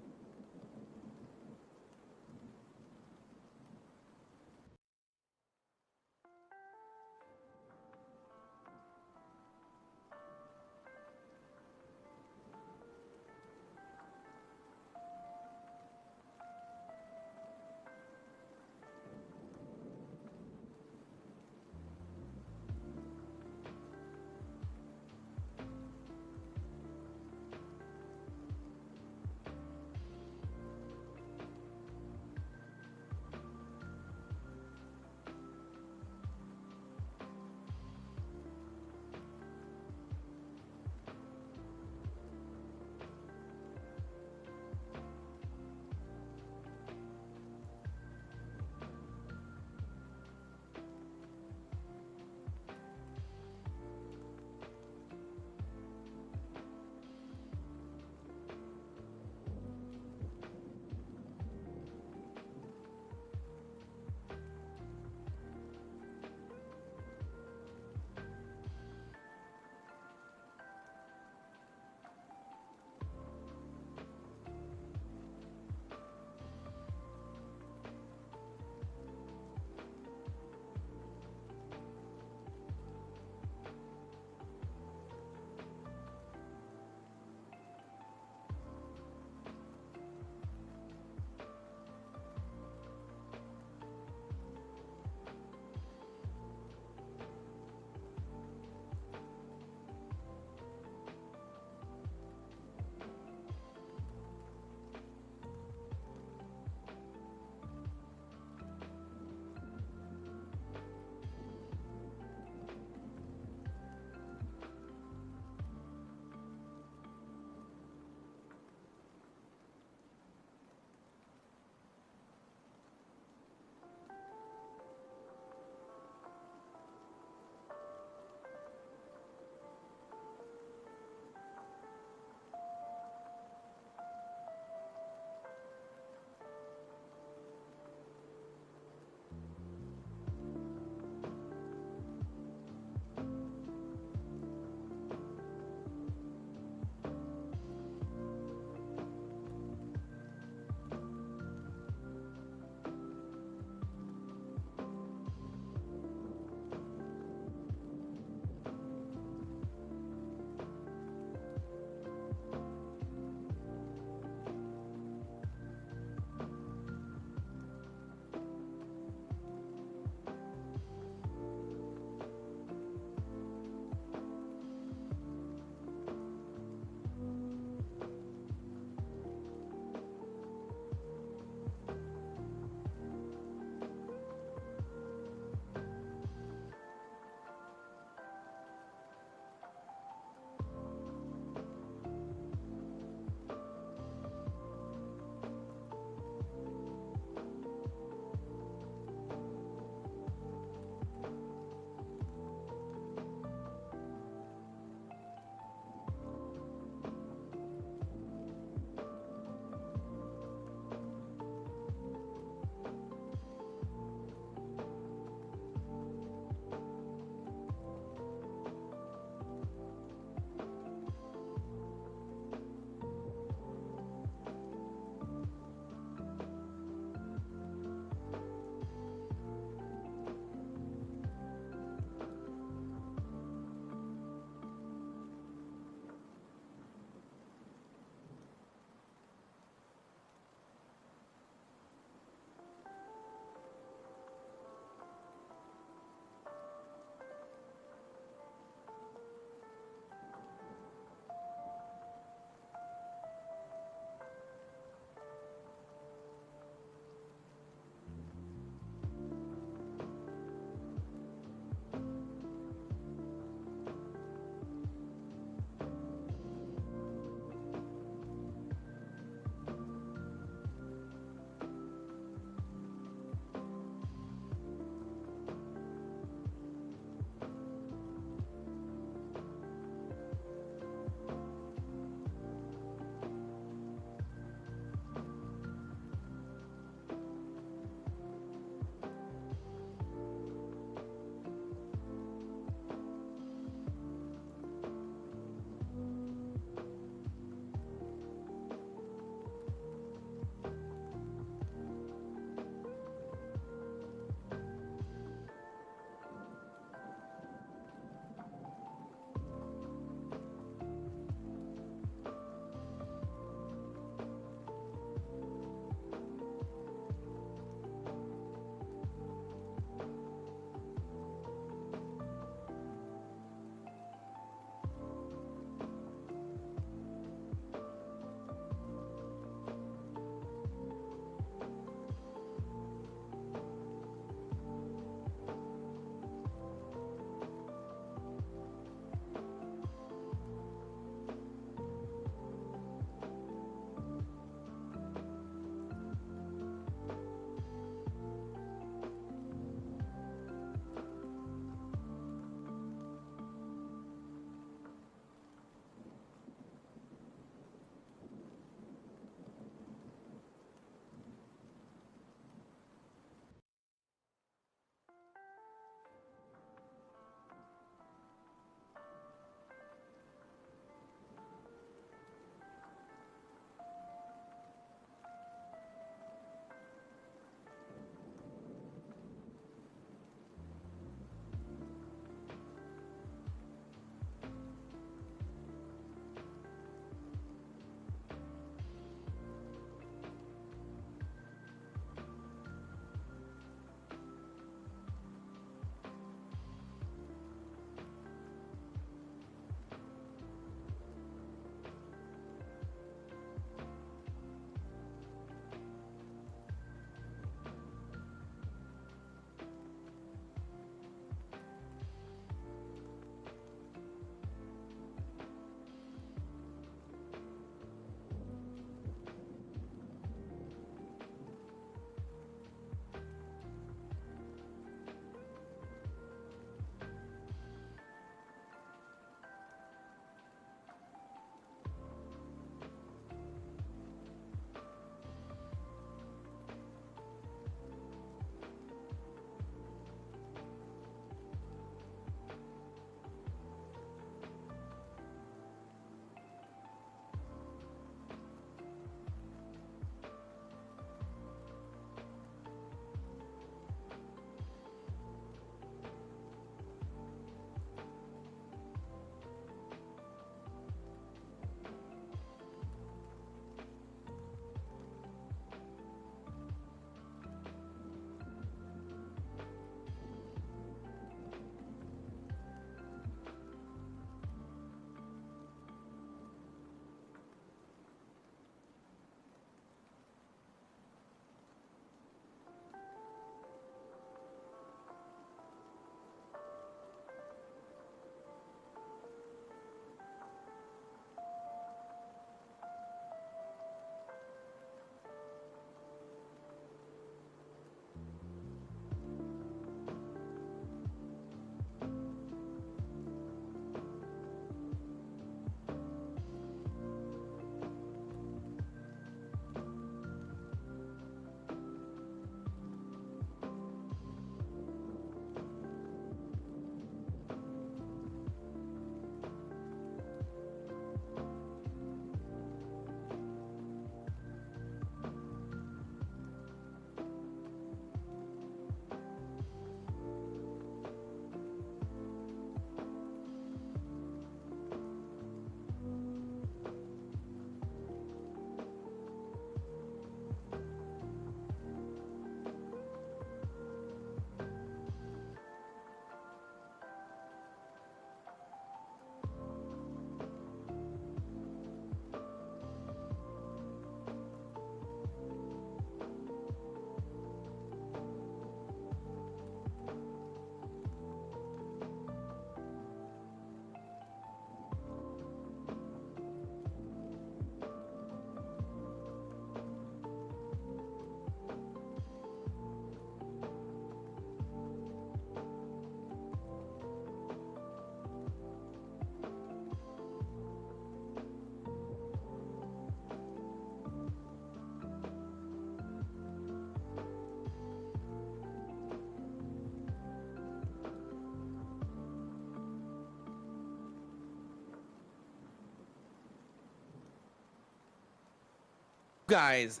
guys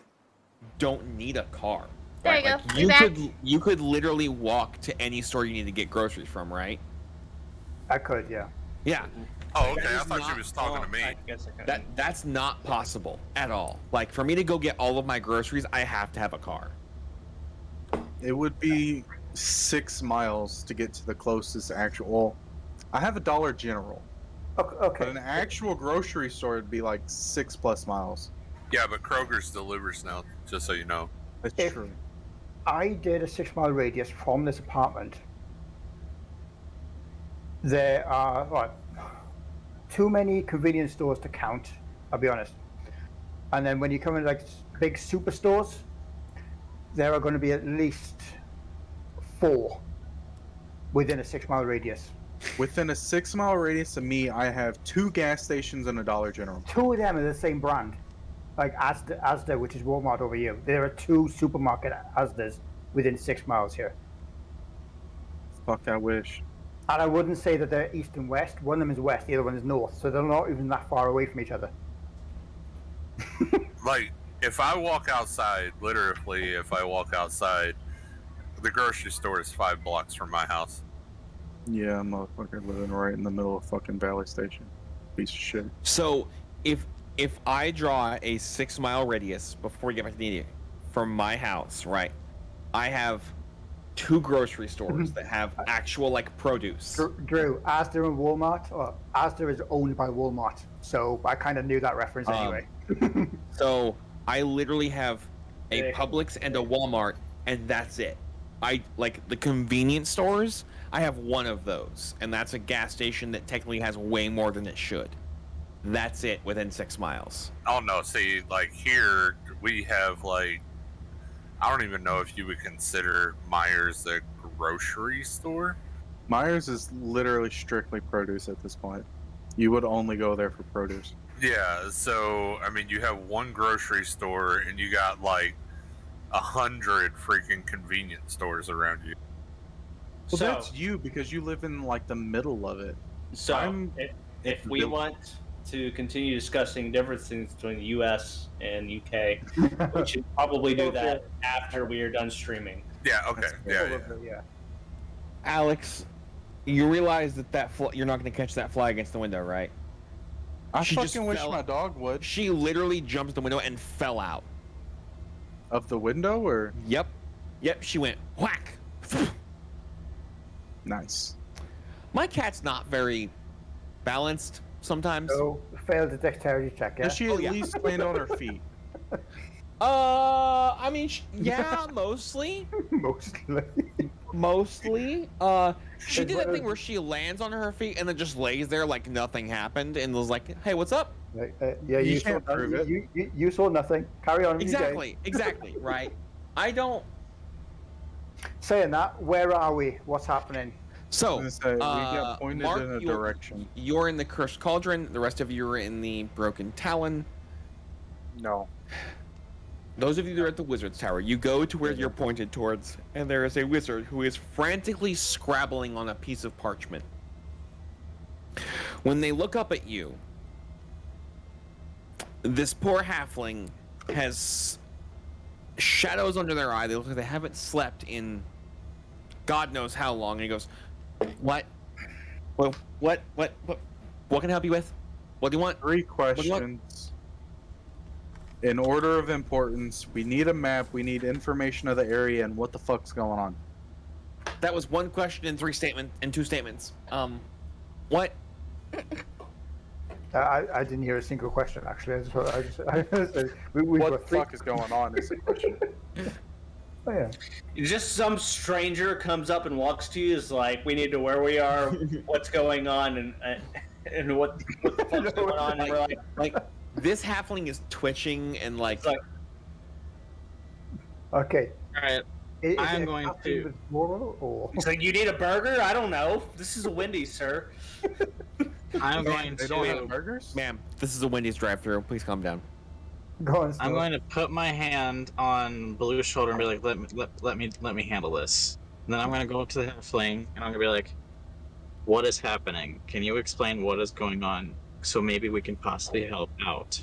don't need a car. There right? you Like, go. We back. you could literally walk to any store you need to get groceries from, right? I could, yeah. Yeah. Oh, okay. That I is thought you not- was talking to me. I guess I can. That's not possible at all. Like, for me to go get all of my groceries, I have to have a car. It would be 6 miles to get to the closest actual. Well, I have a Dollar General, but Okay. an actual grocery store would be like 6+ miles. Yeah, but Kroger's delivers now, just so you know. That's If- true. I did a 6-mile radius from this apartment. There are what, too many convenience stores to count. I'll be honest. And then when you come in like big superstores, there are going to be at least 4 within a 6-mile radius. Within a 6-mile radius of me, I have 2 gas stations and a Dollar General. 2 of them are the same brand, like Asda, which is Walmart over here. There are 2 supermarket Asdas within 6 miles here. Fuck, I wish. And I wouldn't say that they're east and west. One of them is west, the other one is north. So they're not even that far away from each other. Like, if I walk outside, literally, if I walk outside, the grocery store is 5 blocks from my house. Yeah, motherfucker living right in the middle of fucking Valley Station. Piece of shit. So, if I draw a 6-mile radius before we get back to the India from my house, right? I have 2 grocery stores that have actual like produce. Drew, Asda and Walmart. Well, Asda is owned by Walmart, so I kind of knew that reference anyway. So I literally have a Publix and a Walmart, and that's it. I like the convenience stores. I have one of those, and that's a gas station that technically has way more than it should. That's it within 6 miles. Oh no, see, like here we have like, I don't even know if you would consider Myers a grocery store. Myers is literally strictly produce at this point. You would only go there for produce. Yeah, so I mean, you have one grocery store and you got like 100 freaking convenience stores around you. Well, So- that's you because you live in like the middle of it. So, I'm- if we want to continue discussing differences between the U.S. and U.K., we should probably do that after we are done streaming. Yeah, okay, yeah. Yeah. Alex, you realize that you're not going to catch that fly against the window, right? I She just fucking wish fell- my dog would. She literally jumped the window and fell out. Of the window or? Yep. She went whack. Nice. My cat's not very balanced sometimes. So failed the dexterity check. Yeah. Does she Oh, at yeah. least land on her feet? I mean, yeah, mostly. Mostly. She did that thing where she lands on her feet and then just lays there like nothing happened and was like, "Hey, what's up?" Yeah, You you saw can't prove it. You saw nothing. Carry on. with your game. Exactly, right. I don't. Saying that, where are we? What's happening? So, I was gonna say, we got pointed Mark, in a you're- direction. You're in the Cursed Cauldron. The rest of you are in the Broken Talon. No. Those of you that are at the Wizard's Tower, you go to where you're pointed towards, and there is a wizard who is frantically scrabbling on a piece of parchment. When they look up at you, this poor halfling has shadows under their eye. They look like they haven't slept in God knows how long. And he goes, "What? What can I help you with? What do you want?" 3 do you want? questions. In order of importance, we need a map, we need information of the area, and what the fuck's going on. That was one question and 2 statements. What? I didn't hear a single question actually. We What got the 3. fuck is going on is the question. Oh, yeah. Just some stranger comes up and walks to you, is like, "We need to know where we are, what's going on, and what the fuck's going on." And we're like, This halfling is twitching and like, it's like, Okay. All right. Is I'm it going Captain to- with Laurel, or he's like, "You need a burger? I don't know. This is a Wendy's, sir." I'm going They don't have to. burgers? "Ma'am, this is a Wendy's drive-through. Please calm down." go on. I'm Steve. going to put my hand on Blue's shoulder and be like, let me handle this. And then I'm going to go up to the halfling and I'm going to be like, "What is happening? Can you explain what is going on? So maybe we can possibly help out."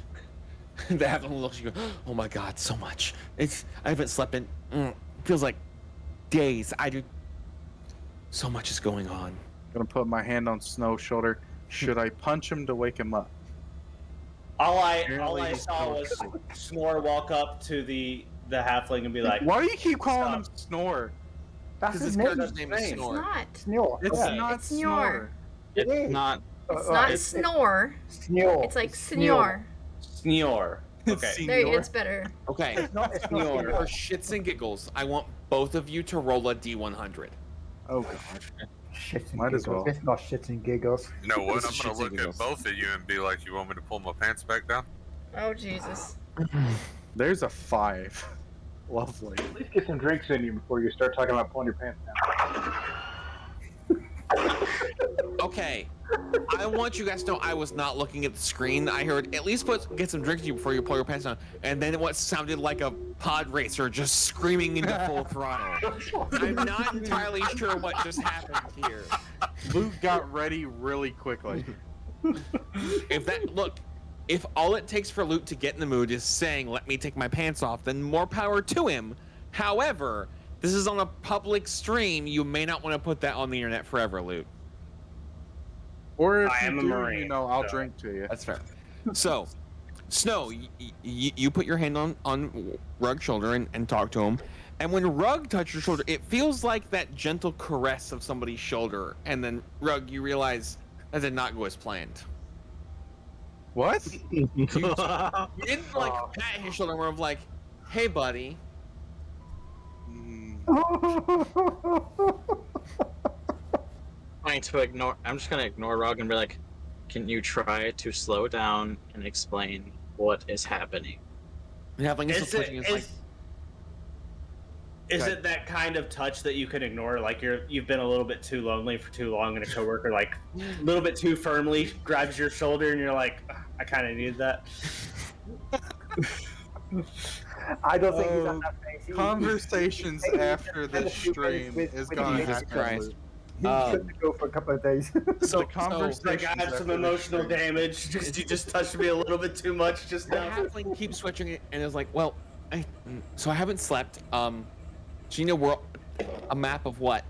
The halfling looks. You go, oh my god, so much. I haven't slept in. Feels like days. I do. So much is going on. Gonna put my hand on Snow's shoulder. Should I punch him to wake him up? All I Apparently he's saw was Snore walk up to the halfling and be like, Why do you keep calling him Snore? That's Because his his name. character's name is It's Snore. not. Snore. It's yeah. not It's Snore. It is. It's not. It's not it's snore. Snore. It's like snore. Snore. Okay. There, it's better. Okay. It's not. It's not. Snore. For shits and giggles, I want both of you to roll a d100. Oh god. Shits and Might as giggles. well. It's not shits and giggles. You know what? This I'm is gonna shits and look at giggles. both of you and be like, "You want me to pull my pants back down?" Oh Jesus. There's a 5. Lovely. At least get some drinks in you before you start talking about pulling your pants down. Okay. I want you guys to know I was not looking at the screen. I heard at least get some drinks in you before you pull your pants down. And then what sounded like a pod racer just screaming into full throttle. I'm not entirely sure what just happened here. Luke got ready really quickly. If all it takes for Luke to get in the mood is saying, "Let me take my pants off," then more power to him. However, this is on a public stream. You may not want to put that on the internet forever, Luke. Or if I you am a do, Marine, you know, I'll so- drink to you. That's fair. So, Snow, you put your hand on Rug's shoulder and talk to him. And when Rug touches your shoulder, it feels like that gentle caress of somebody's shoulder. And then, Rug, you realize that did not go as planned. What? You didn't pat his shoulder more of like, "Hey, buddy." Mm, I'm just gonna ignore Rog and be like, can you try to slow down and explain what is happening? And having Is it that kind of touch that you can ignore? Like you've been a little bit too lonely for too long, and a coworker like a little bit too firmly grabs your shoulder, and you're like, I kind of needed that. I don't think he's at that phase. Conversations after this stream is gonna Jesus happen. Christ. He shouldn't go for a couple of days. So, The conversation- Like I have some emotional damage. You just touched me a little bit too much just the now. halfling keeps switching it and is like, "Well, I haven't slept. Gina, a map of what?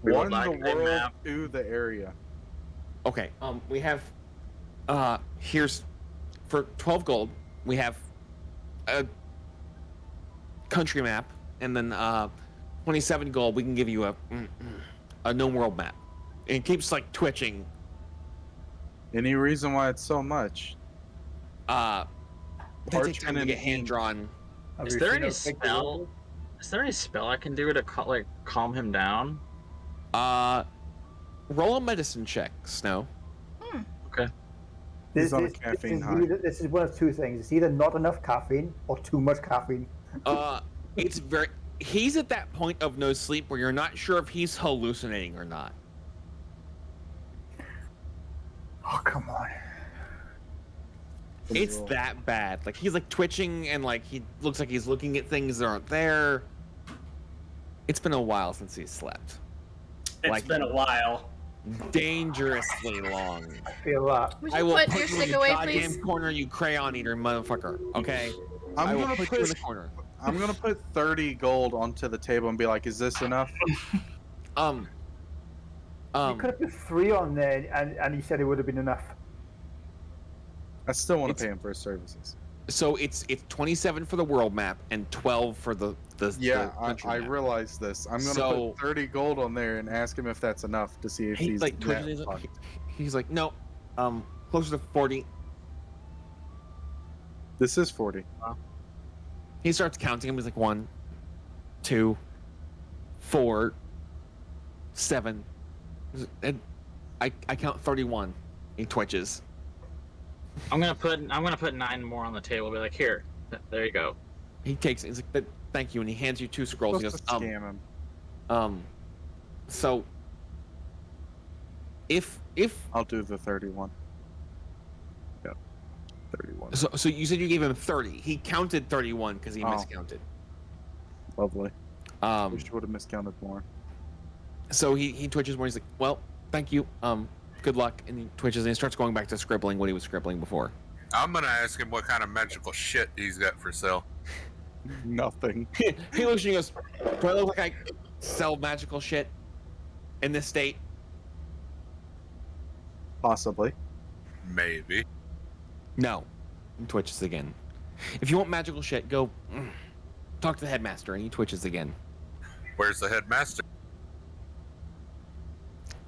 We would 1 like the a world, map. 2 the area. Okay. We have. Here's for 12 gold. We have a country map, and then 27 gold. We can give you a known world map. And it keeps like twitching. Any reason why it's so much? That takes time Parchment to and get hand ink. drawn. Have Is you there seen any those pictures? spell? Is there any spell I can do to calm him down? Roll a medicine check, Snow. He's on a caffeine high. This is one of two things. It's either not enough caffeine or too much caffeine. He's at that point of no sleep where you're not sure if he's hallucinating or not. Oh, come on. It's that bad. Like he's like twitching and like he looks like he's looking at things that aren't there. It's been a while since he's slept. It's been a while. Dangerously long. I feel that. Would I you will put put your you in stick the away, goddamn please? corner, you crayon eater motherfucker. Okay? I I'm will gonna put you in put the corner. I'm gonna put 30 gold onto the table and be like, "Is this enough?" You could have put 3 on there, and he said it would have been enough. I still want It's- to pay him for his services. So it's 27 for the world map and 12 for the Yeah, country I map. realize this. I'm gonna So- put 30 gold on there and ask him if that's enough to see if He he's like net twitches, fucked. he's like, no, closer to 40. This is 40. He starts counting them. He's like 1, 2, 4, 7. And I count 31. He twitches. I'm gonna put 9 more on the table. Be like, here, there you go. He takes it. He's like, thank you, and he hands you 2 scrolls. He goes, Supposed to scam him. So if I'll do the 31. Yep, 31. so you said you gave him 30. He counted 31 because he Oh. miscounted. Lovely. Wish you would have miscounted more. So he twitches more. He's like, well, thank you. Good luck. And he twitches and he starts going back to scribbling what he was scribbling before. I'm gonna ask him what kind of magical shit he's got for sale. Nothing. He looks at you and goes, "Do I look like I sell magical shit in this state?" Possibly. Maybe. No. He twitches again. If you want magical shit, go talk to the headmaster, and he twitches again. Where's the headmaster?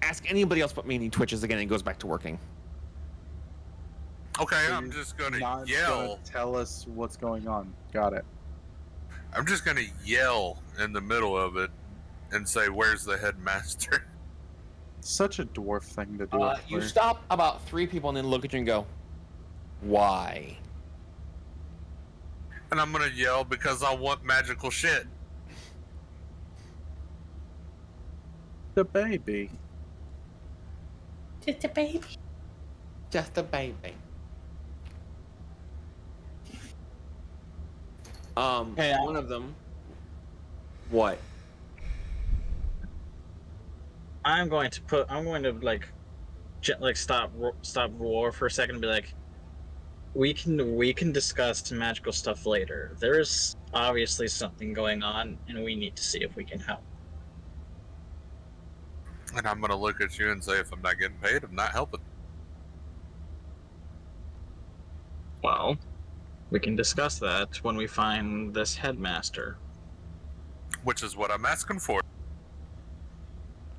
Ask anybody else but me, and he twitches again and goes back to working. Okay, So I'm you're just gonna Not yell. gonna tell us what's going on. Got it. I'm just gonna yell in the middle of it and say, "Where's the headmaster?" Such a dwarf thing to do. You stop about 3 people and then look at you and go, "Why?" And I'm gonna yell because I want magical shit. The baby. Just a baby. Just a baby. Hey, one of them. What? I'm going to like stop war for a second and be like, we can discuss magical stuff later. There's obviously something going on, and we need to see if we can help. And I'm gonna look at you and say, if I'm not getting paid, I'm not helping. Well, we can discuss that when we find this headmaster. Which is what I'm asking for.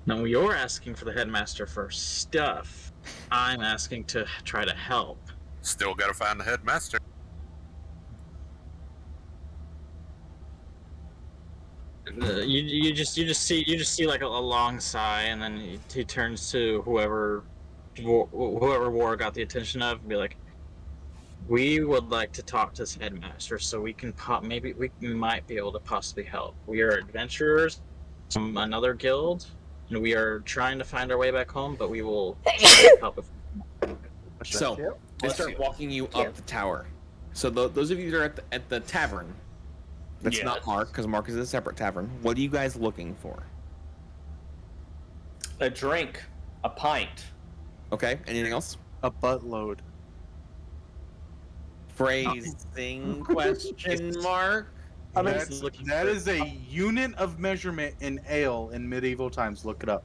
No, you're asking for the headmaster for stuff. I'm asking to try to help. Still gotta find the headmaster. You just see like a long sigh, and then he turns to whoever War got the attention of, and be like, "We would like to talk to this headmaster, so we can maybe we might be able to possibly help. We are adventurers from another guild, and we are trying to find our way back home, but we will help if." So they start walking you up the tower. So those of you that are at the tavern, that's Yes. not Mark, because Mark is a separate tavern. What are you guys looking for? A drink, a pint. Okay. Anything else? A buttload. Phrasing question mark. I mean, That is a unit of measurement in ale in medieval times. Look it up.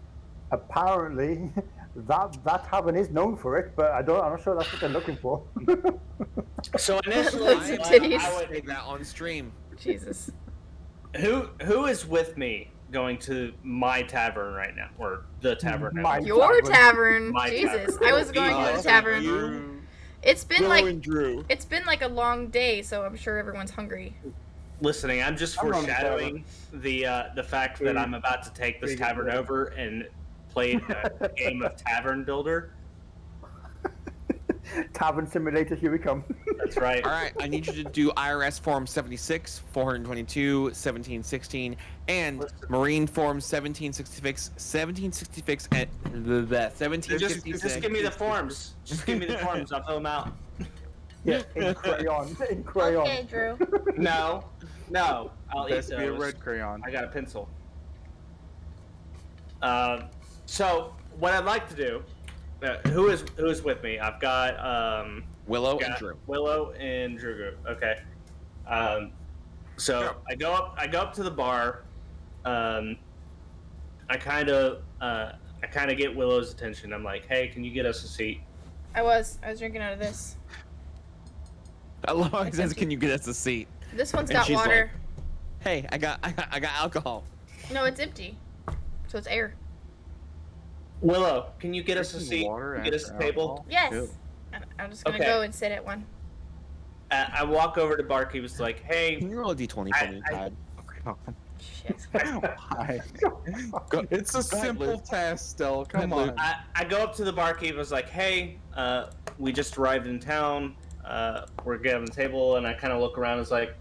apparently, that tavern is known for it, but I'm not sure that's what they're looking for. So initially, Loads of I titties. would- Take that on stream. Jesus. who is with me going to my tavern right now, or the tavern? My- Your tavern. My Jesus. tavern. I was going to the tavern. It's been like a long day, so I'm sure everyone's hungry. Listening, I'm just I'm on the foreshadowing the fact that I'm about to take this tavern over and play a game of Tavern Builder. Tavern Simulator, here we come. That's right. All right. I need you to do IRS Form 76, 422, 1716, and Marine Form 1766, 1766, and the 1756. Just give me the forms. Just give me the forms. I'll fill them out. Yeah, in crayon. In crayon. Okay, Drew. No, I'll eat Has to be a those. red crayon. I got a pencil. So what I'd like to do, who is with me? I've got Willow and Drew. Willow and Drew. Okay. So I go up to the bar. I kind of get Willow's attention. I'm like, hey, can you get us a seat? I was drinking out of this. I love how he It's says, empty. "Can you get us a seat?" This one's And got she's water. Hey, I got alcohol. No, it's empty. So it's air. Willow, can you get us a Drinking seat? water Get us a after table. alcohol? Yes. Ew. I'm just gonna Okay. go and sit at one. I walk over to Barkeep. Was like, hey, Can you roll a d20 for me, Todd? Shit. Why? It's a Go ahead, simple Luke. task, Stell. Come Go ahead, on. Luke. I go up to the barkeep. I was like, hey, we just arrived in town. We're getting the table, and I kind of look around. It's like,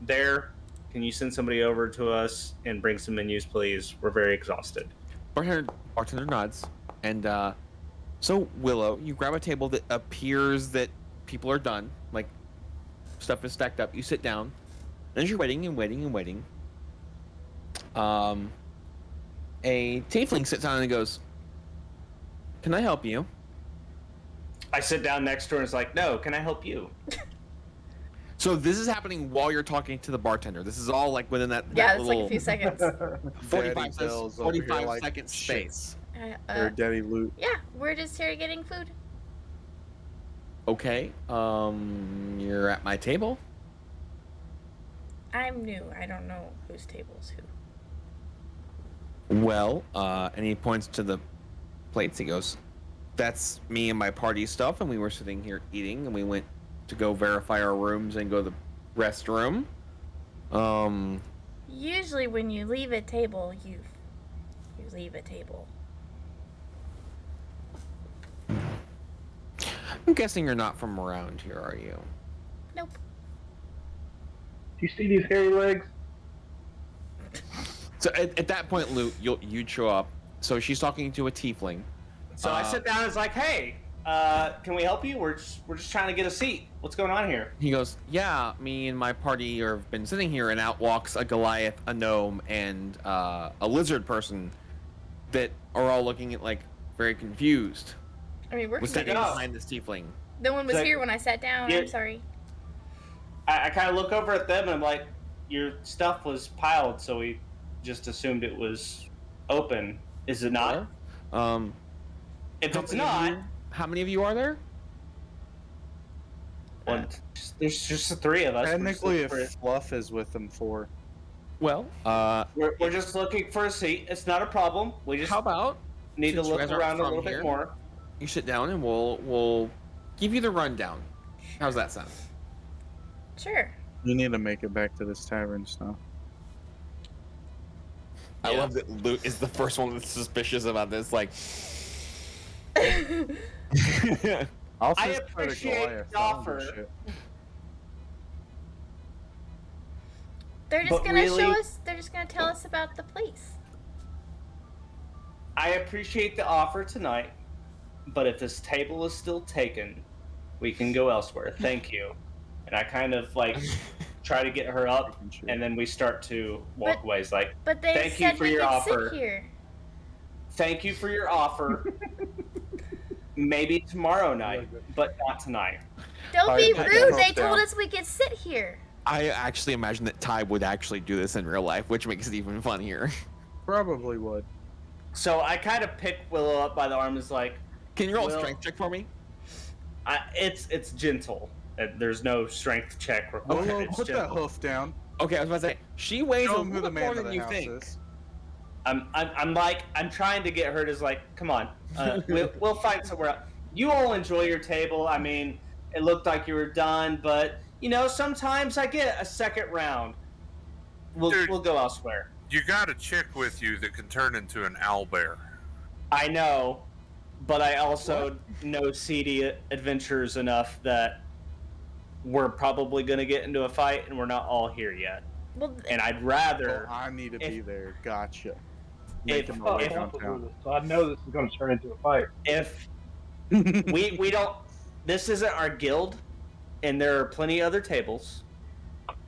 there. Can you send somebody over to us and bring some menus, please? We're very exhausted. Bartender nods, and so Willow, you grab a table that appears that people are done, like stuff is stacked up. You sit down, and as you're waiting and waiting and waiting, a tiefling sits down and goes, "Can I help you?" I sit down next to her and it's like, no, can I help you? So this is happening while you're talking to the bartender. This is all like within that Yeah, that it's like little a few seconds. 45, Bill's over 45 here like, second shit. space. Or Daddy Loot. Yeah, we're just here getting food. Okay. You're at my table. I'm new. I don't know whose table's who. Well, and he points to the plates. He goes, "That's me and my party stuff." And we were sitting here eating, and we went to go verify our rooms and go to the restroom. Usually, when you leave a table, you leave a table. I'm guessing you're not from around here, are you? Nope. Do you see these hairy legs? So at that point, Luke, you'd show up. So she's talking to a tiefling. So I sit down and it's like, hey, can we help you? We're just trying to get a seat. What's going on here? He goes, yeah, me and my party have been sitting here, and out walks a Goliath, a gnome, and a lizard person that are all looking at like very confused. I mean, we're Was standing confused. behind this tiefling. No one was So- here when I sat down. Yeah. I'm sorry. I kind of look over at them and I'm like, your stuff was piled, so we just assumed it was open. Is it not? If How it's many of not, you- how many of you are there? there's just the three of us. We're just Technically, looking if Fluff is with them for. Well, we're just looking for a seat. It's not a problem. We just how about need to since you look guys aren't around a from little here, bit more. you sit down and we'll give you the rundown. How's that sound? Sure. You need to make it back to this tavern stuff. I Yeah. love that Luke is the first one that's suspicious about this. Like, I'll I just try to appreciate Goliath, the I don't give a offer. shit. They're just But gonna show really- us. They're just gonna tell us about the place. I appreciate the offer tonight, but if this table is still taken, we can go elsewhere. Thank you. And I kind of like try to get her up, Fucking shit. and then we start to walk But- away. It's like, But they Thank you said for we your could offer. sit here. thank you for your offer. Maybe tomorrow night, but not tonight. Don't I be put rude. that They hook told down. us we could sit here. I actually imagine that Ty would actually do this in real life, which makes it even funnier. Probably would. So I kind of pick Willow up by the arm. Is like, Can you roll a Well- strength check for me? it's gentle. There's no strength check required. Willow, It's put that gentle. hoof down. Okay, I was about to say she weighs a Show him who little the bit more man of than the you house think. is. I'm trying to get her to like, come on, we'll find somewhere else. You all enjoy your table. I mean, it looked like you were done, but you know, sometimes I get a second round. Dude. We'll go elsewhere. You got a chick with you that can turn into an owlbear. I know, but I also know seedy adventures enough that we're probably going to get into a fight, and we're not all here yet. Well, And I'd Well, rather I need to be if- there. Gotcha. if- Making my way if- downtown. So I know this is going to turn into a fight. if we don't. This isn't our guild, and there are plenty of other tables.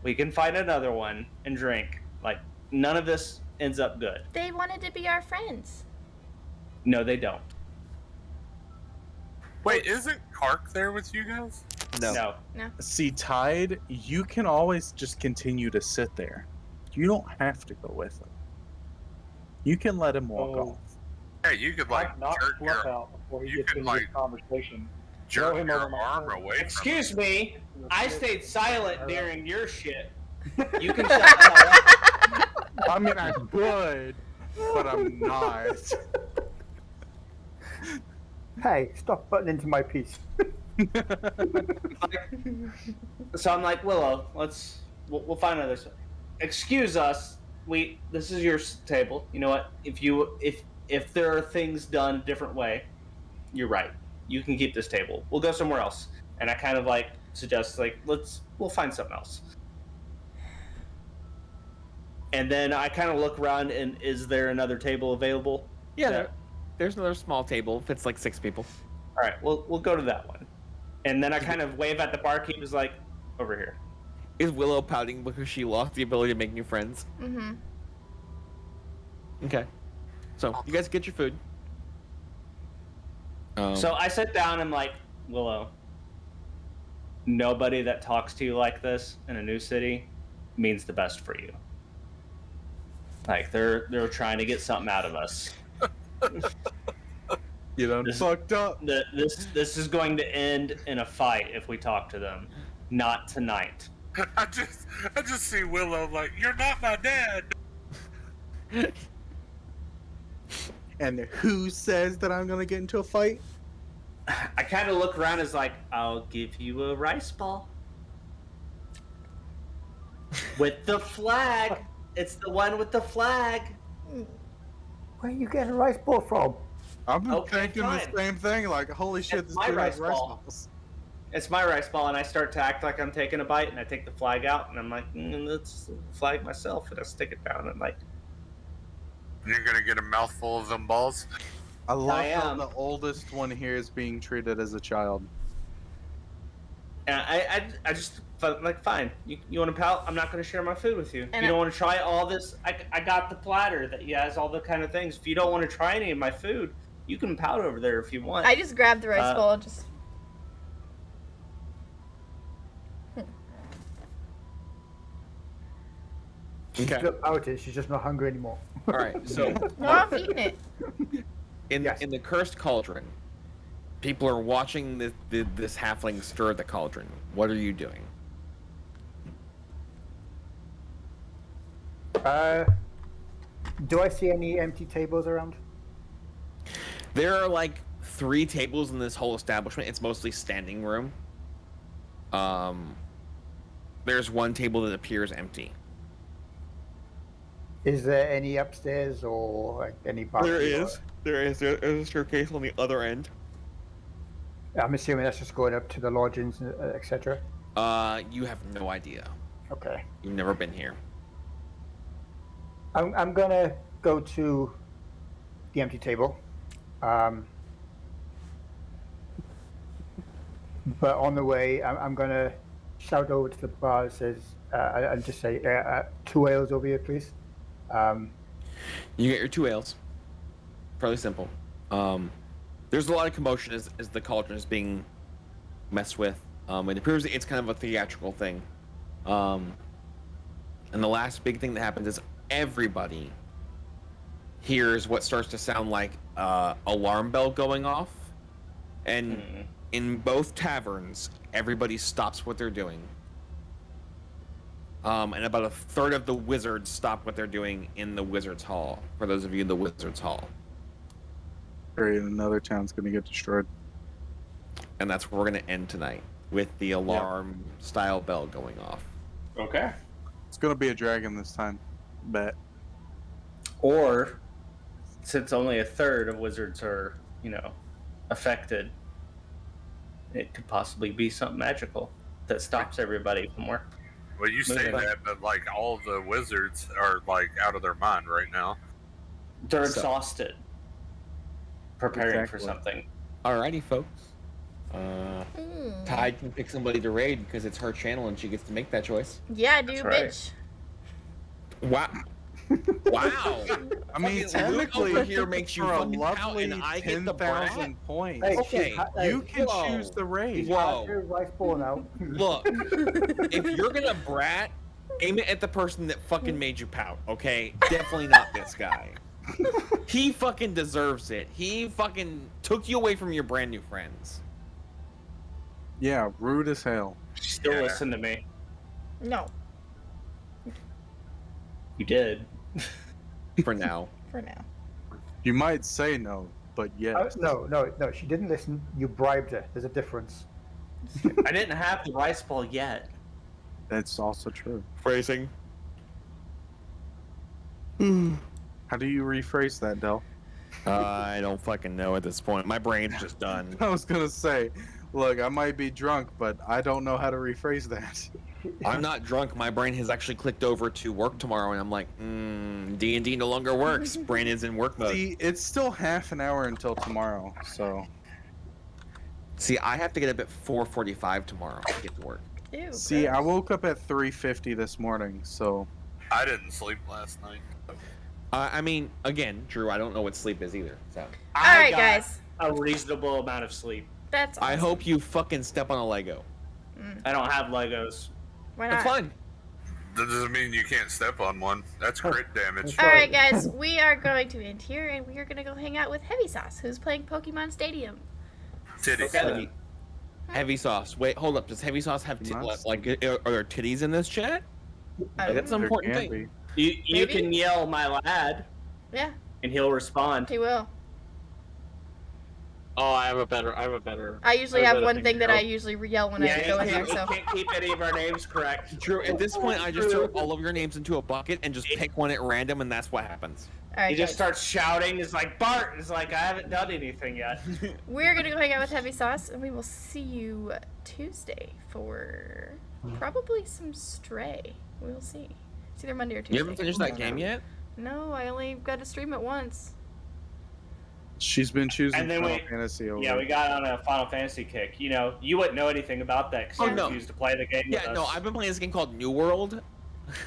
We can find another one and drink. Like none of this ends up good. they wanted to be our friends. No, they don't. Wait, isn't Kark there with you guys? No. See, Tide, you can always just continue to sit there. You don't have to go with him. You can let him walk Oh. off. Hey, you could like I'd knock jerk Fluff your, out before he you gets could, into this like- conversation. jerk him your over my arm head. away from Excuse me. I stayed silent during your shit. You can shut shut the hell up. I mean, I could, but I'm not. Hey, stop butting into my piece. So I'm like, Willow, we'll find another. Excuse us. This is your table. You know what? If there are things done a different way, you're right. You can keep this table. We'll go somewhere else. And I kind of like suggest like we'll find something else. And then I kind of look around and is there another table available? Yeah, Yeah. there's another small table. Fits like 6 people. All right, we'll go to that one. And then I kind of wave at the barkeep. Is like, over here. Is Willow pouting because she lost the ability to make new friends? Mm-hmm. Okay. So you guys get your food. So I sit down and like, Willow, nobody that talks to you like this in a new city means the best for you. Like they're trying to get something out of us. You done fucked up. This is going to end in a fight if we talk to them. Not tonight. I just see Willow like, you're not my dad. And who says that I'm gonna get into a fight? I kind of look around as like, I'll give you a rice ball. With the flag. It's the one with the flag. Where are you getting a rice ball from? I'm Okay, thinking fine. the same thing. Like, holy shit, It's this my dude has rice rice ball. balls. It's my rice ball, and I start to act like I'm taking a bite, and I take the flag out, and I'm like, let's flag myself, and I stick it down, and like, You're gonna get a mouthful of them balls. I love I how am. the oldest one here is being treated as a child. and I just like, fine, you want to pout? I'm not going to share my food with you. And You don't want to try all this? I got the platter that has all the kind of things. If you don't want to try any of my food, you can pout over there if you want. I just grabbed the rice bowl and just. She's Okay. not pouted, she's just not hungry anymore. All right. So No, I'm eating it. in Yes. the cursed cauldron, people are watching this halfling stir the cauldron. What are you doing? Do I see any empty tables around? There are like 3 tables in this whole establishment. It's mostly standing room. There's one table that appears empty. Is there any upstairs or like any balcony? There is a staircase on the other end. I'm assuming that's just going up to the lodgings, etc. You have no idea. Okay. You've never been here. I'm gonna go to the empty table. But on the way, I'm gonna shout over to the bar that says, and just say, 2 ales over here, please. You get your 2 ales. Fairly simple. There's a lot of commotion as the cauldron is being messed with. It appears it's kind of a theatrical thing. And the last big thing that happens is everybody hears what starts to sound like alarm bell going off. And in both taverns, everybody stops what they're doing. And about a third of the wizards stop what they're doing in the Wizards Hall. For those of you in the Wizards Hall. Great, another town's gonna get destroyed. And that's where we're going to end tonight, with the alarm style bell going off. Okay. It's gonna be a dragon this time. Bet. Or, since only a third of wizards are, affected, it could possibly be something magical that stops everybody from work. Well, you say Moving. that, but like all the wizards are like out of their mind right now. They're So- exhausted, preparing for Exactly. something. Alrighty, folks. Tide can pick somebody to raid because it's her channel and she gets to make that choice. Yeah, dude, That's right. bitch. Wow. Wow. I mean, Fucking Luke technically, over here makes you for a fucking pout lovely and I get the brat. 10,000 points, Hey, Okay, you can whoa. choose the raid. Whoa. Here's rice ball now. Look, if you're gonna brat, aim it at the person that fucking made you pout, okay? Definitely not this guy. He fucking deserves it. He fucking took you away from your brand new friends. Yeah, rude as hell. Still Yeah. listen to me. No, You did. For now. for now. You might say no, but yes. No, she didn't listen. You bribed her. There's a difference. I didn't have the rice ball yet. That's also true. Phrasing. How do you rephrase that, Del? I don't fucking know at this point. My brain's just done. I was gonna say, look, I might be drunk, but I don't know how to rephrase that. I'm not drunk. My brain has actually clicked over to work tomorrow, and I'm like, D&D no longer works. Brain is in work mode. See, it's still half an hour until tomorrow, so See, I have to get up at 4:45 tomorrow to get to work. Ew, see, I gross. woke up at 3:50 this morning, so I didn't sleep last night. I mean, again, Drew, I don't know what sleep is either. So All right, got guys. A reasonable amount of sleep. That's awesome. I hope you fucking step on a Lego. I don't have Legos. Why not? That's fine. That doesn't mean you can't step on one. That's crit damage. All right, guys, we are going to end here, and we are going to go hang out with Heavy Sauce, who's playing Pokemon Stadium. Titties. Okay. Heavy Sauce. Wait, hold up. Does Heavy Sauce have like? Are there titties in this chat? Like, that's an There important can thing. be. You Maybe? can yell my lad, Yeah, and he'll respond. he will. Oh, I have a better. I usually I have better one think thing that I so. usually yell when I Yeah, go in he there. So can't keep any of our names correct. Drew, at this point, I just throw all of your names into a bucket and just pick one at random, and that's what happens. all right, He just guys. starts shouting. It's like, Bart! It's like, I haven't done anything yet. We're gonna go hang out with Heavy Sauce, and we will see you Tuesday for probably some Stray. We'll see. It's either Monday or Tuesday. You haven't finished that game yet? No, I only got to stream it once. She's been choosing And then Final we- Fantasy over. Yeah, we got on a Final Fantasy kick. You know, you wouldn't know anything about that because Oh, you no. refused to play the game with Yeah, us. no, I've been playing this game called New World.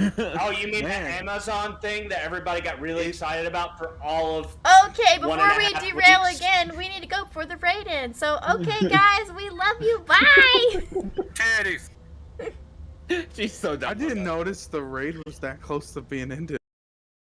Oh, you mean Man. the Amazon thing that everybody got really excited about for all of... Okay, One before and a we half derail weeks. again, we need to go for the raid-in. So, okay, guys, we love you. Bye! Titties. She's so dumb. I didn't notice the raid was that close to being ended.